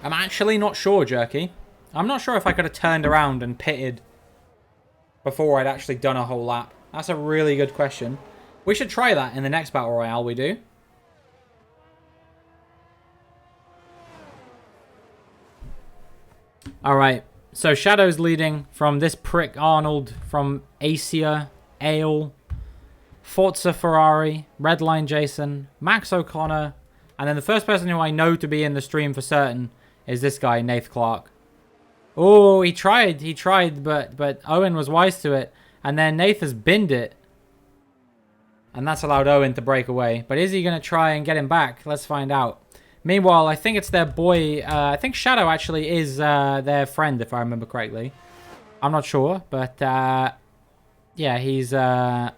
I'm actually not sure, Jerky. I'm not sure if I could have turned around and pitted before I'd actually done a whole lap. That's a really good question. We should try that in the next Battle Royale we do. Alright, so Shadow's leading from this prick Arnold, from Acia, Ale, Forza Ferrari, Redline Jason, Max O'Connor, and then the first person who I know to be in the stream for certain is this guy, Nath Clark. Oh, he tried, but Owen was wise to it. And then Nath has binned it. And that's allowed Owen to break away. But is he going to try and get him back? Let's find out. Meanwhile, I think it's their boy. I think Shadow actually is their friend, if I remember correctly. I'm not sure, but yeah, he's... I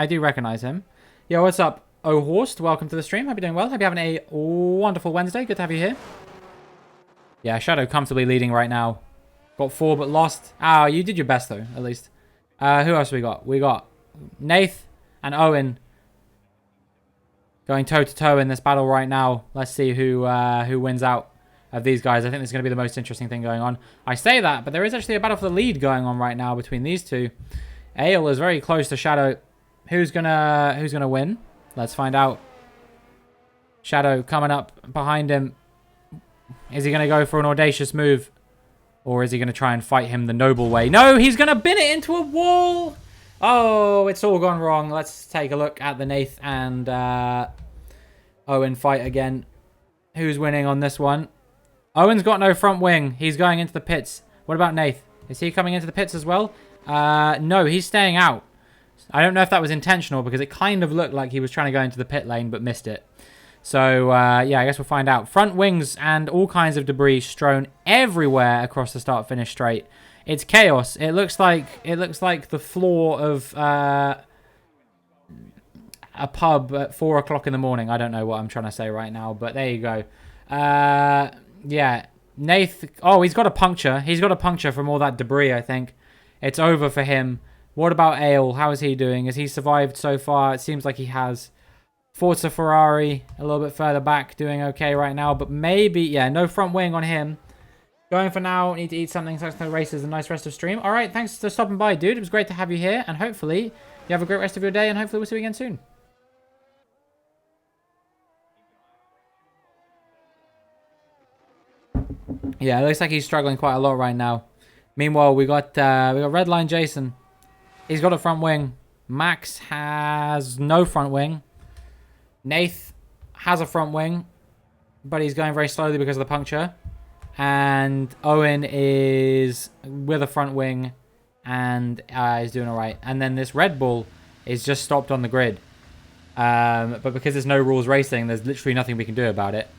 do recognize him. Yo, what's up, Oh Horst? Welcome to the stream. Hope you're doing well. Hope you're having a wonderful Wednesday. Good to have you here. Yeah, Shadow comfortably leading right now. Got 4 but lost. Ah, you did your best though, at least. Who else we got? We got Nath and Owen going toe-to-toe in this battle right now. Let's see who wins out of these guys. I think this is going to be the most interesting thing going on. I say that, but there is actually a battle for the lead going on right now between these two. Ale is very close to Shadow. Who's gonna win? Let's find out. Shadow coming up behind him. Is he going to go for an audacious move? Or is he going to try and fight him the noble way? No, he's going to bin it into a wall. Oh, it's all gone wrong. Let's take a look at the Nath and Owen fight again. Who's winning on this one? Owen's got no front wing. He's going into the pits. What about Nath? Is he coming into the pits as well? No, he's staying out. I don't know if that was intentional because it kind of looked like he was trying to go into the pit lane but missed it. So, yeah, I guess we'll find out. Front wings and all kinds of debris strewn everywhere across the start-finish straight. It's chaos. It looks like the floor of a pub at 4 o'clock in the morning. I don't know what I'm trying to say right now, but there you go. Yeah, Nath. Oh, he's got a puncture. He's got a puncture from all that debris, I think. It's over for him. What about Ale? How is he doing? Has he survived so far? It seems like he has. Forza Ferrari, a little bit further back, doing okay right now. But maybe, yeah, no front wing on him. Going for now. Need to eat something. Thanks for the races. A nice rest of stream. All right, thanks for stopping by, dude. It was great to have you here. And hopefully, you have a great rest of your day. And hopefully, we'll see you again soon. Yeah, it looks like he's struggling quite a lot right now. Meanwhile, we got Redline Jason. He's got a front wing. Max has no front wing. Nath has a front wing, but he's going very slowly because of the puncture. And Owen is with a front wing and is doing all right. And then this Red Bull is just stopped on the grid. But because there's no rules racing, there's literally nothing we can do about it.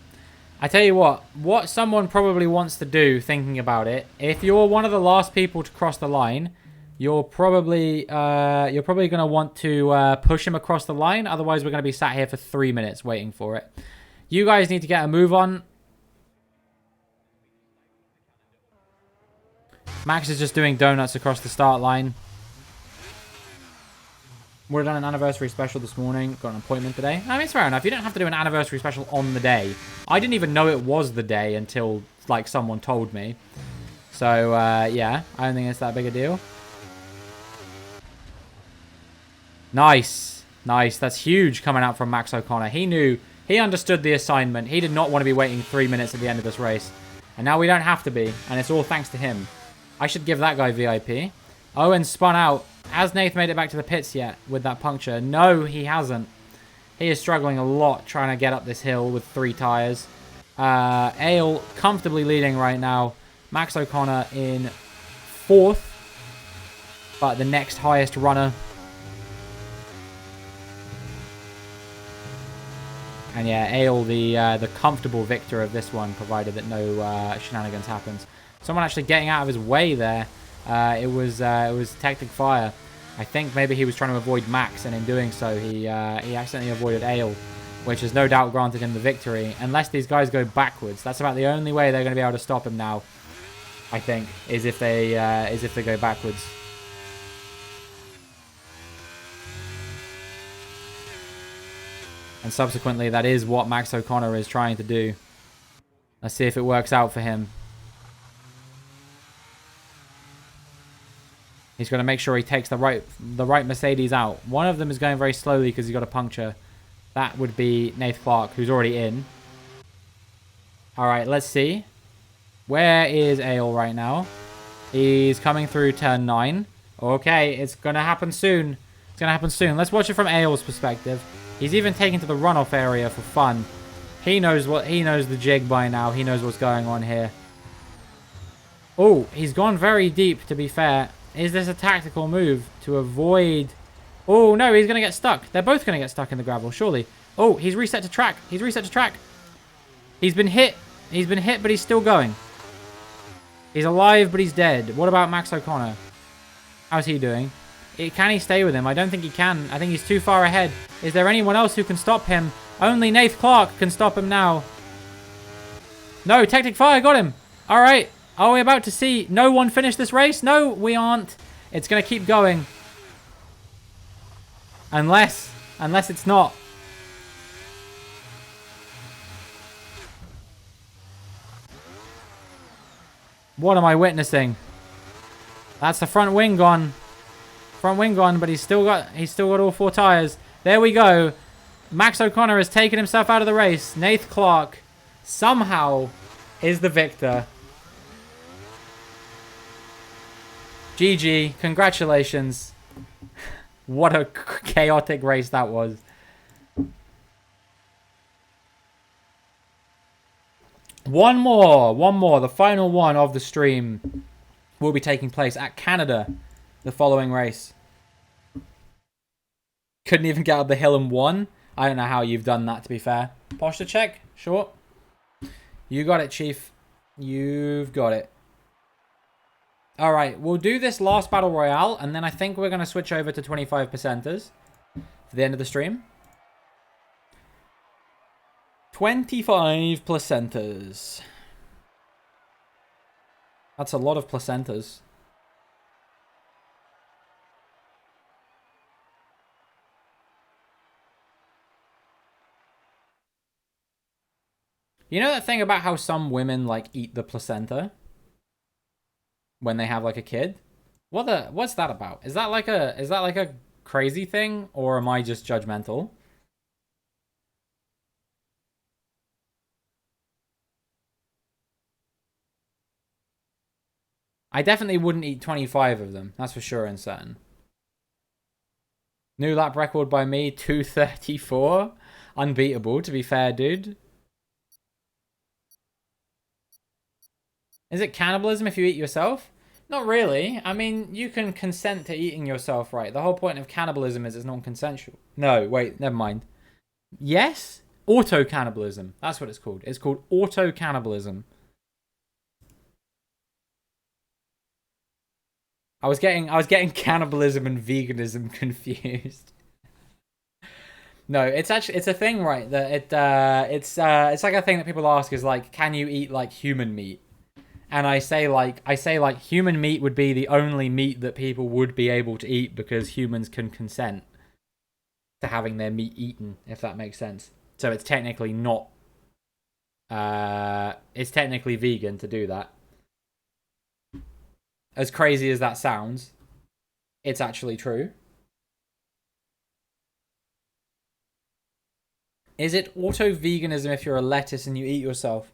I tell you what someone probably wants to do, thinking about it, if you're one of the last people to cross the line, you're probably going to want to push him across the line. Otherwise, we're going to be sat here for 3 minutes waiting for it. You guys need to get a move on. Max is just doing donuts across the start line. Would have done an anniversary special this morning. Got an appointment today. I mean, it's fair enough. You don't have to do an anniversary special on the day. I didn't even know it was the day until, like, someone told me. So, yeah. I don't think it's that big a deal. Nice. Nice. That's huge coming out from Max O'Connor. He knew. He understood the assignment. He did not want to be waiting 3 minutes at the end of this race. And now we don't have to be. And it's all thanks to him. I should give that guy VIP. Owen spun out. Has Nath made it back to the pits yet with that puncture? No, he hasn't. He is struggling a lot trying to get up this hill with 3 tyres. Ale comfortably leading right now. Max O'Connor in 4th. But the next highest runner. And yeah, Ale the comfortable victor of this one, provided that no shenanigans happens. Someone actually getting out of his way there. It was Tactic Fire. I think maybe he was trying to avoid Max, and in doing so, he accidentally avoided Ale, which has no doubt granted him the victory. Unless these guys go backwards, that's about the only way they're going to be able to stop him now. I think is if they go backwards. And subsequently, that is what Max O'Connor is trying to do. Let's see if it works out for him. He's going to make sure he takes the right Mercedes out. One of them is going very slowly because he's got a puncture. That would be Nath Clark, who's already in. All right, let's see. Where is Ale right now? He's coming through turn 9. Okay, it's going to happen soon. It's going to happen soon. Let's watch it from Ale's perspective. He's even taken to the runoff area for fun. He knows the jig by now. He knows what's going on here. Oh, he's gone very deep, to be fair. Is this a tactical move to avoid... Oh, no, he's going to get stuck. They're both going to get stuck in the gravel, surely. Oh, he's reset to track. He's reset to track. He's been hit. He's been hit, but he's still going. He's alive, but he's dead. What about Max O'Connor? How's he doing? Can he stay with him? I don't think he can. I think he's too far ahead. Is there anyone else who can stop him? Only Nath Clark can stop him now. No, Tactic Fire got him. All right. Are we about to see no one finish this race? No, we aren't. It's going to keep going. Unless it's not. What am I witnessing? That's the front wing gone. Front wing gone, but he's still got all 4 tires. There we go. Max O'Connor has taken himself out of the race. Nath Clark somehow is the victor. GG. Congratulations. What a chaotic race that was. One more. The final one of the stream will be taking place at Canada, the following race. Couldn't even get up the hill and won. I don't know how you've done that, to be fair. Posture check, sure. You got it, Chief. You've got it. All right, we'll do this last battle royale, and then I think we're going to switch over to 25%ers for the end of the stream. 25 placentas. That's a lot of placentas. You know that thing about how some women like eat the placenta when they have like a kid? What's that about? Is that like a crazy thing, or am I just judgmental? I definitely wouldn't eat 25 of them. That's for sure and certain. New lap record by me, 2:34. Unbeatable, to be fair, dude. Is it cannibalism if you eat yourself? Not really. I mean, you can consent to eating yourself, right? The whole point of cannibalism is it's non-consensual. No, wait, never mind. Yes? Auto-cannibalism. That's what it's called. It's called auto-cannibalism. I was getting cannibalism and veganism confused. No, it's a thing, right? That it's like a thing that people ask is like, can you eat like human meat? And I say like human meat would be the only meat that people would be able to eat because humans can consent to having their meat eaten, if that makes sense. So it's technically not it's technically vegan to do that. As crazy as that sounds, it's actually true. Is it auto-veganism if you're a lettuce and you eat yourself?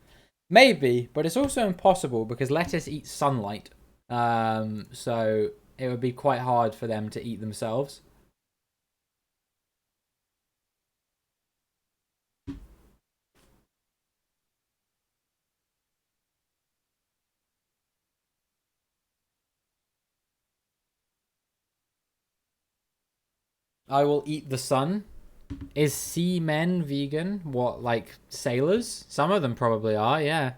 Maybe, but it's also impossible because lettuce eats sunlight. So it would be quite hard for them to eat themselves. I will eat the sun. Is seamen vegan? What, like sailors? Some of them probably are, yeah.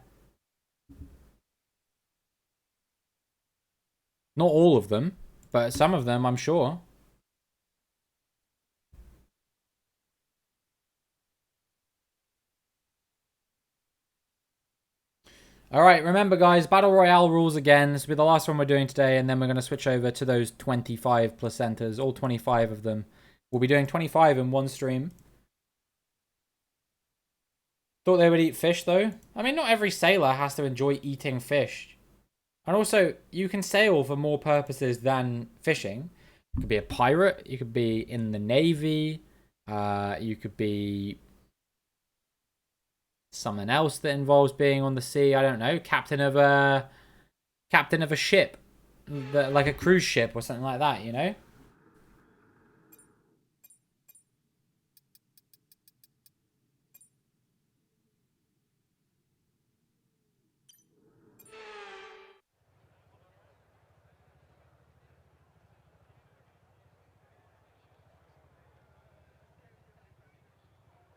Not all of them, but some of them, I'm sure. Alright, remember guys, Battle Royale rules again. This will be the last one we're doing today, and then we're going to switch over to those 25 placentas, all 25 of them. We'll be doing 25 in one stream. Thought they would eat fish, though. I mean, not every sailor has to enjoy eating fish. And also, you can sail for more purposes than fishing. You could be a pirate, you could be in the Navy, you could be something else that involves being on the sea. I don't know, captain of a ship, like a cruise ship or something like that. You know.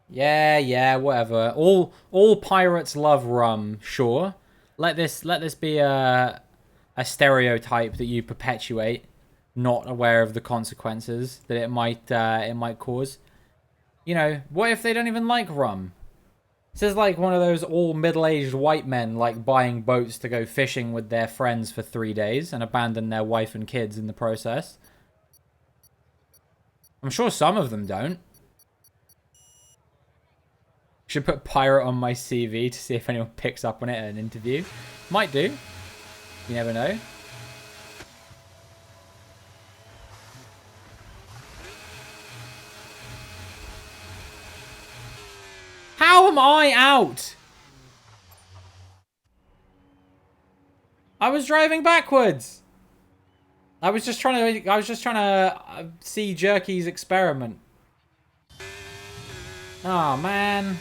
Yeah, whatever. All pirates love rum. Sure. Let this be a stereotype that you perpetuate, not aware of the consequences that it might cause. You know, what if they don't even like rum? This is like one of those all middle-aged white men like buying boats to go fishing with their friends for 3 days and abandon their wife and kids in the process. I'm sure some of them don't. Should put pirate on my CV to see if anyone picks up on it at an interview. Might do. You never know. How am I out? I was driving backwards. I was just trying to see Jerky's experiment. Oh man.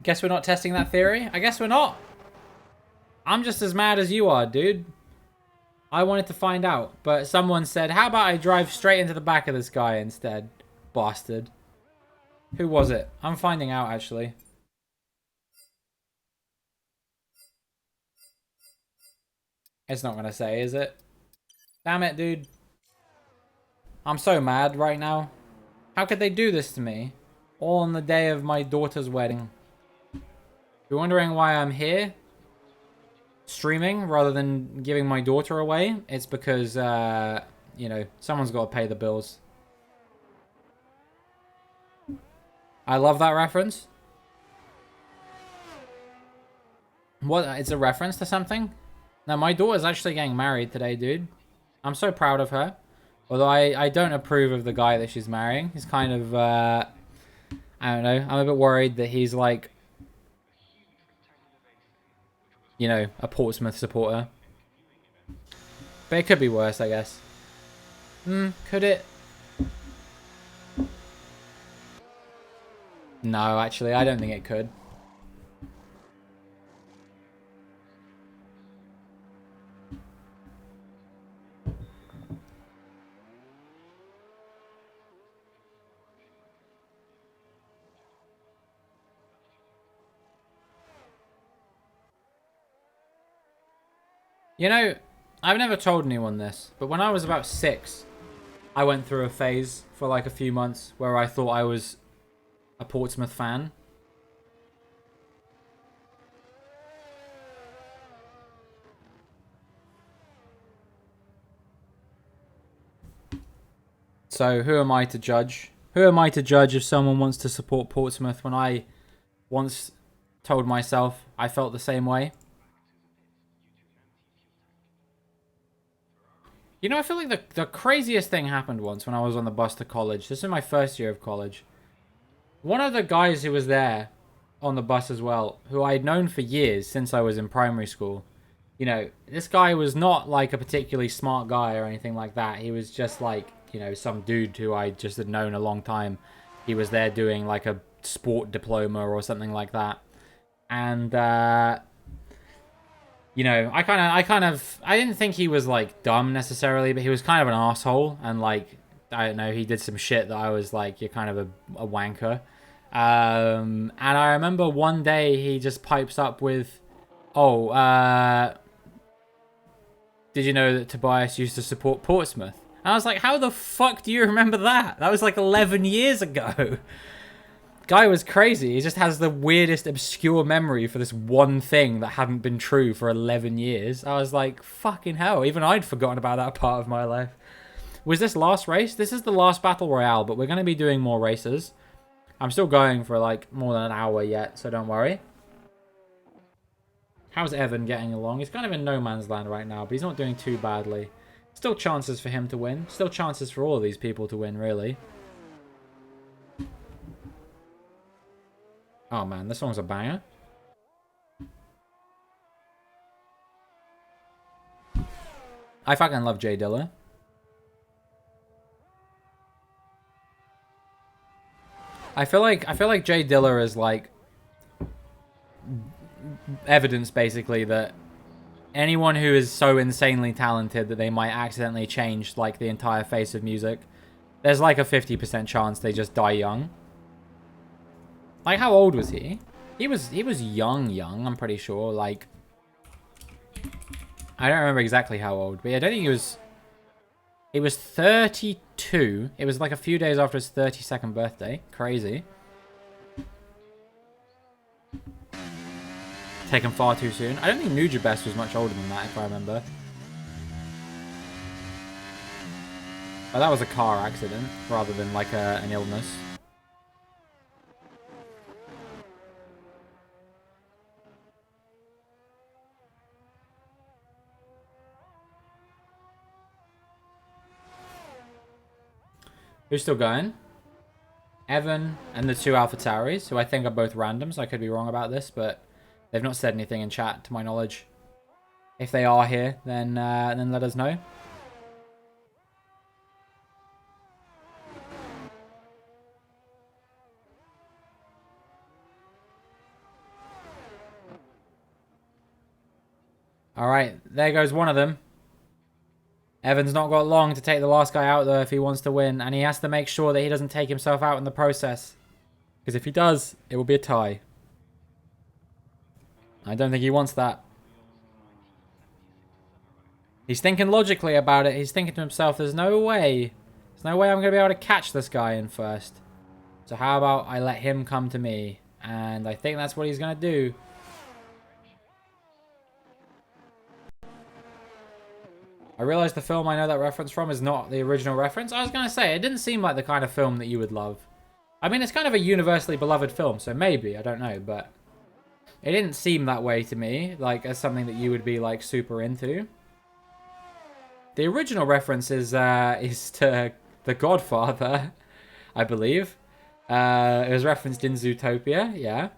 Guess we're not testing that theory? I guess we're not. I'm just as mad as you are, dude. I wanted to find out, but someone said, how about I drive straight into the back of this guy instead? Bastard. Who was it? I'm finding out, actually. It's not going to say, is it? Damn it, dude. I'm so mad right now. How could they do this to me? All on the day of my daughter's wedding. You're wondering why I'm here? Streaming rather than giving my daughter away? It's because, you know, someone's got to pay the bills. I love that reference. What? It's a reference to something? No, my daughter's actually getting married today, dude. I'm so proud of her. Although I don't approve of the guy that she's marrying. He's kind of, I don't know. I'm a bit worried that he's like, you know, a Portsmouth supporter. But it could be worse, I guess. Could it? No, actually, I don't think it could. You know, I've never told anyone this, but when I was about 6, I went through a phase for like a few months where I thought I was a Portsmouth fan. So who am I to judge? Who am I to judge if someone wants to support Portsmouth when I once told myself I felt the same way? You know, I feel like the craziest thing happened once when I was on the bus to college. This is my first year of college. One of the guys who was there on the bus as well, who I'd known for years since I was in primary school. You know, this guy was not like a particularly smart guy or anything like that. He was just like, you know, some dude who I just had known a long time. He was there doing like a sport diploma or something like that. And, you know, I didn't think he was like dumb necessarily, but he was kind of an asshole. And like, I don't know, he did some shit that I was like, you're kind of a wanker. And I remember one day he just pipes up with, Oh, did you know that Tobias used to support Portsmouth? And I was like, how the fuck do you remember that? That was like 11 years ago. Guy was crazy. He just has the weirdest obscure memory for this one thing that hadn't been true for 11 years. I was like, fucking hell. Even I'd forgotten about that part of my life. Was this last race? This is the last Battle Royale, but we're going to be doing more races. I'm still going for like more than an hour yet, so don't worry. How's Evan getting along? He's kind of in no man's land right now, but he's not doing too badly. Still chances for him to win. Still chances for all of these people to win, really. Oh man, this song's a banger. I fucking love Jay Dilla. I feel like Jay Dilla is like evidence basically that anyone who is so insanely talented that they might accidentally change like the entire face of music, there's like a 50% chance they just die young. Like, how old was he? He was young, I'm pretty sure. Like, I don't remember exactly how old, but I don't think he was 32. It was like a few days after his 32nd birthday. Crazy. Taken far too soon. I don't think Nujabes was much older than that, if I remember. Oh, that was a car accident rather than like an illness. Who's still going? Evan and the two Alpha Tauris, who I think are both randoms. I could be wrong about this, but they've not said anything in chat, to my knowledge. If they are here, then let us know. Alright, there goes one of them. Evan's not got long to take the last guy out, though, if he wants to win. And he has to make sure that he doesn't take himself out in the process. Because if he does, it will be a tie. I don't think he wants that. He's thinking logically about it. He's thinking to himself, there's no way. There's no way I'm going to be able to catch this guy in first. So how about I let him come to me? And I think that's what he's going to do. I realize the film I know that reference from is not the original reference. I was going to say, it didn't seem like the kind of film that you would love. I mean, it's kind of a universally beloved film, so maybe, I don't know, but it didn't seem that way to me, like as something that you would be like super into. The original reference is to The Godfather, I believe. It was referenced in Zootopia, yeah.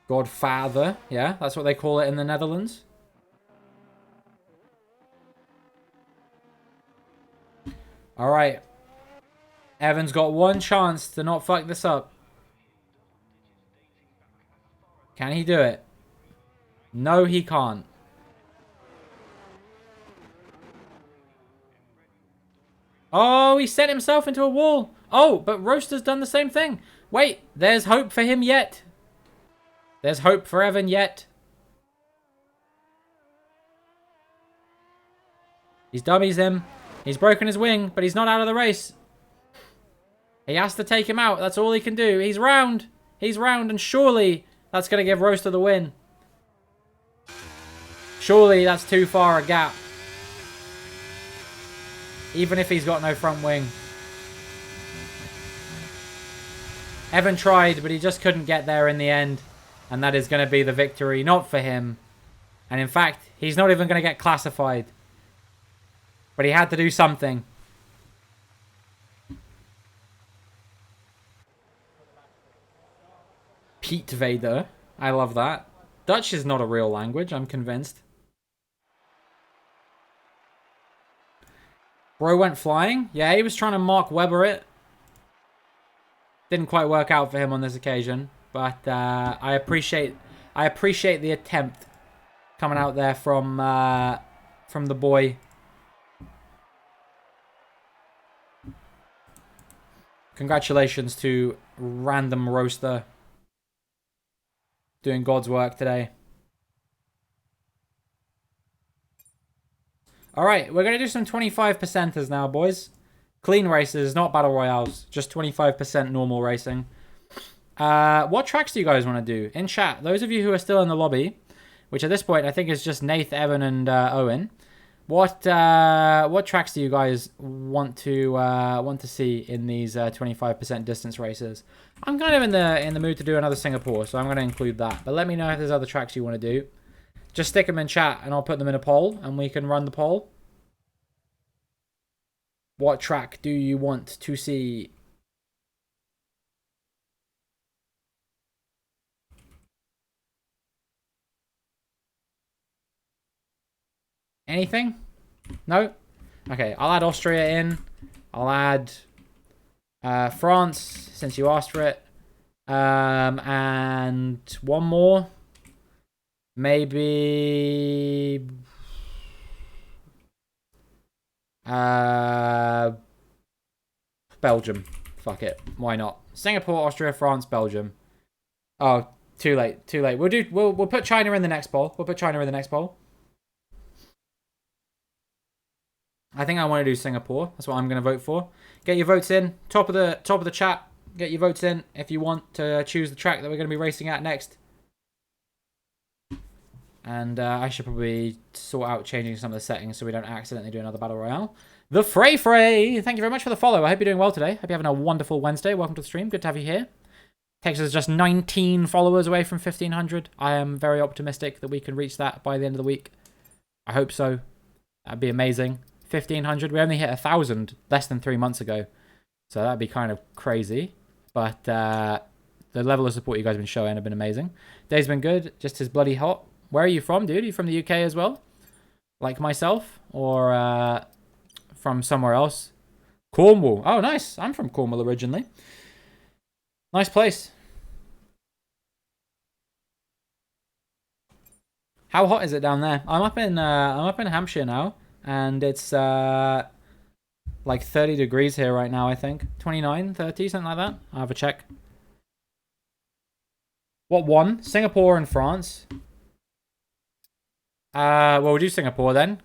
Godfather, yeah, that's what they call it in the Netherlands. Alright. Evan's got one chance to not fuck this up. Can he do it? No, he can't. Oh, he set himself into a wall. Oh, but Roaster's done the same thing. Wait, there's hope for him yet. There's hope for Evan yet. He's dummies him. He's broken his wing, but he's not out of the race. He has to take him out. That's all he can do. He's round. He's round, and surely that's going to give Roaster the win. Surely that's too far a gap. Even if he's got no front wing. Evan tried, but he just couldn't get there in the end. And that is going to be the victory, not for him. And in fact, he's not even going to get classified. But he had to do something. Pete Vader. I love that. Dutch is not a real language, I'm convinced. Bro went flying. Yeah, he was trying to Mark Webber it. Didn't quite work out for him on this occasion. But I appreciate the attempt coming out there from the boy. Congratulations to Random Roaster. Doing God's work today. Alright, we're going to do some 25%ers now, boys. Clean races, not battle royales. Just 25% normal racing. What tracks do you guys want to do? In chat, those of you who are still in the lobby, which at this point I think is just Nath, Evan, and Owen. What tracks do you guys want to see in these 25% distance races? I'm kind of in the mood to do another Singapore, so I'm going to include that. But let me know if there's other tracks you want to do. Just stick them in chat, and I'll put them in a poll, and we can run the poll. What track do you want to see? Anything? No? Okay, I'll add Austria in. I'll add France, since you asked for it. And one more. Maybe... Belgium. Fuck it. Why not? Singapore, Austria, France, Belgium. Oh, too late. Too late. We'll put China in the next poll. We'll put China in the next poll. I think I want to do Singapore. That's what I'm going to vote for. Get your votes in. Top of the chat. Get your votes in if you want to choose the track that we're going to be racing at next. And I should probably sort out changing some of the settings so we don't accidentally do another battle royale. The Frey! Thank you very much for the follow. I hope you're doing well today. Hope you're having a wonderful Wednesday. Welcome to the stream. Good to have you here. Texas is just 19 followers away from 1,500. I am very optimistic that we can reach that by the end of the week. I hope so. That'd be amazing. 1,500. We only hit 1,000 less than 3 months ago. So that'd be kind of crazy. But the level of support you guys have been showing have been amazing. Day's been good. Just as bloody hot. Where are you from, dude? Are you from the UK as well? Like myself? Or from somewhere else? Cornwall. Oh, nice. I'm from Cornwall originally. Nice place. How hot is it down there? I'm up in Hampshire now, and it's like 30 degrees here right now, I think. 29, 30, something like that. I'll have a check. What won? Singapore and France. Well, we'll do Singapore then.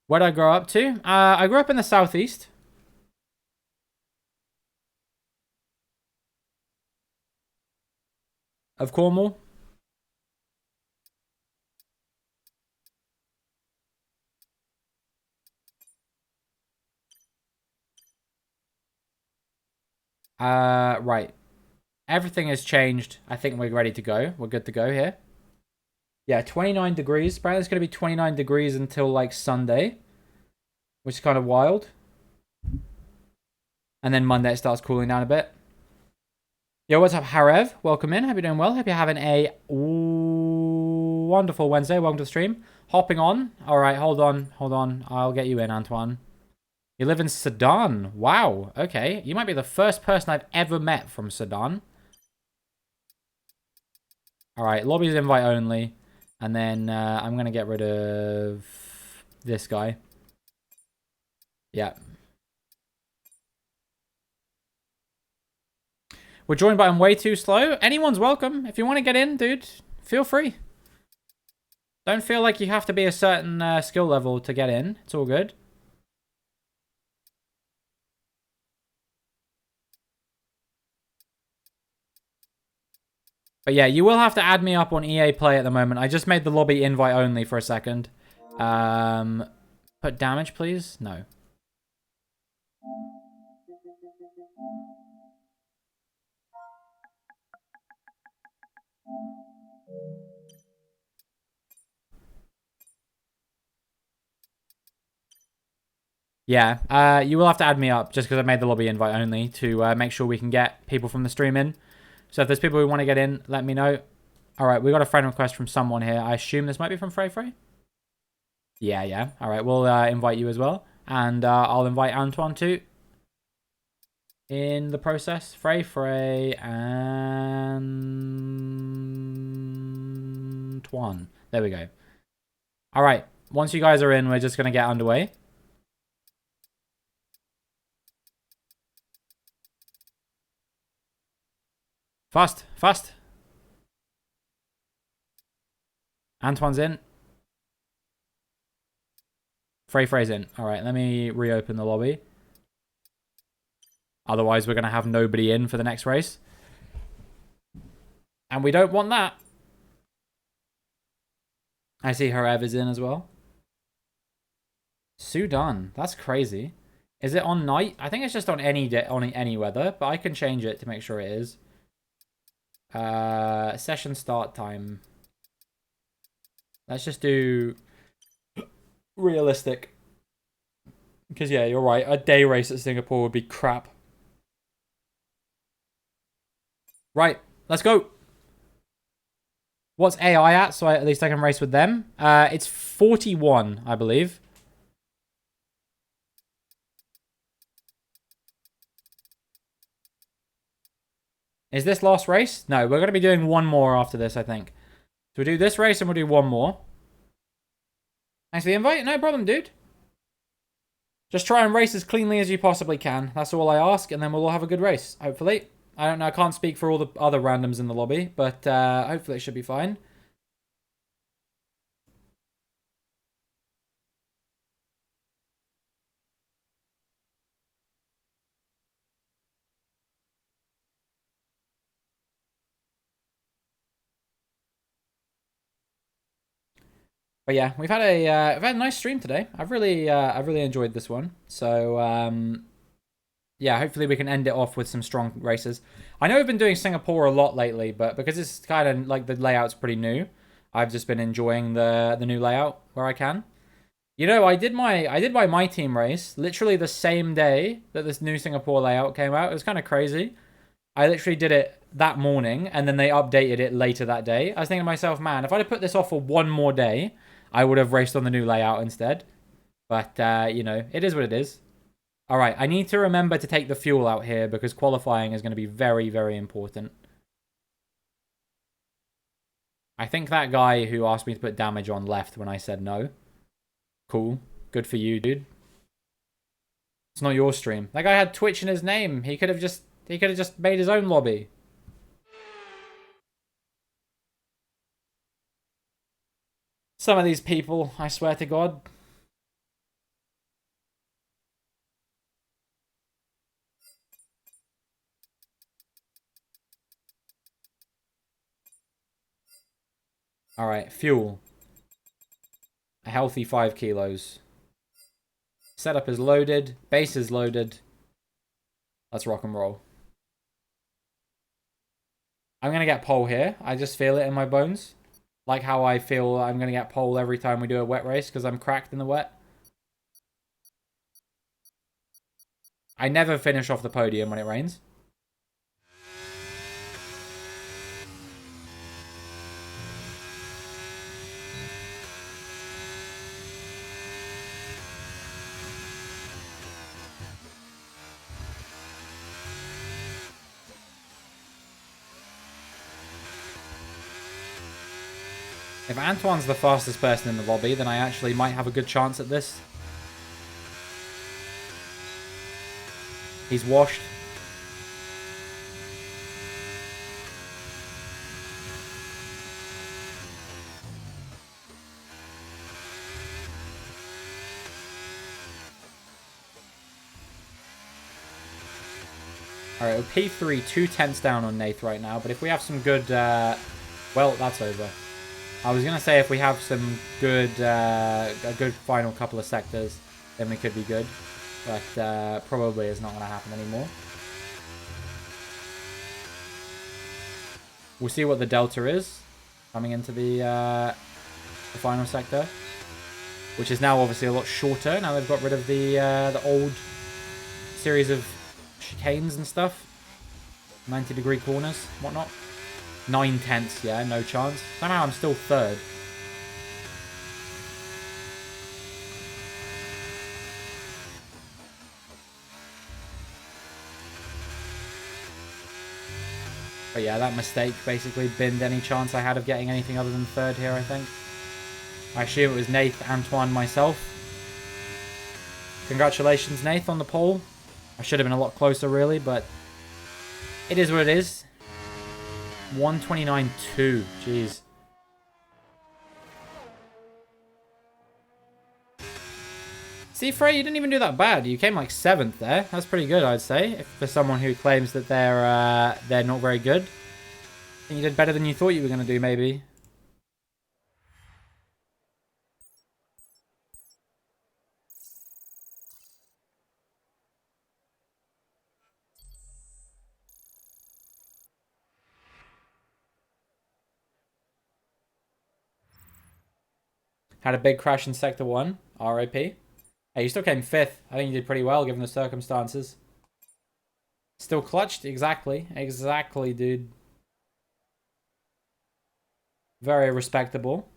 Where'd I grow up to? I grew up in the southeast. Of Cornwall. Right. Everything has changed. I think we're ready to go. We're good to go here. Yeah, 29 degrees. Apparently it's going to be 29 degrees until like Sunday, which is kind of wild. And then Monday it starts cooling down a bit. Yo, what's up, Harev? Welcome in. Hope you're doing well. Hope you're having a wonderful Wednesday. Welcome to the stream. Hopping on. All right, hold on. I'll get you in, Antoine. You live in Sudan. Wow. Okay. You might be the first person I've ever met from Sudan. All right, lobbies invite only. And then I'm going to get rid of this guy. Yeah. We're joined by I'm way too slow. Anyone's welcome. If you want to get in, dude, feel free. Don't feel like you have to be a certain skill level to get in. It's all good. But yeah, you will have to add me up on EA Play at the moment. I just made the lobby invite only for a second. Put damage, please? No. Yeah, you will have to add me up just because I made the lobby invite only to make sure we can get people from the stream in. So if there's people who want to get in, let me know. All right, we got a friend request from someone here. I assume this might be from Frey. Yeah. All right, we'll invite you as well. And I'll invite Antoine too. In the process, Frey, and Antoine. There we go. All right, once you guys are in, we're just going to get underway. Fast, fast. Antoine's in. Frey's in. All right, let me reopen the lobby. Otherwise, we're going to have nobody in for the next race. And we don't want that. I see Harev is in as well. Sudan. That's crazy. Is it on night? I think it's just on any weather, but I can change it to make sure it is. Session start time. Let's just do realistic. Because, yeah, you're right. A day race at Singapore would be crap. Right. Let's go. What's AI at? So at least I can race with them. It's 41, I believe. Is this last race? No, we're going to be doing one more after this, I think. So we'll do this race and we'll do one more. Thanks for the invite. No problem, dude. Just try and race as cleanly as you possibly can. That's all I ask, and then we'll all have a good race, hopefully. I don't know. I can't speak for all the other randoms in the lobby, but hopefully it should be fine. But yeah, we've had a nice stream today. I've really enjoyed this one. So yeah, hopefully we can end it off with some strong races. I know we've been doing Singapore a lot lately, but because it's kind of like the layout's pretty new, I've just been enjoying the new layout where I can. You know, I did my team race literally the same day that this new Singapore layout came out. It was kind of crazy. I literally did it that morning, and then they updated it later that day. I was thinking to myself, man, if I'd have put this off for one more day, I would have raced on the new layout instead. But, you know, it is what it is. All right, I need to remember to take the fuel out here because qualifying is going to be very, very important. I think that guy who asked me to put damage on left when I said no. Cool. Good for you, dude. It's not your stream. That guy had Twitch in his name. He could have just made his own lobby. Some of these people, I swear to God. Alright, fuel. A healthy 5 kilos. Setup is loaded. Base is loaded. Let's rock and roll. I'm going to get pole here. I just feel it in my bones. Like how I feel I'm going to get pole every time we do a wet race because I'm cracked in the wet. I never finish off the podium when it rains. If Antoine's the fastest person in the lobby, then I actually might have a good chance at this. He's washed. Alright, we're P3, 2/10 down on Nath right now, but if we have some good... well, that's over. I was going to say if we have some good, a good final couple of sectors, then we could be good. But probably is not going to happen anymore. We'll see what the delta is coming into the final sector, which is now obviously a lot shorter. Now they've got rid of the old series of chicanes and stuff. 90-degree corners, whatnot. 9/10, yeah, no chance. Somehow I'm still third. But yeah, that mistake basically binned any chance I had of getting anything other than third here, I think. I assume it was Nath, Antoine, myself. Congratulations, Nath, on the pole. I should have been a lot closer, really, but it is what it is. 129.2. Jeez. See, Frey, you didn't even do that bad. You came like 7th there. That's pretty good, I'd say, if for someone who claims that they're not very good. I think you did better than you thought you were going to do, maybe. Had a big crash in Sector 1. RIP. Hey, you still came 5th. I think you did pretty well, given the circumstances. Still clutched? Exactly. Exactly, dude. Very respectable.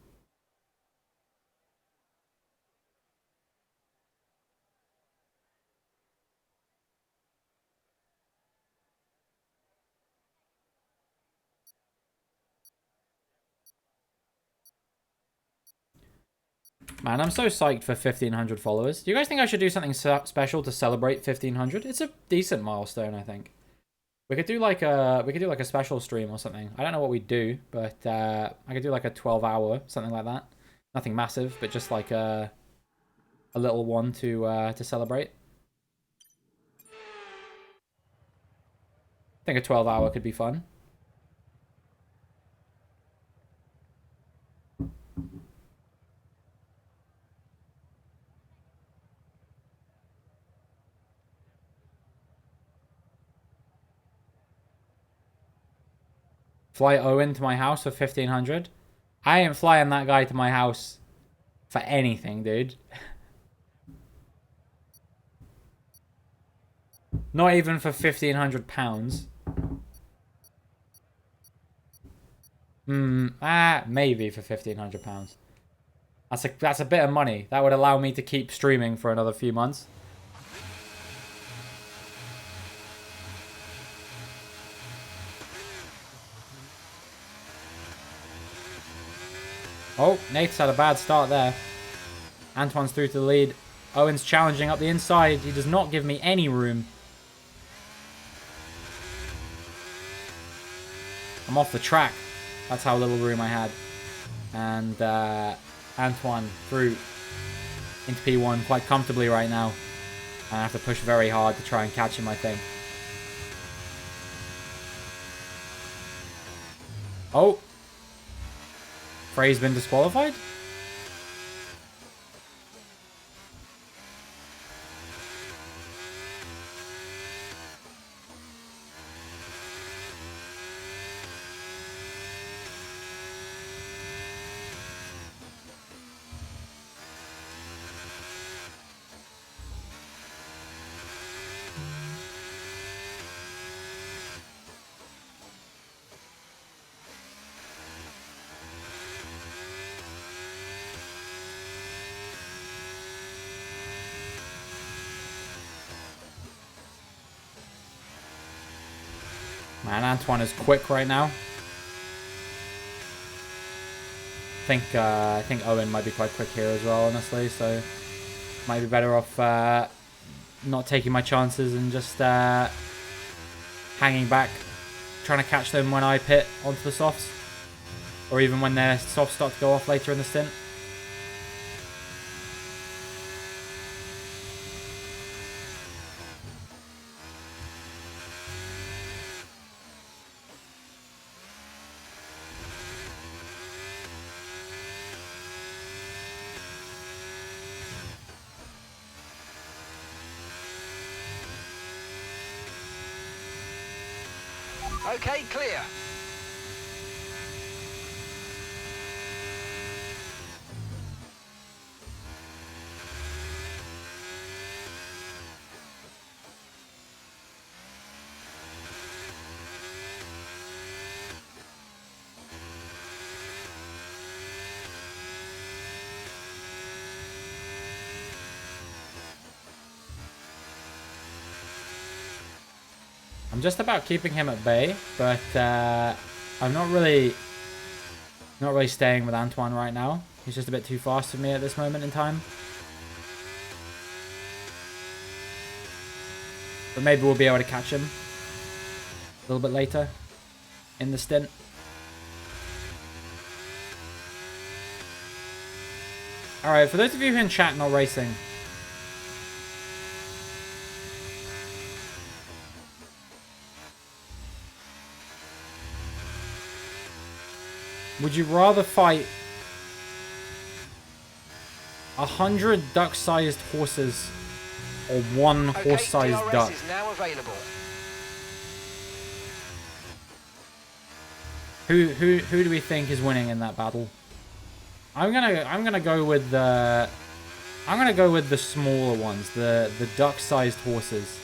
Man, I'm so psyched for 1,500 followers. Do you guys think I should do something special to celebrate 1,500? It's a decent milestone, I think. We could do like a special stream or something. I don't know what we'd do, but I could do like a 12-hour, something like that. Nothing massive, but just like a little one to celebrate. I think a 12-hour could be fun. Fly Owen to my house for 1,500. I ain't flying that guy to my house for anything, dude. Not even for £1,500. Maybe for £1,500. That's a bit of money. That would allow me to keep streaming for another few months. Oh, Nate's had a bad start there. Antoine's through to the lead. Owen's challenging up the inside. He does not give me any room. I'm off the track. That's how little room I had. And Antoine through into P1 quite comfortably right now. And I have to push very hard to try and catch him, I think. Oh. Frey's been disqualified? Man, Antoine is quick right now. I think Owen might be quite quick here as well, honestly. So might be better off not taking my chances and just hanging back, trying to catch them when I pit onto the softs, or even when their softs start to go off later in the stint. Okay, clear. I'm just about keeping him at bay, but I'm not really staying with Antoine right now. He's just a bit too fast for me at this moment in time. But maybe we'll be able to catch him a little bit later in the stint. Alright, for those of you who in chat not racing. Would you rather fight 100 duck-sized horses or one horse-sized DRS duck? is now available. Who do we think is winning in that battle? I'm gonna go with the smaller ones, the duck-sized horses.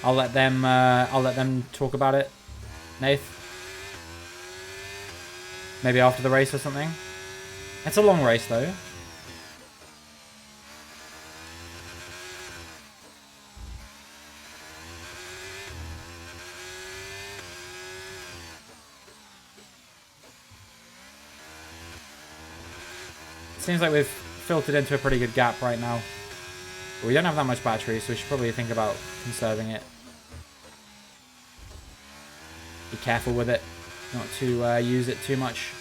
I'll let them talk about it. Nath? Maybe after the race or something? It's a long race though. Seems like we've filtered into a pretty good gap right now. But we don't have that much battery, so we should probably think about conserving it. Be careful with it, not to use it too much.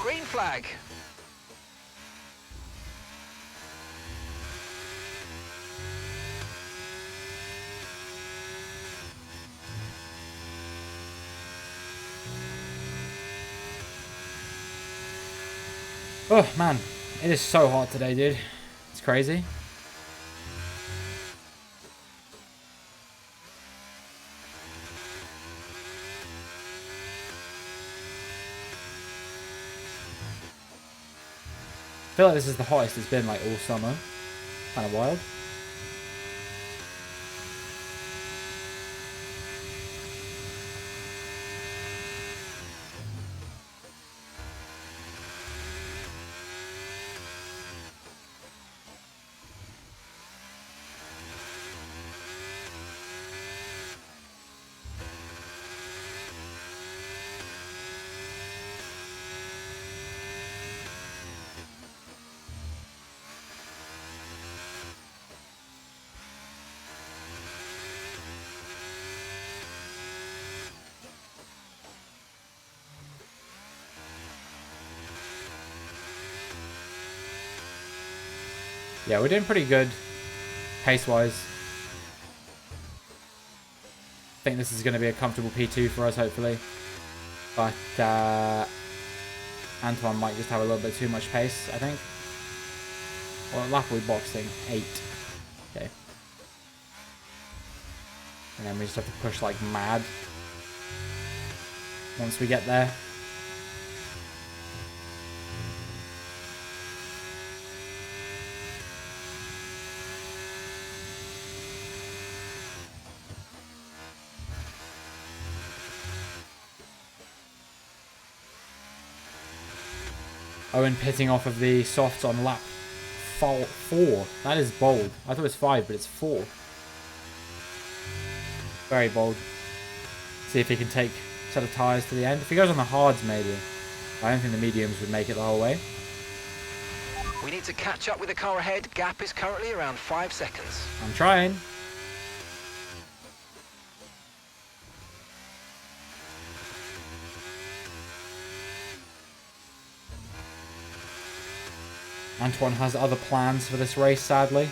Green flag. Oh man, it is so hot today, dude. It's crazy. I feel like this is the hottest it's been like all summer. Kind of wild. Yeah, we're doing pretty good pace-wise. I think this is going to be a comfortable P2 for us, hopefully. But Antoine might just have a little bit too much pace, I think. Well, lap are we boxing? 8. Okay. And then we just have to push like mad once we get there. Owen pitting off of the softs on lap 4. That is bold. I thought it was 5, but it's 4. Very bold. See if he can take a set of tyres to the end. If he goes on the hards, maybe. I don't think the mediums would make it the whole way. We need to catch up with the car ahead. Gap is currently around 5 seconds. I'm trying. Antoine has other plans for this race, sadly.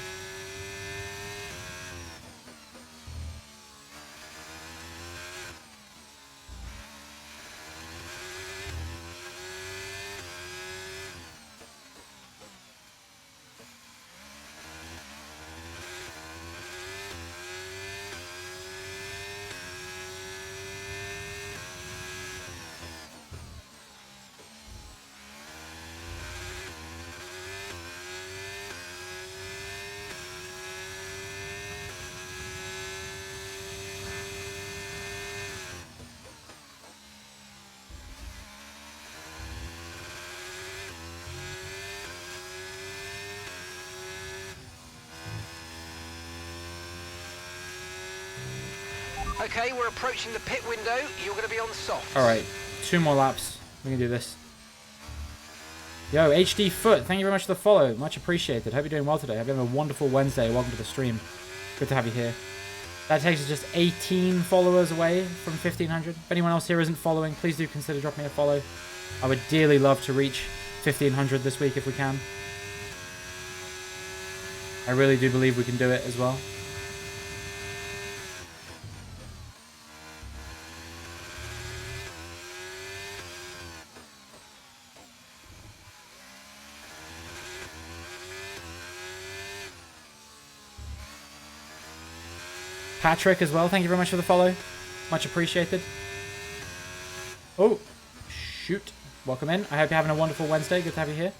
Okay, we're approaching the pit window. You're going to be on softs. All right, 2 more laps. We can do this. Yo, HD Foot, thank you very much for the follow. Much appreciated. Hope you're doing well today. Hope you're having a wonderful Wednesday. Welcome to the stream. Good to have you here. That takes us just 18 followers away from 1,500. If anyone else here isn't following, please do consider dropping me a follow. I would dearly love to reach 1,500 this week if we can. I really do believe we can do it as well. Patrick as well, thank you very much for the follow. Much appreciated. Oh, shoot. Welcome in. I hope you're having a wonderful Wednesday. Good to have you here.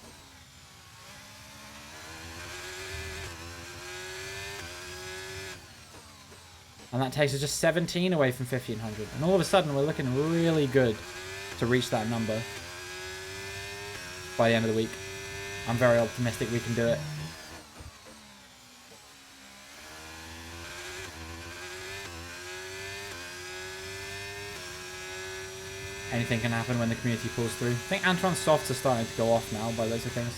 And that takes us just 17 away from 1,500. And all of a sudden, we're looking really good to reach that number by the end of the week. I'm very optimistic we can do it. Anything can happen when the community pulls through. I think Antoine's softs are starting to go off now by loads of things.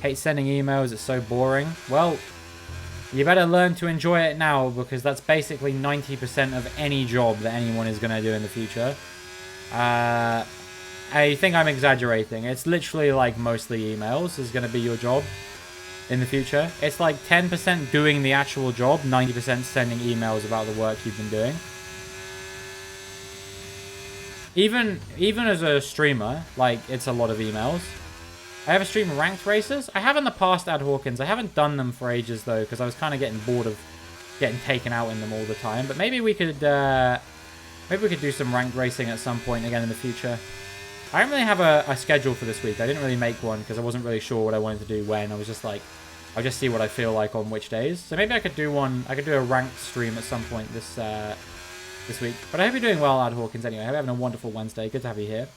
Hate sending emails, it's so boring. Well, you better learn to enjoy it now, because that's basically 90% of any job that anyone is going to do in the future. I think I'm exaggerating. It's literally like mostly emails is going to be your job in the future. It's like 10% doing the actual job, 90% sending emails about the work you've been doing. Even as a streamer, like, it's a lot of emails. I have a stream of ranked races. I have in the past, Ad Hawkins. I haven't done them for ages, though, because I was kind of getting bored of getting taken out in them all the time. But maybe we could do some ranked racing at some point again in the future. I don't really have a schedule for this week. I didn't really make one because I wasn't really sure what I wanted to do when. I was just like, I'll just see what I feel like on which days. So maybe I could do one. I could do a ranked stream at some point this week. But I hope you're doing well, Ad Hawkins, anyway. I hope you're having a wonderful Wednesday. Good to have you here.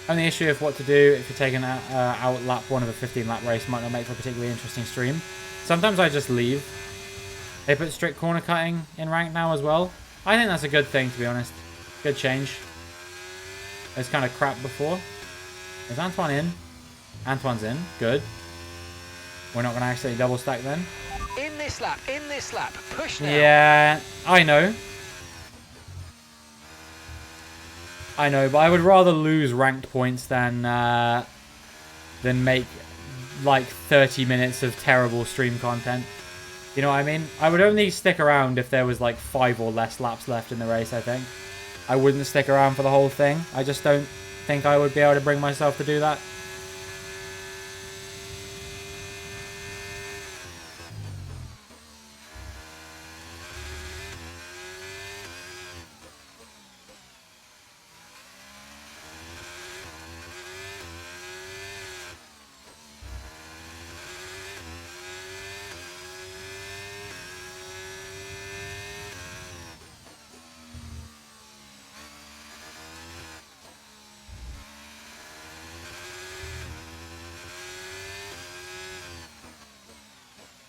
Only issue of what to do if you're taking out lap 1 of a 15-lap race might not make for a particularly interesting stream. Sometimes I just leave. They put strict corner cutting in rank now as well. I think that's a good thing, to be honest. Good change. It was kind of crap before. Is Antoine in? Antoine's in. Good. We're not going to actually double stack then. In this lap, push now. Yeah, I know. I know, but I would rather lose ranked points than make like 30 minutes of terrible stream content. You know what I mean? I would only stick around if there was like 5 or less laps left in the race, I think. I wouldn't stick around for the whole thing. I just don't think I would be able to bring myself to do that.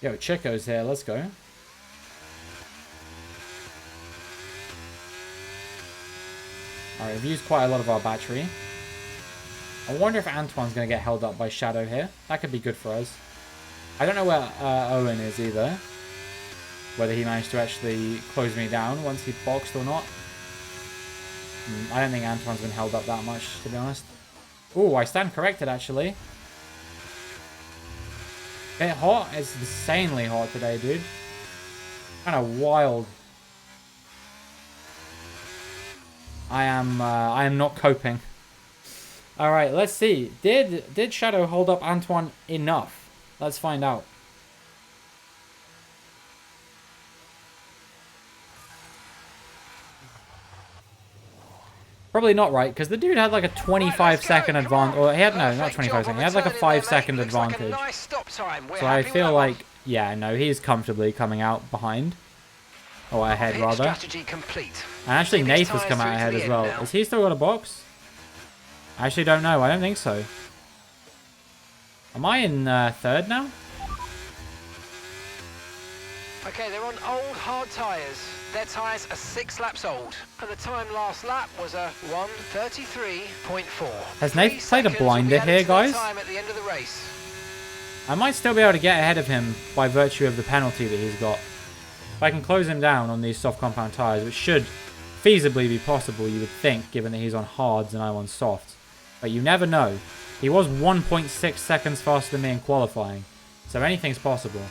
Yo, Chico's here. Let's go. Alright, we've used quite a lot of our battery. I wonder if Antoine's going to get held up by Shadow here. That could be good for us. I don't know where Owen is either. Whether he managed to actually close me down once he boxed or not. I don't think Antoine's been held up that much, to be honest. Ooh, I stand corrected, actually. Bit hot. It's insanely hot today, dude. Kind of wild. I am not coping. All right, let's see. Did Shadow hold up Antoine enough? Let's find out. Probably not right, because the dude had like a 25-second advantage. Or he had, no, not 25 seconds. He had like a 5-second advantage. So I feel like, yeah, no, he's comfortably coming out behind. Or ahead, rather. And actually, Nath was coming out ahead as well. Is he still got a box? I actually don't know. I don't think so. Am I in third now? Okay, they're on old hard tyres. Their tyres are 6 laps old, and the time last lap was a 1:33.4. Has Nate played a blinder here, guys? Time at the end of the race. I might still be able to get ahead of him by virtue of the penalty that he's got. If I can close him down on these soft compound tyres, which should feasibly be possible, you would think, given that he's on hards and I'm on softs. But you never know. He was 1.6 seconds faster than me in qualifying, so anything's possible.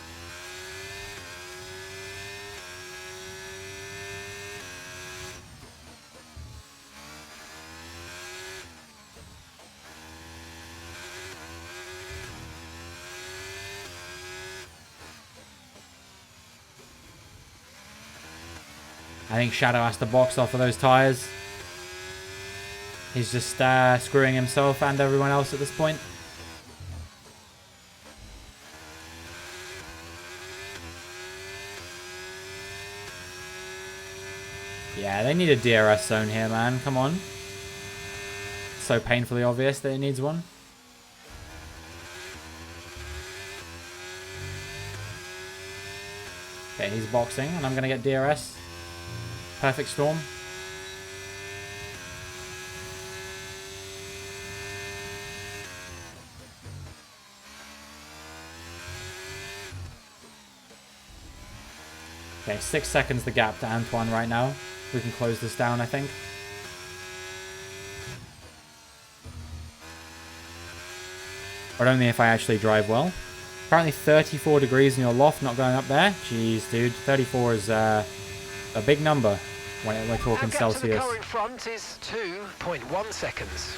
I think Shadow has to box off of those tyres. He's just screwing himself and everyone else at this point. Yeah, they need a DRS zone here, man. Come on. It's so painfully obvious that it needs one. Okay, he's boxing, and I'm going to get DRS. Perfect storm. Okay, 6 seconds the gap to Antoine right now. We can close this down, I think. But only if I actually drive well. Apparently 34 degrees in your loft, not going up there. Jeez, dude. 34 is a big number when we're talking Celsius. Our gap to the car in front is 2.1 seconds.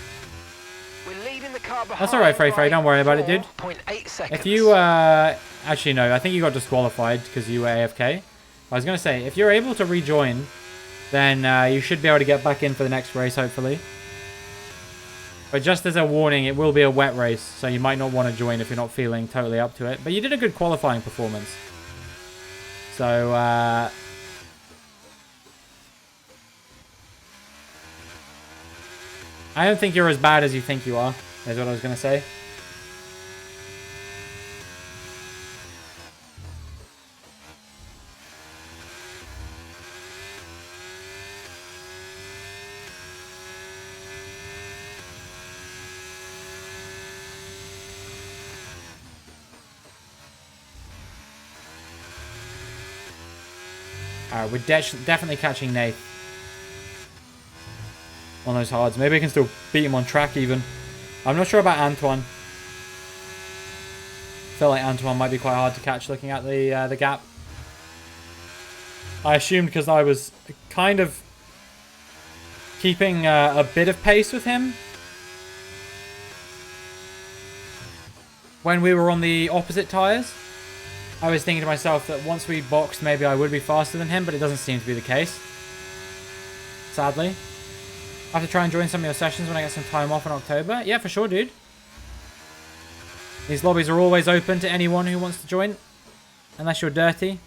We're leading the car behind. That's alright, Frey. Don't worry about it, dude. 4.8 seconds. If you, actually, no. I think you got disqualified because you were AFK. I was going to say, if you're able to rejoin, then you should be able to get back in for the next race, hopefully. But just as a warning, it will be a wet race, so you might not want to join if you're not feeling totally up to it. But you did a good qualifying performance. So, I don't think you're as bad as you think you are, is what I was going to say. We're definitely catching Nate on those hards. Maybe I can still beat him on track even. I'm not sure about Antoine. I feel like Antoine might be quite hard to catch looking at the gap. I assumed because I was kind of keeping a bit of pace with him when we were on the opposite tyres. I was thinking to myself that once we boxed, maybe I would be faster than him, but it doesn't seem to be the case. Sadly. I have to try and join some of your sessions when I get some time off in October. Yeah, for sure, dude. These lobbies are always open to anyone who wants to join. Unless you're dirty.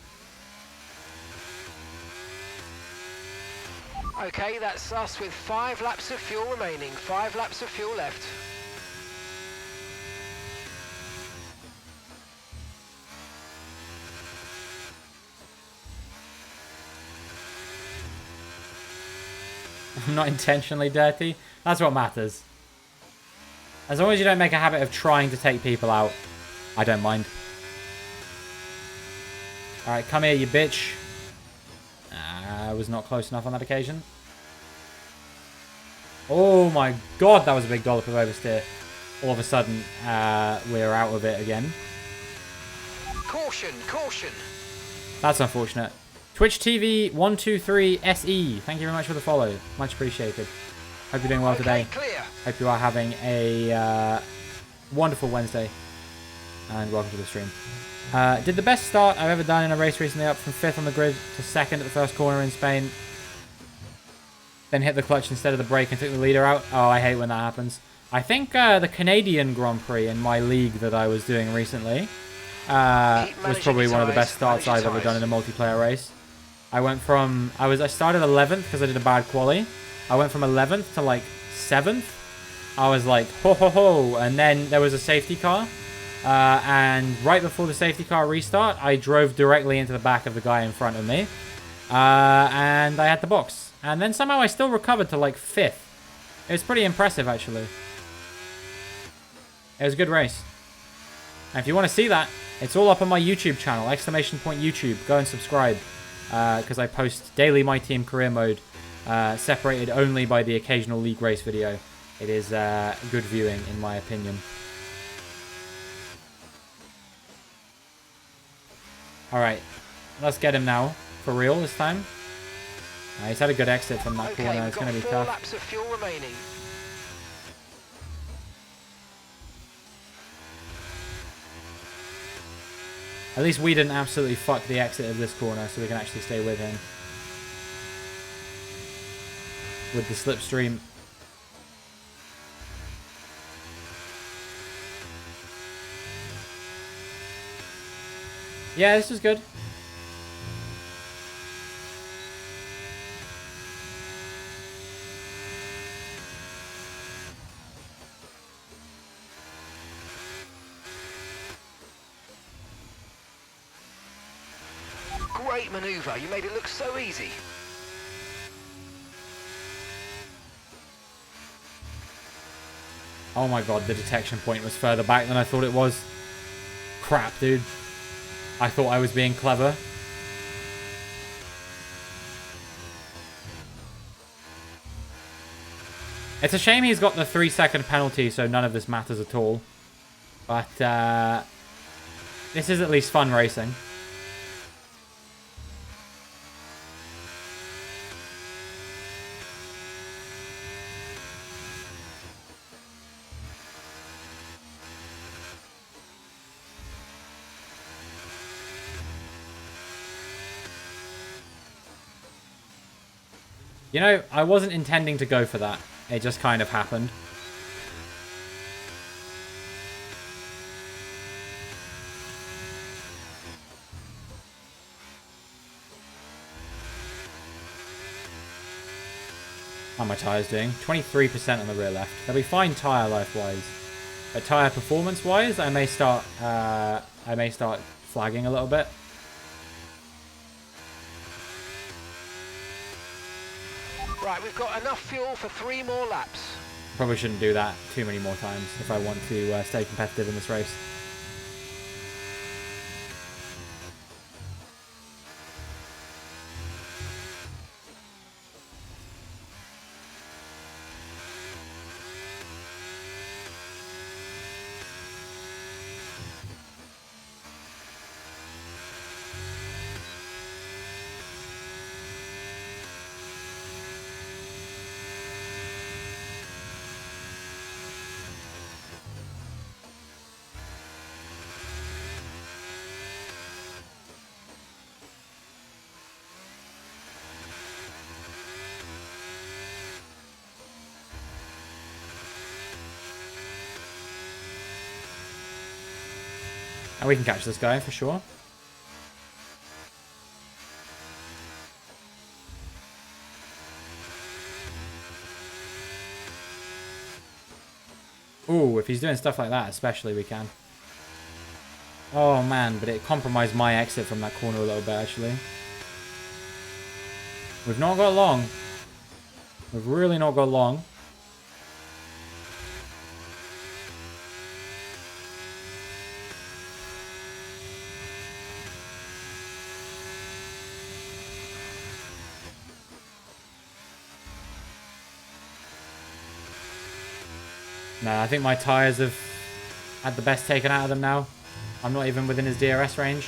Okay, that's us with 5 laps of fuel remaining. 5 laps of fuel left. I'm not intentionally dirty. That's what matters. As long as you don't make a habit of trying to take people out, I don't mind. Alright, come here, you bitch. I was not close enough on that occasion. Oh my god, that was a big dollop of oversteer. All of a sudden, we're out of it again. Caution, caution. That's unfortunate. Twitch TV 123 SE. Thank you very much for the follow. Much appreciated. Hope you're doing well today. Clear. Hope you are having a wonderful Wednesday. And welcome to the stream. Did the best start I've ever done in a race recently up from 5th on the grid to 2nd at the first corner in Spain. then hit the clutch instead of the brake and took the leader out. Oh, I hate when that happens. I think the Canadian Grand Prix in my league that I was doing recently was probably one of the best starts I've ever done in a multiplayer race. I started 11th because I did a bad quali. I went from 11th to like 7th. I was like, ho ho ho. And then there was a safety car. And right before the safety car restart, I drove directly into the back of the guy in front of me. And I had the box. And then somehow I still recovered to like 5th. It was pretty impressive, actually. It was a good race. And if you want to see that, it's all up on my YouTube channel, !YouTube. Go and subscribe. Because I post daily My Team career mode, separated only by the occasional league race video. It is good viewing, in my opinion. Alright, let's get him now. For real this time. He's had a good exit from that corner. It's going to be tough. Laps of fuel remaining. At least we didn't absolutely fuck the exit of this corner, so we can actually stay with him. With the slipstream. Yeah, this is good. Great manoeuvre. You made it look so easy. Oh my god, the detection point was further back than I thought it was. Crap, dude. I thought I was being clever. It's a shame he's got the 3-second penalty, so none of this matters at all. But, this is at least fun racing. You know, I wasn't intending to go for that. It just kind of happened. How are my tyres doing? 23% on the rear left. They'll be fine tyre life-wise. But tyre performance-wise, I may start flagging a little bit. Right, we've got enough fuel for 3 more laps. Probably shouldn't do that too many more times if I want to stay competitive in this race. And we can catch this guy for sure. Ooh, if he's doing stuff like that, especially, we can. Oh, man, but it compromised my exit from that corner a little bit, actually. We've not got long. We've really not got long. No, I think my tyres have had the best taken out of them now. I'm not even within his DRS range.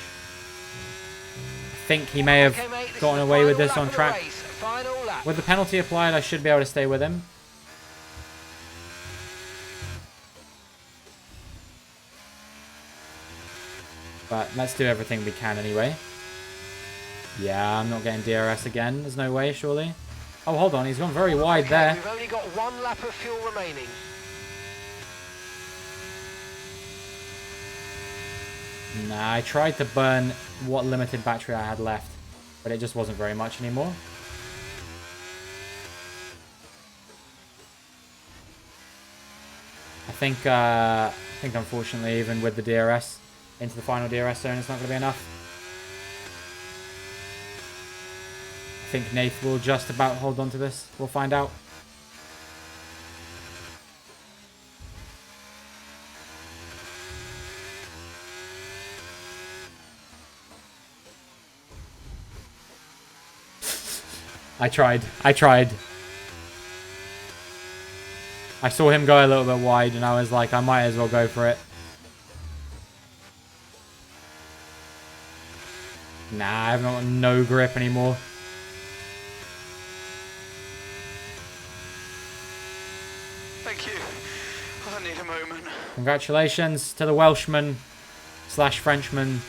I think he may have gotten away with this on track. With the penalty applied, I should be able to stay with him. But let's do everything we can anyway. Yeah, I'm not getting DRS again. There's no way, surely. Oh, hold on. He's gone very wide Okay, there. we've only got 1 lap of fuel remaining. Nah, I tried to burn what limited battery I had left, but it just wasn't very much anymore. I think unfortunately, even with the DRS into the final DRS zone, it's not going to be enough. I think Nath will just about hold on to this. We'll find out. I tried. I saw him go a little bit wide and I was like, I might as well go for it. Nah, I've got no grip anymore. Thank you. I need a moment. Congratulations to the Welshman / Frenchman.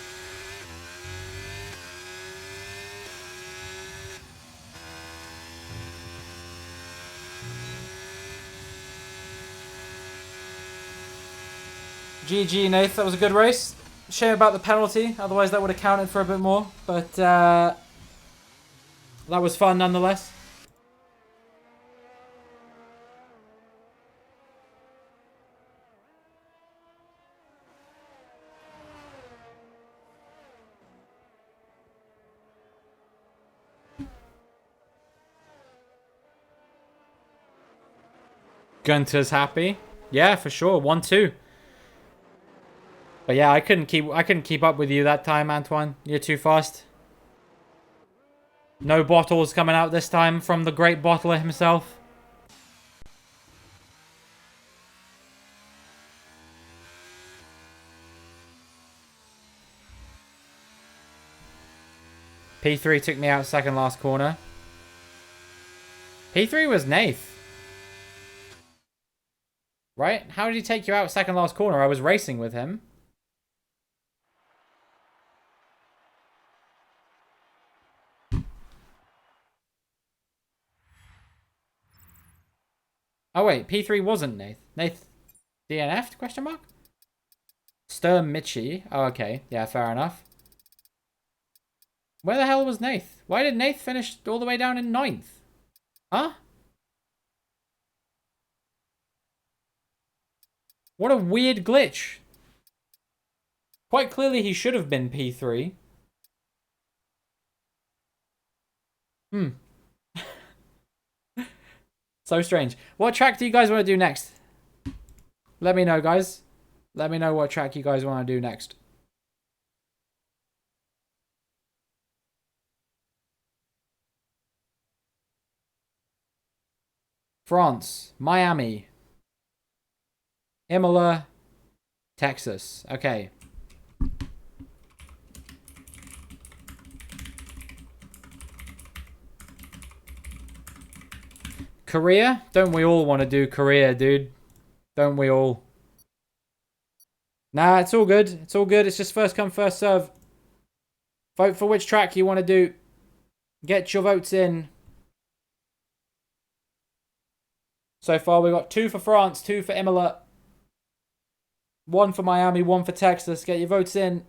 GG, Nath. That was a good race. Shame about the penalty. Otherwise, that would have counted for a bit more. But that was fun nonetheless. Gunter's happy. Yeah, for sure. 1-2. But yeah, I couldn't keep up with you that time, Antoine. You're too fast. No bottles coming out this time from the great bottler himself. P3 took me out second last corner. P3 was Nath. Right? How did he take you out second last corner? I was racing with him. Oh wait, P3 wasn't Nath. Nath DNF'd? Question mark? Sturm Mitchie. Oh, okay. Yeah, fair enough. Where the hell was Nath? Why did Nath finish all the way down in 9th? Huh? What a weird glitch. Quite clearly he should have been P3. Hmm. So strange. What track do you guys want to do next? Let me know, guys. Let me know what track you guys want to do next. France. Miami. Imola. Texas. Okay. Korea? Don't we all want to do Korea, dude? Don't we all? Nah, it's all good. It's all good. It's just first come, first serve. Vote for which track you want to do. Get your votes in. So far, we've got 2 for France, 2 for Imola, 1 for Miami, 1 for Texas. Get your votes in.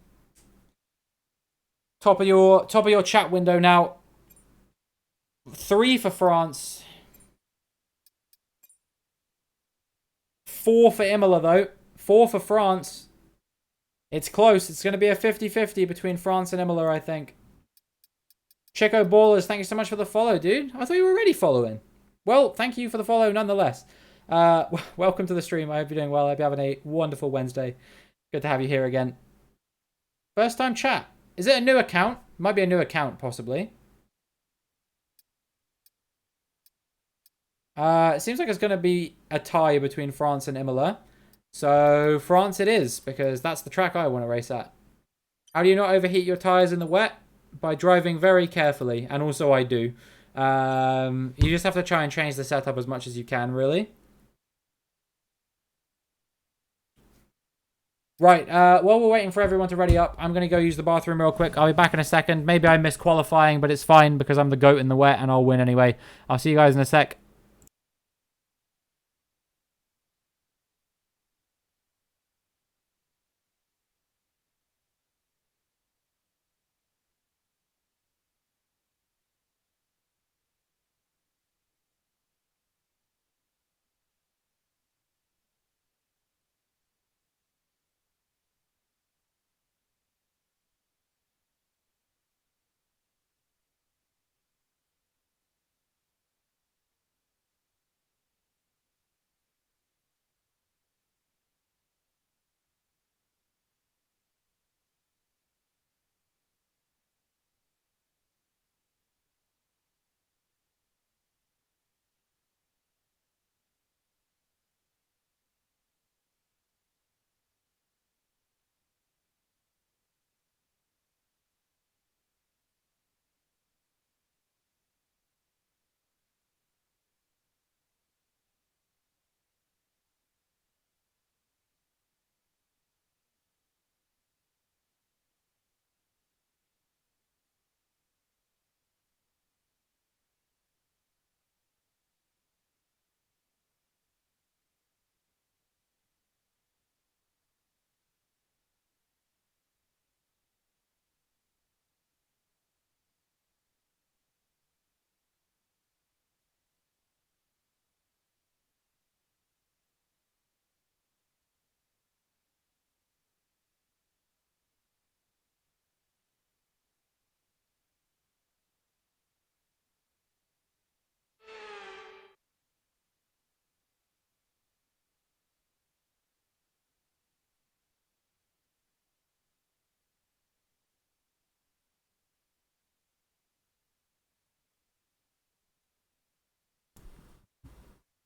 Top of your chat window now. 3 for France. 4 for Imola, though. 4 for France. It's close. It's going to be a 50-50 between France and Imola, I think. Chico Ballers, thank you so much for the follow, dude. I thought you were already following. Well, thank you for the follow nonetheless. Welcome to the stream. I hope you're doing well. I hope you're having a wonderful Wednesday. Good to have you here again. First time chat. Is it a new account? Might be a new account, possibly. It seems like it's going to be a tie between France and Imola. So, France it is, because that's the track I want to race at. How do you not overheat your tyres in the wet? By driving very carefully, and also I do. You just have to try and change the setup as much as you can, really. Right, while we're waiting for everyone to ready up, I'm going to go use the bathroom real quick. I'll be back in a second. Maybe I missed qualifying, but it's fine because I'm the GOAT in the wet and I'll win anyway. I'll see you guys in a sec.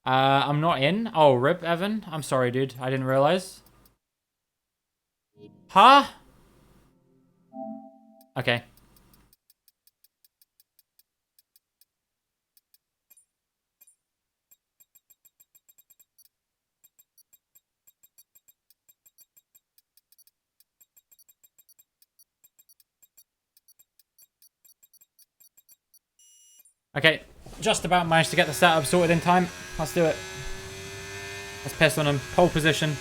I'm not in. Oh, rip, Evan. I'm sorry, dude. I didn't realize. Huh? Okay. Okay. Just about managed to get the setup sorted in time. Let's do it. Let's piss on him. Pole position.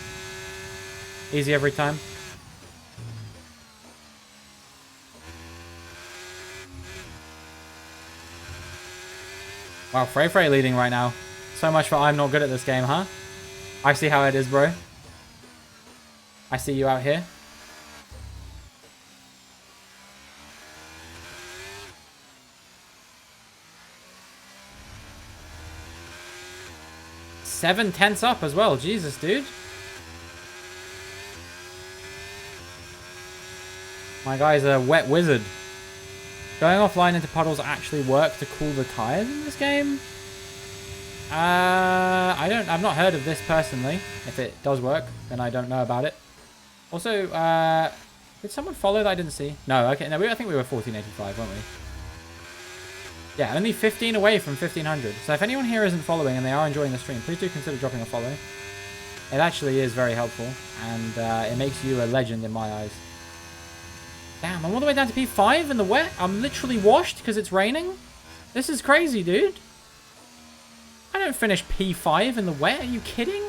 Easy every time. Wow, Frey leading right now. So much for I'm not good at this game, huh? I see how it is, bro. I see you out here. Seven tenths up as well. Jesus, dude. My guy's a wet wizard. Going offline into puddles actually work to cool the tires in this game? I've not heard of this personally. If it does work, then I don't know about it. Also, did someone follow that I didn't see? No, okay, no, I think we were 1485, weren't we? Yeah, only 15 away from 1500. So if anyone here isn't following and they are enjoying the stream, please do consider dropping a follow. It actually is very helpful, and it makes you a legend in my eyes. Damn, I'm all the way down to P5 in the wet. I'm literally washed because it's raining. This is crazy, dude. I don't finish P5 in the wet. Are you kidding?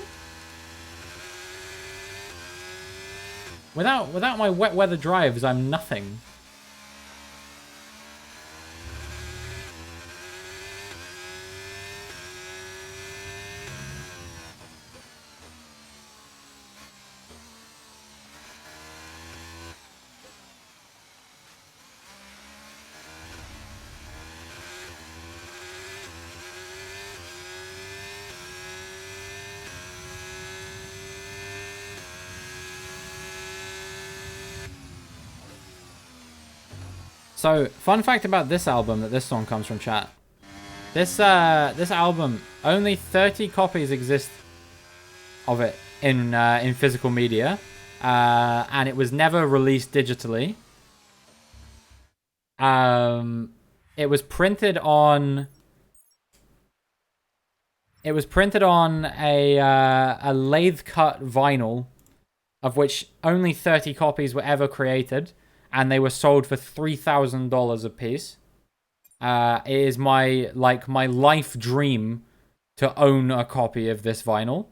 Without my wet weather drives, I'm nothing. So, fun fact about this album that this song comes from, chat. This album, only 30 copies exist of it in physical media, and it was never released digitally. It was printed on. It was printed on a lathe cut vinyl of which only 30 copies were ever created, and they were sold for $3,000 a piece. It is my life dream to own a copy of this vinyl.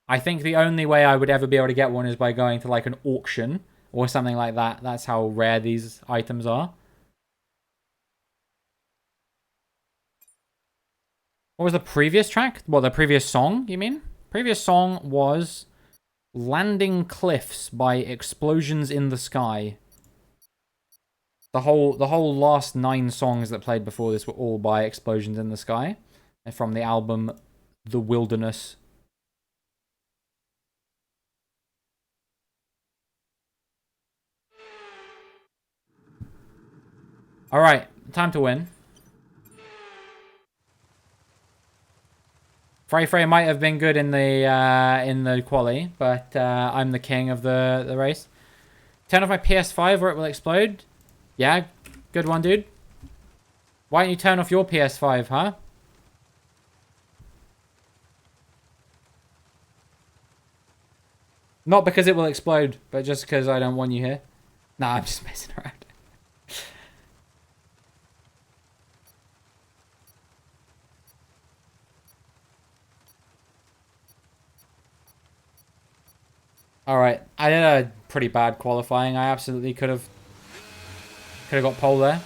I think the only way I would ever be able to get one is by going to like an auction or something like that. That's how rare these items are. What was the previous track? Well, the previous song, you mean? Previous song was Landing Cliffs by Explosions in the Sky. The whole last 9 songs that played before this were all by Explosions in the Sky. They're from the album The Wilderness. Alright, time to win. Frey might have been good in the quali, but I'm the king of the race. Turn off my PS5 or it will explode. Yeah, good one, dude. Why don't you turn off your PS5, huh? Not because it will explode, but just because I don't want you here. Nah, I'm just messing around. Alright, I did a pretty bad qualifying. I absolutely could have got pole there.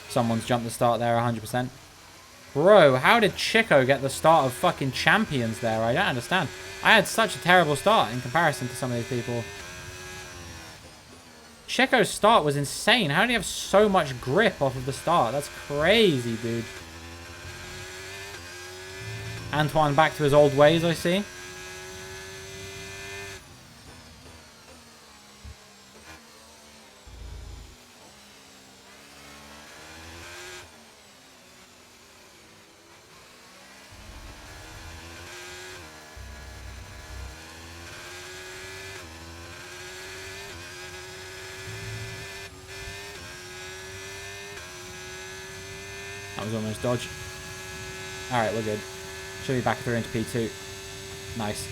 Someone's jumped the start there 100%. Bro, how did Chico get the start of fucking champions there? I don't understand. I had such a terrible start in comparison to some of these people. Chico's start was insane. How did he have so much grip off of the start? That's crazy, dude. Antoine back to his old ways, I see. That was almost dodged. Alright, we're good. Should be back through into P2. Nice.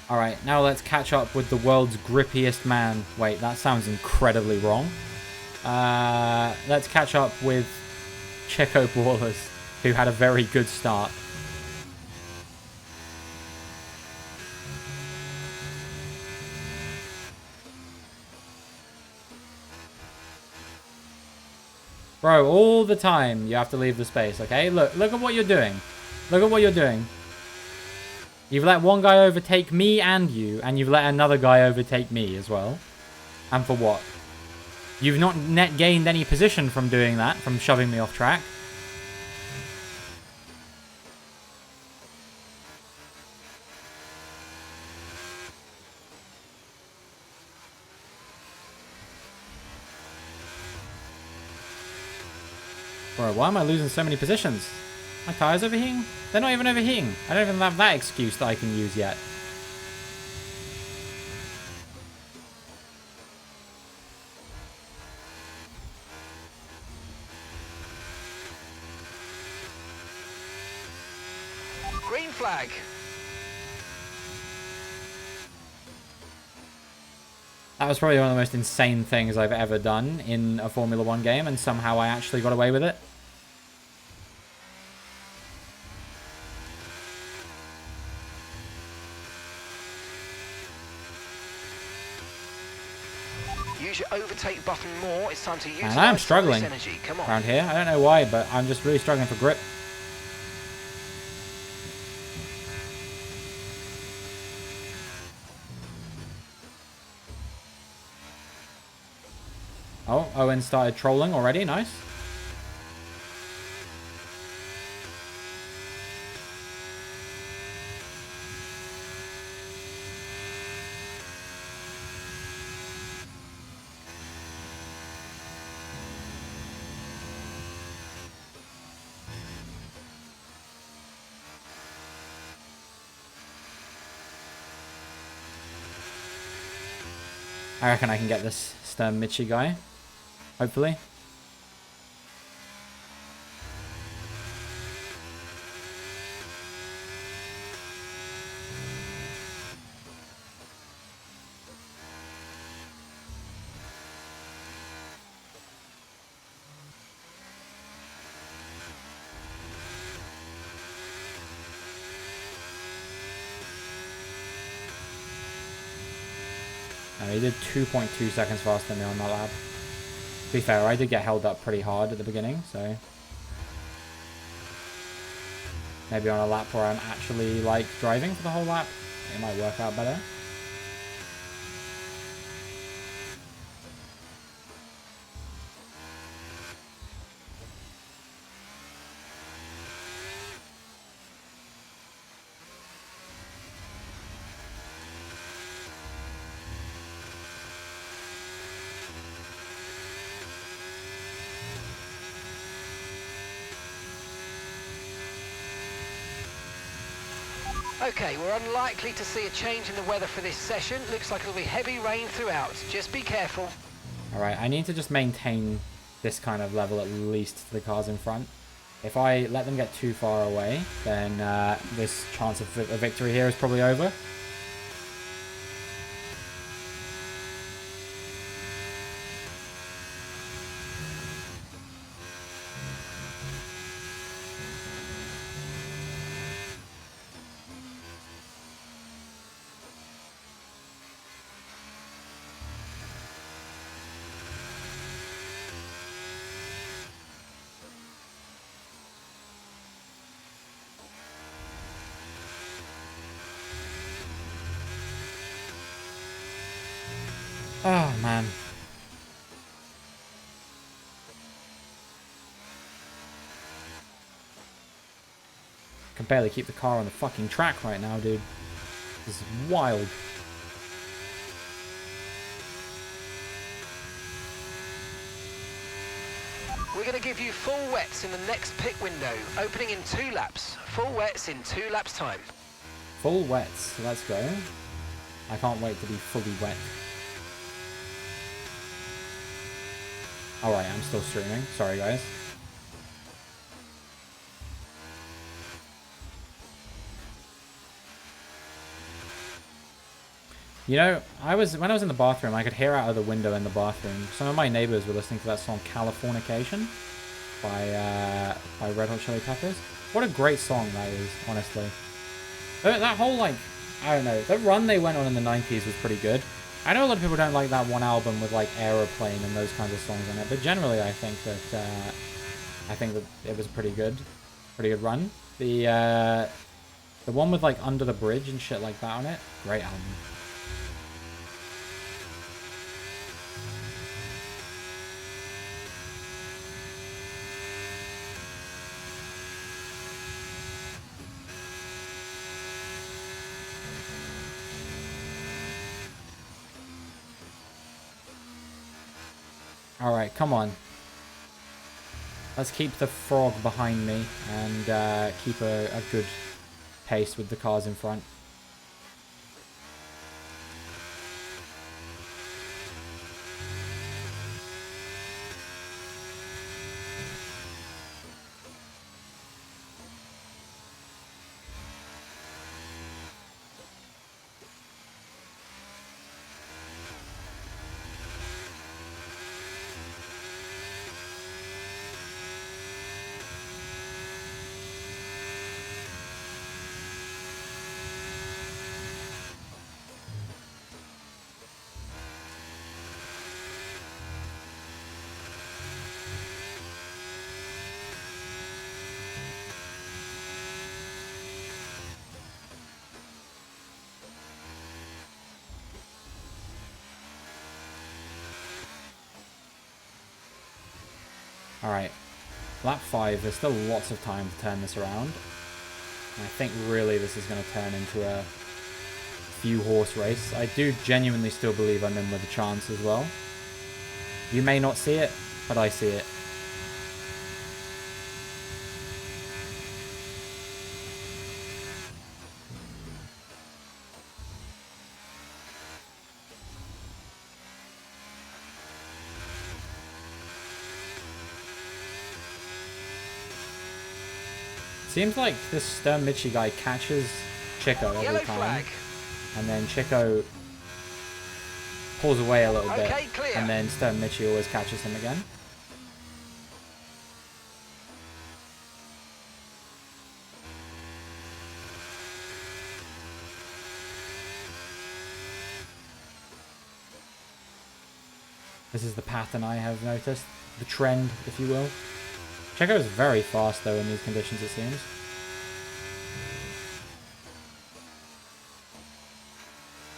Alright, now let's catch up with the world's grippiest man. Wait, that sounds incredibly wrong. Let's catch up with Checo Ballers, who had a very good start. Bro, all the time you have to leave the space, okay? Look at what you're doing. Look at what you're doing. You've let one guy overtake me and you, and you've let another guy overtake me as well. And for what? You've not net gained any position from doing that, from shoving me off track. Bro, why am I losing so many positions? My tyres overheating? They're not even overheating. I don't even have that excuse that I can use yet. Green flag. That was probably one of the most insane things I've ever done in a Formula 1 game, and somehow I actually got away with it. Use your overtake button more. It's time to use. And I am struggling energy. Come on. around here. I don't know why, but I'm just really struggling for grip. Oh, Owen started trolling already. Nice. I reckon I can get this Stern Mitchie guy. Hopefully. He did 2.2 seconds faster than me on that lap. To be fair, I did get held up pretty hard at the beginning, so maybe on a lap where I'm actually like driving for the whole lap, it might work out better. Okay, we're unlikely to see a change in the weather for this session. Looks like it'll be heavy rain throughout. Just be careful. Alright, I need to just maintain this kind of level at least to the cars in front. If I let them get too far away, then this chance of a victory here is probably over. Oh, man. Can barely keep the car on the fucking track right now, dude. This is wild. We're going to give you full wets in the next pit window, opening in 2 laps. Full wets in 2 laps time. Full wets. Let's go. I can't wait to be fully wet. Alright, I'm still streaming. Sorry, guys. You know, when I was in the bathroom, I could hear out of the window in the bathroom. Some of my neighbors were listening to that song "Californication" by Red Hot Chili Peppers. What a great song that is, honestly. That whole, like, I don't know, the run they went on in the 90s was pretty good. I know a lot of people don't like that one album with like Aeroplane and those kinds of songs on it, but generally I think that it was pretty good run. The one with like Under the Bridge and shit like that on it, great album. Alright, come on. Let's keep the frog behind me and keep a good pace with the cars in front. Alright, lap 5, there's still lots of time to turn this around. And I think really this is going to turn into a few horse race. I do genuinely still believe I'm in with a chance as well. You may not see it, but I see it. Seems like this Stern Michi guy catches Chico Yellow every time. flag. And then Chico pulls away a little bit. Okay, clear. And then Stern Michi always catches him again. This is the pattern I have noticed. The trend, if you will. Checo is very fast, though, in these conditions, it seems.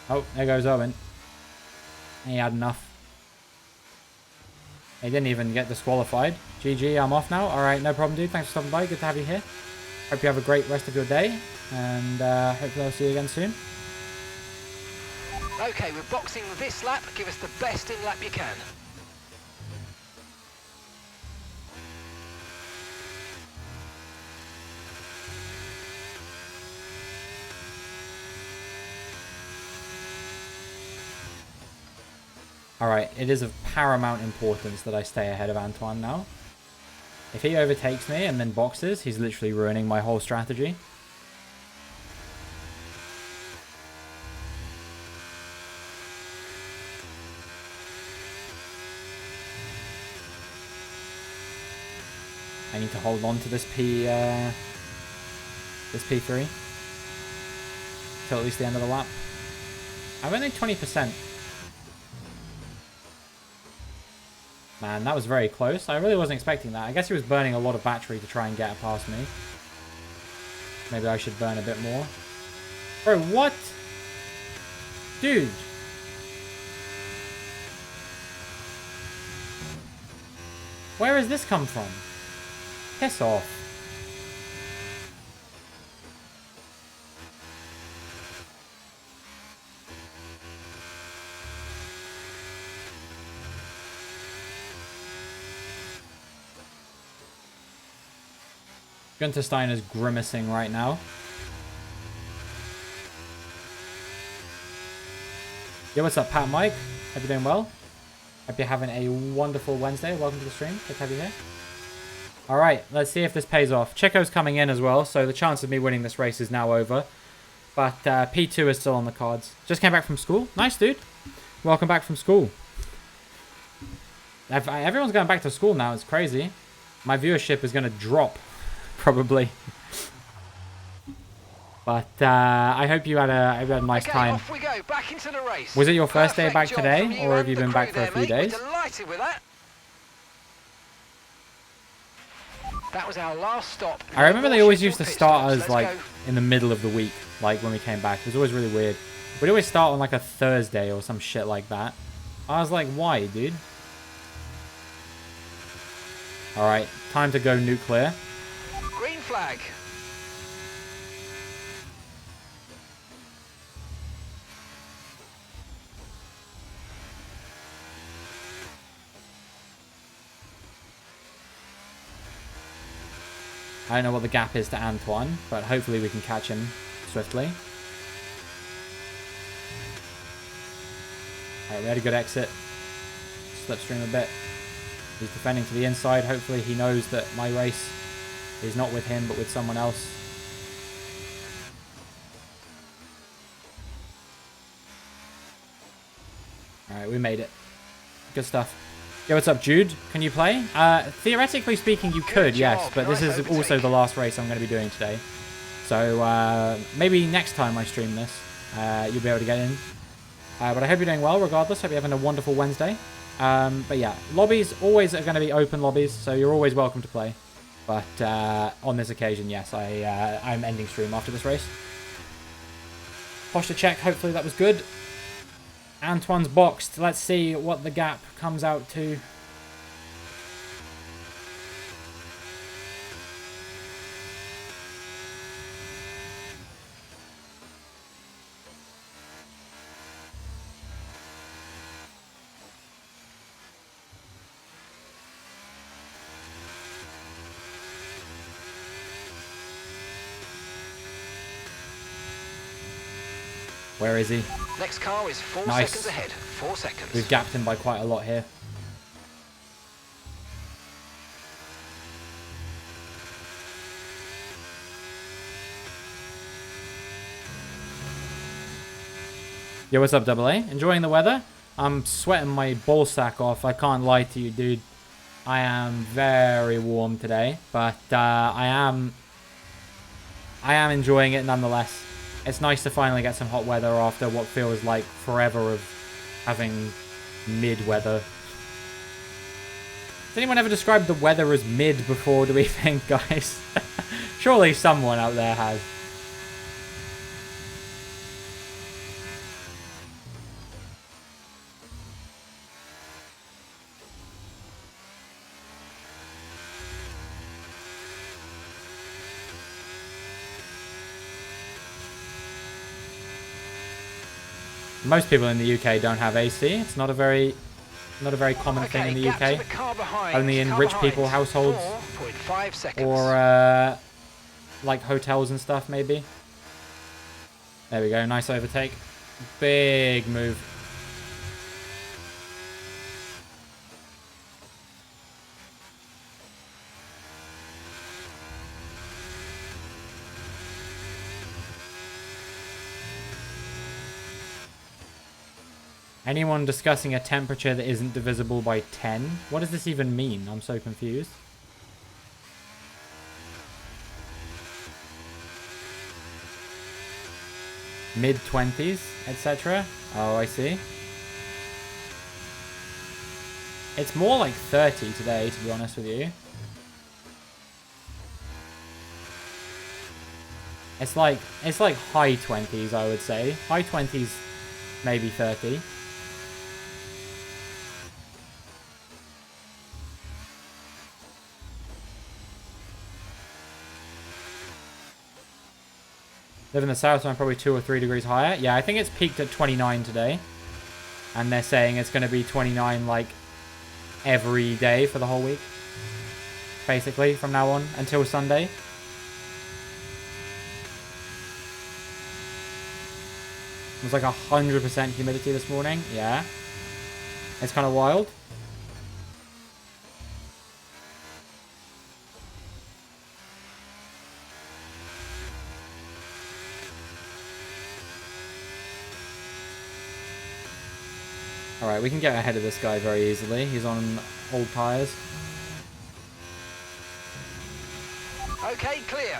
Oh, there goes Owen. He had enough. He didn't even get disqualified. GG, I'm off now. Alright, no problem, dude. Thanks for stopping by. Good to have you here. Hope you have a great rest of your day. And hopefully I'll see you again soon. Okay, we're boxing this lap. Give us the best in lap you can. Alright, it is of paramount importance that I stay ahead of Antoine now. If he overtakes me and then boxes, he's literally ruining my whole strategy. I need to hold on to this P3 till at least the end of the lap. I'm only 20%. Man, that was very close. I really wasn't expecting that. I guess he was burning a lot of battery to try and get past me. Maybe I should burn a bit more. Bro, what? Dude. Where has this come from? Piss off. Gunter Steiner's grimacing right now. Yo, what's up, Pat Mike? Hope you're doing well. Hope you're having a wonderful Wednesday. Welcome to the stream. Good to have you here. Alright, let's see if this pays off. Checo's coming in as well, so the chance of me winning this race is now over. But P2 is still on the cards. Just came back from school. Nice, dude. Welcome back from school. Everyone's going back to school now. It's crazy. My viewership is going to drop, probably. But I hope you had a nice time. Off we go. Back into the race. Was it your first day back Perfect job today, from you or have and you the been back crew for a there, few mate. days? We're delighted with that. That was our last stop. I remember they always used to Pit start stops. us Let's like go. in the middle of the week, like when we came back. It was always really weird. We'd always start on like a Thursday or some shit like that. I was like, why, dude? Alright, time to go nuclear. Green flag. I don't know what the gap is to Antoine, but hopefully we can catch him swiftly. Alright, we had a good exit. Slipstream a bit. He's defending to the inside. Hopefully he knows that my race is not with him, but with someone else. Alright, we made it. Good stuff. Yo, what's up, Jude? Can you play? Theoretically speaking, you could, yes. But this is also the last race I'm going to be doing today. So maybe next time I stream this, you'll be able to get in. But I hope you're doing well, regardless. Hope you're having a wonderful Wednesday. But yeah, lobbies always are going to be open lobbies, so you're always welcome to play. But on this occasion, yes, I'm ending stream after this race. Posture check. Hopefully that was good. Antoine's boxed. Let's see what the gap comes out to. Where is he? Next car is 4 Nice. seconds ahead. 4 seconds. We've gapped him by quite a lot here. Yo, what's up, Double A? Enjoying the weather? I'm sweating my ball sack off. I can't lie to you, dude. I am very warm today, but I am enjoying it nonetheless. It's nice to finally get some hot weather after what feels like forever of having mid-weather. Has anyone ever described the weather as mid before, do we think, guys? Surely someone out there has. Most people in the UK don't have AC. It's not a very common thing in the UK. Only in rich people households or like hotels and stuff, maybe. There we go. Nice overtake. Big move. Anyone discussing a temperature that isn't divisible by 10? What does this even mean? I'm so confused. Mid-20s, etc. Oh, I see. It's more like 30 today, to be honest with you. It's like high 20s, I would say. High 20s, maybe 30. Live in the south, so I'm probably 2 or 3 degrees higher. Yeah, I think it's peaked at 29 today. And they're saying it's going to be 29, like, every day for the whole week. Basically, from now on, until Sunday. It was like 100% humidity this morning. Yeah. It's kind of wild. Alright, we can get ahead of this guy very easily. He's on old tyres. Okay, clear.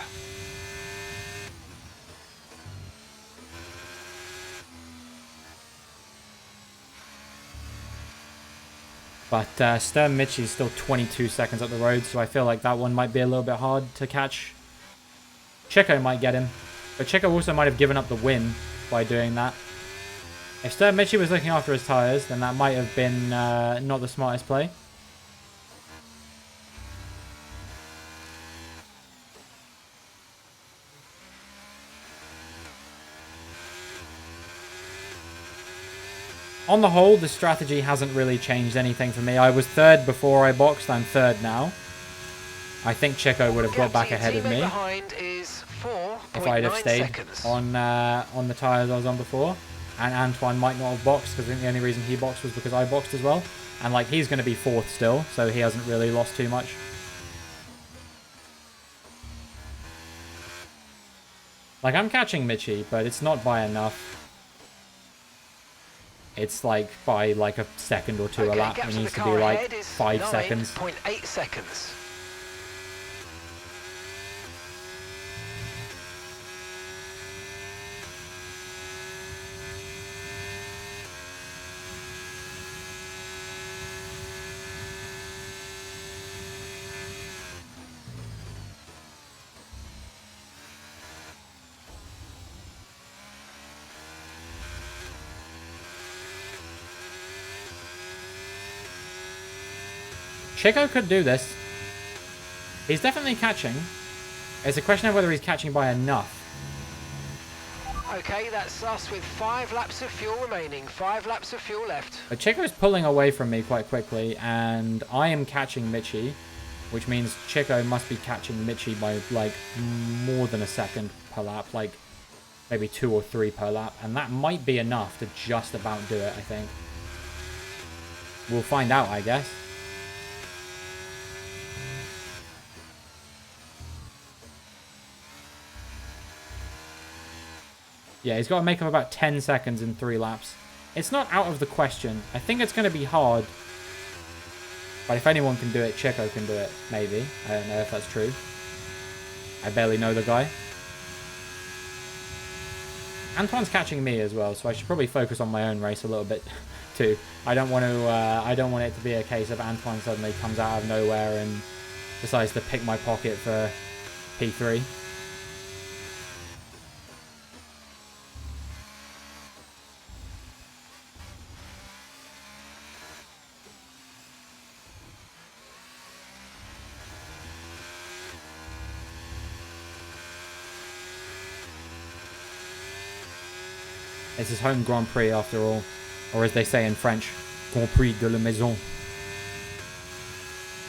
But Stern Mitchie's still 22 seconds up the road, so I feel like that one might be a little bit hard to catch. Chico might get him, but Chico also might have given up the win by doing that. If Stern Mitchie was looking after his tyres, then that might have been not the smartest play. On the whole, the strategy hasn't really changed anything for me. I was third before I boxed, I'm third now. I think Chico would have got back ahead of me if I'd have stayed on the tyres I was on before. And Antoine might not have boxed, because I think the only reason he boxed was because I boxed as well. And like, he's going to be fourth still, so he hasn't really lost too much. Like, I'm catching Mitchie, but it's not by enough. It's like by like a second or two a lap. It needs to be like 5 seconds. 9.8 seconds. Chico could do this. He's definitely catching. It's a question of whether he's catching by enough. Okay, that's us with 5 laps of fuel remaining. 5 laps of fuel left. But Chico's pulling away from me quite quickly, and I am catching Mitchie, which means Chico must be catching Mitchie by like more than a second per lap, like maybe 2 or 3 per lap, and that might be enough to just about do it, I think. We'll find out, I guess. Yeah, he's got to make up about 10 seconds in 3 laps. It's not out of the question. I think it's going to be hard. But if anyone can do it, Checo can do it. Maybe. I don't know if that's true. I barely know the guy. Antoine's catching me as well, so I should probably focus on my own race a little bit too. I don't want to. I don't want it to be a case of Antoine suddenly comes out of nowhere and decides to pick my pocket for P3. It's his home Grand Prix after all. Or as they say in French, Grand Prix de la Maison.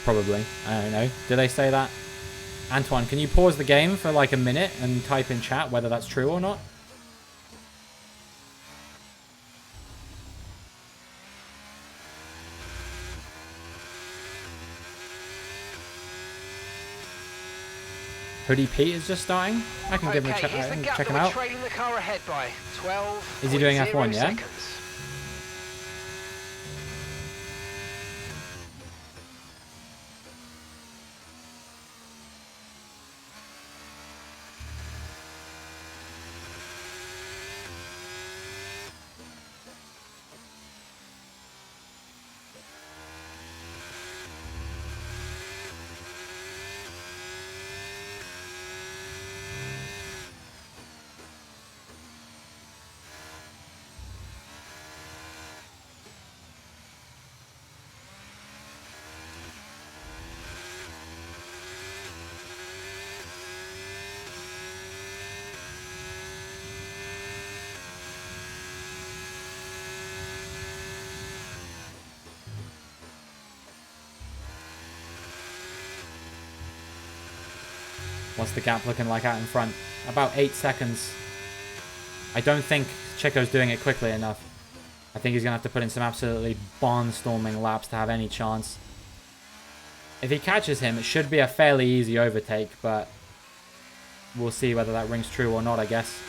Probably. I don't know. Do they say that? Antoine, can you pause the game for like a minute and type in chat whether that's true or not? Hoodie Pete is just starting. I can give him a check him out. Trailing the car ahead by 12. Is he doing F1, yeah? Seconds. What's the gap looking like out in front? About 8 seconds. I don't think Checo's doing it quickly enough. I think he's going to have to put in some absolutely barnstorming laps to have any chance. If he catches him, it should be a fairly easy overtake, but we'll see whether that rings true or not, I guess.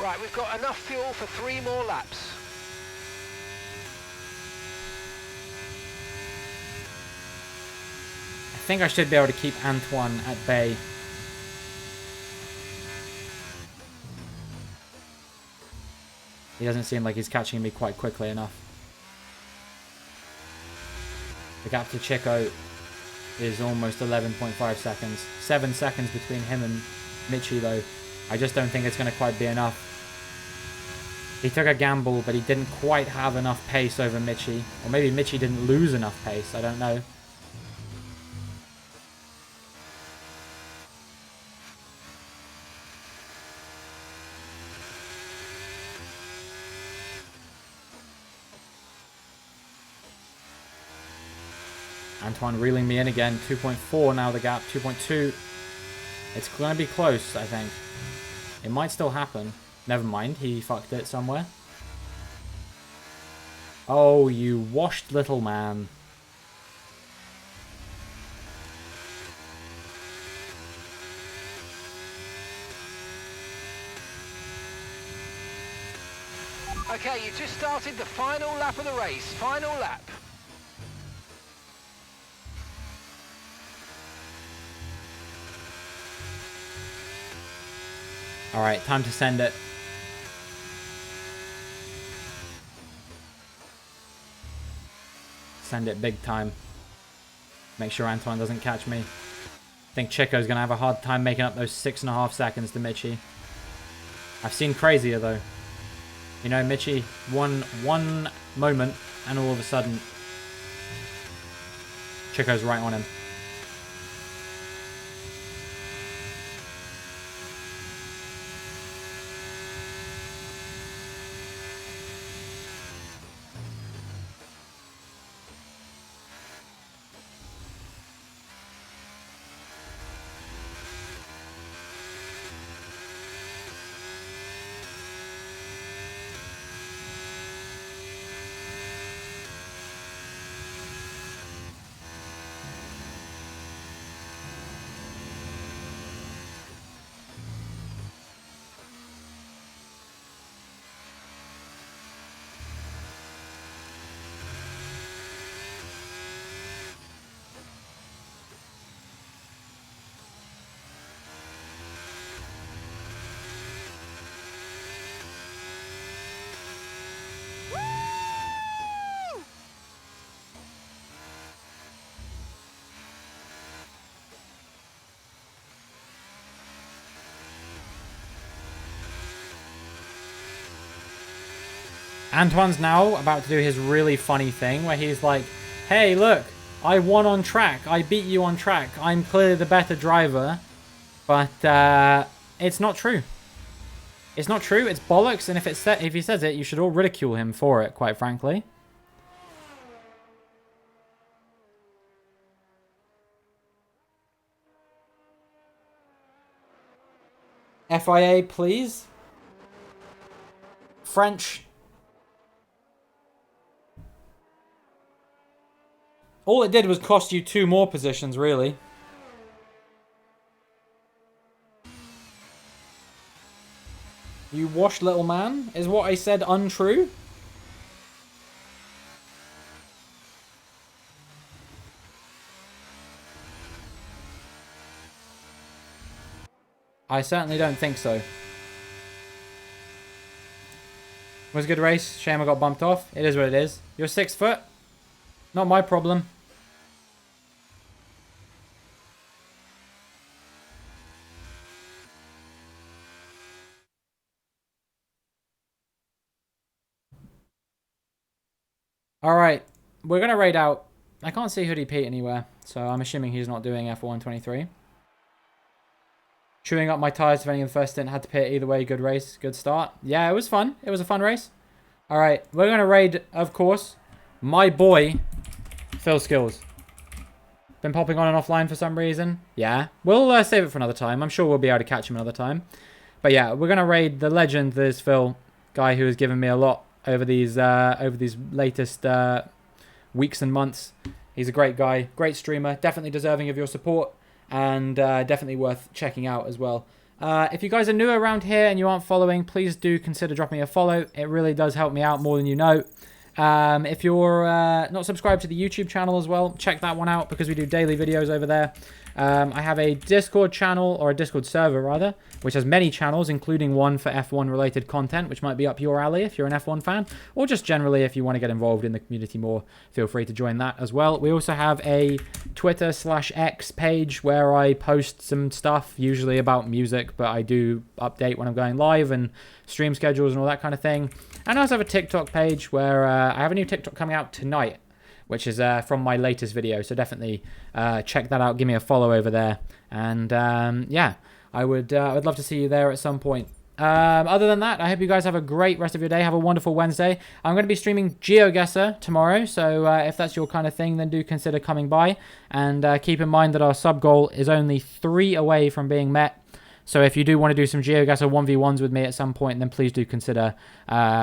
Right, we've got enough fuel for 3 more laps. I think I should be able to keep Antoine at bay. He doesn't seem like he's catching me quite quickly enough. The gap to Checo is almost 11.5 seconds. 7 seconds between him and Mitchie though. I just don't think it's going to quite be enough. He took a gamble, but he didn't quite have enough pace over Mitchie. Or maybe Mitchie didn't lose enough pace, I don't know. Antoine reeling me in again. 2.4 now the gap. 2.2. It's going to be close, I think. It might still happen. Never mind, he fucked it somewhere. Oh, you washed little man. Okay, you just started the final lap of the race. Final lap. Alright, time to send it. Send it big time. Make sure Antoine doesn't catch me. I think Checo's going to have a hard time making up those 6.5 seconds to Mitchie. I've seen crazier though. You know, Mitchie, one moment and all of a sudden Checo's right on him. Antoine's now about to do his really funny thing where he's like, hey, look, I won on track. I beat you on track. I'm clearly the better driver. But it's not true. It's not true. It's bollocks. And if he says it, you should all ridicule him for it, quite frankly. FIA, please. French. All it did was cost you 2 more positions, really. You washed little man? Is what I said untrue? I certainly don't think so. It was a good race. Shame I got bumped off. It is what it is. You're 6 foot. Not my problem. Alright. We're going to raid out. I can't see Hoodie Pete anywhere. So I'm assuming he's not doing F123. Chewing up my tyres defending in the first stint. Had to pit either way. Good race. Good start. Yeah, it was fun. It was a fun race. Alright. We're going to raid, of course, my boy, Phil Skills. Been popping on and offline for some reason. Yeah. We'll save it for another time. I'm sure we'll be able to catch him another time. But yeah, we're going to raid the legend that is Phil. Guy who has given me a lot over these latest weeks and months. He's a great guy. Great streamer. Definitely deserving of your support. And definitely worth checking out as well. If you guys are new around here and you aren't following, please do consider dropping me a follow. It really does help me out more than you know. If you're not subscribed to the YouTube channel as well, check that one out because we do daily videos over there. I have a Discord channel, or a Discord server rather, which has many channels, including one for F1 related content, which might be up your alley if you're an F1 fan, or just generally if you want to get involved in the community more, feel free to join that as well. We also have a Twitter/X page where I post some stuff, usually about music, but I do update when I'm going live and stream schedules and all that kind of thing. And I also have a TikTok page where I have a new TikTok coming out tonight, which is from my latest video. So definitely check that out. Give me a follow over there. And yeah, I'd love to see you there at some point. Other than that, I hope you guys have a great rest of your day. Have a wonderful Wednesday. I'm going to be streaming GeoGuessr tomorrow. So if that's your kind of thing, then do consider coming by. And keep in mind that our sub goal is only 3 away from being met. So if you do want to do some GeoGuessr 1v1s with me at some point, then please do consider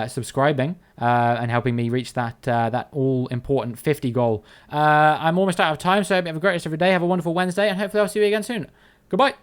subscribing and helping me reach that all-important 50 goal. I'm almost out of time, so I hope you have a great rest of your day. Have a wonderful Wednesday, and hopefully I'll see you again soon. Goodbye.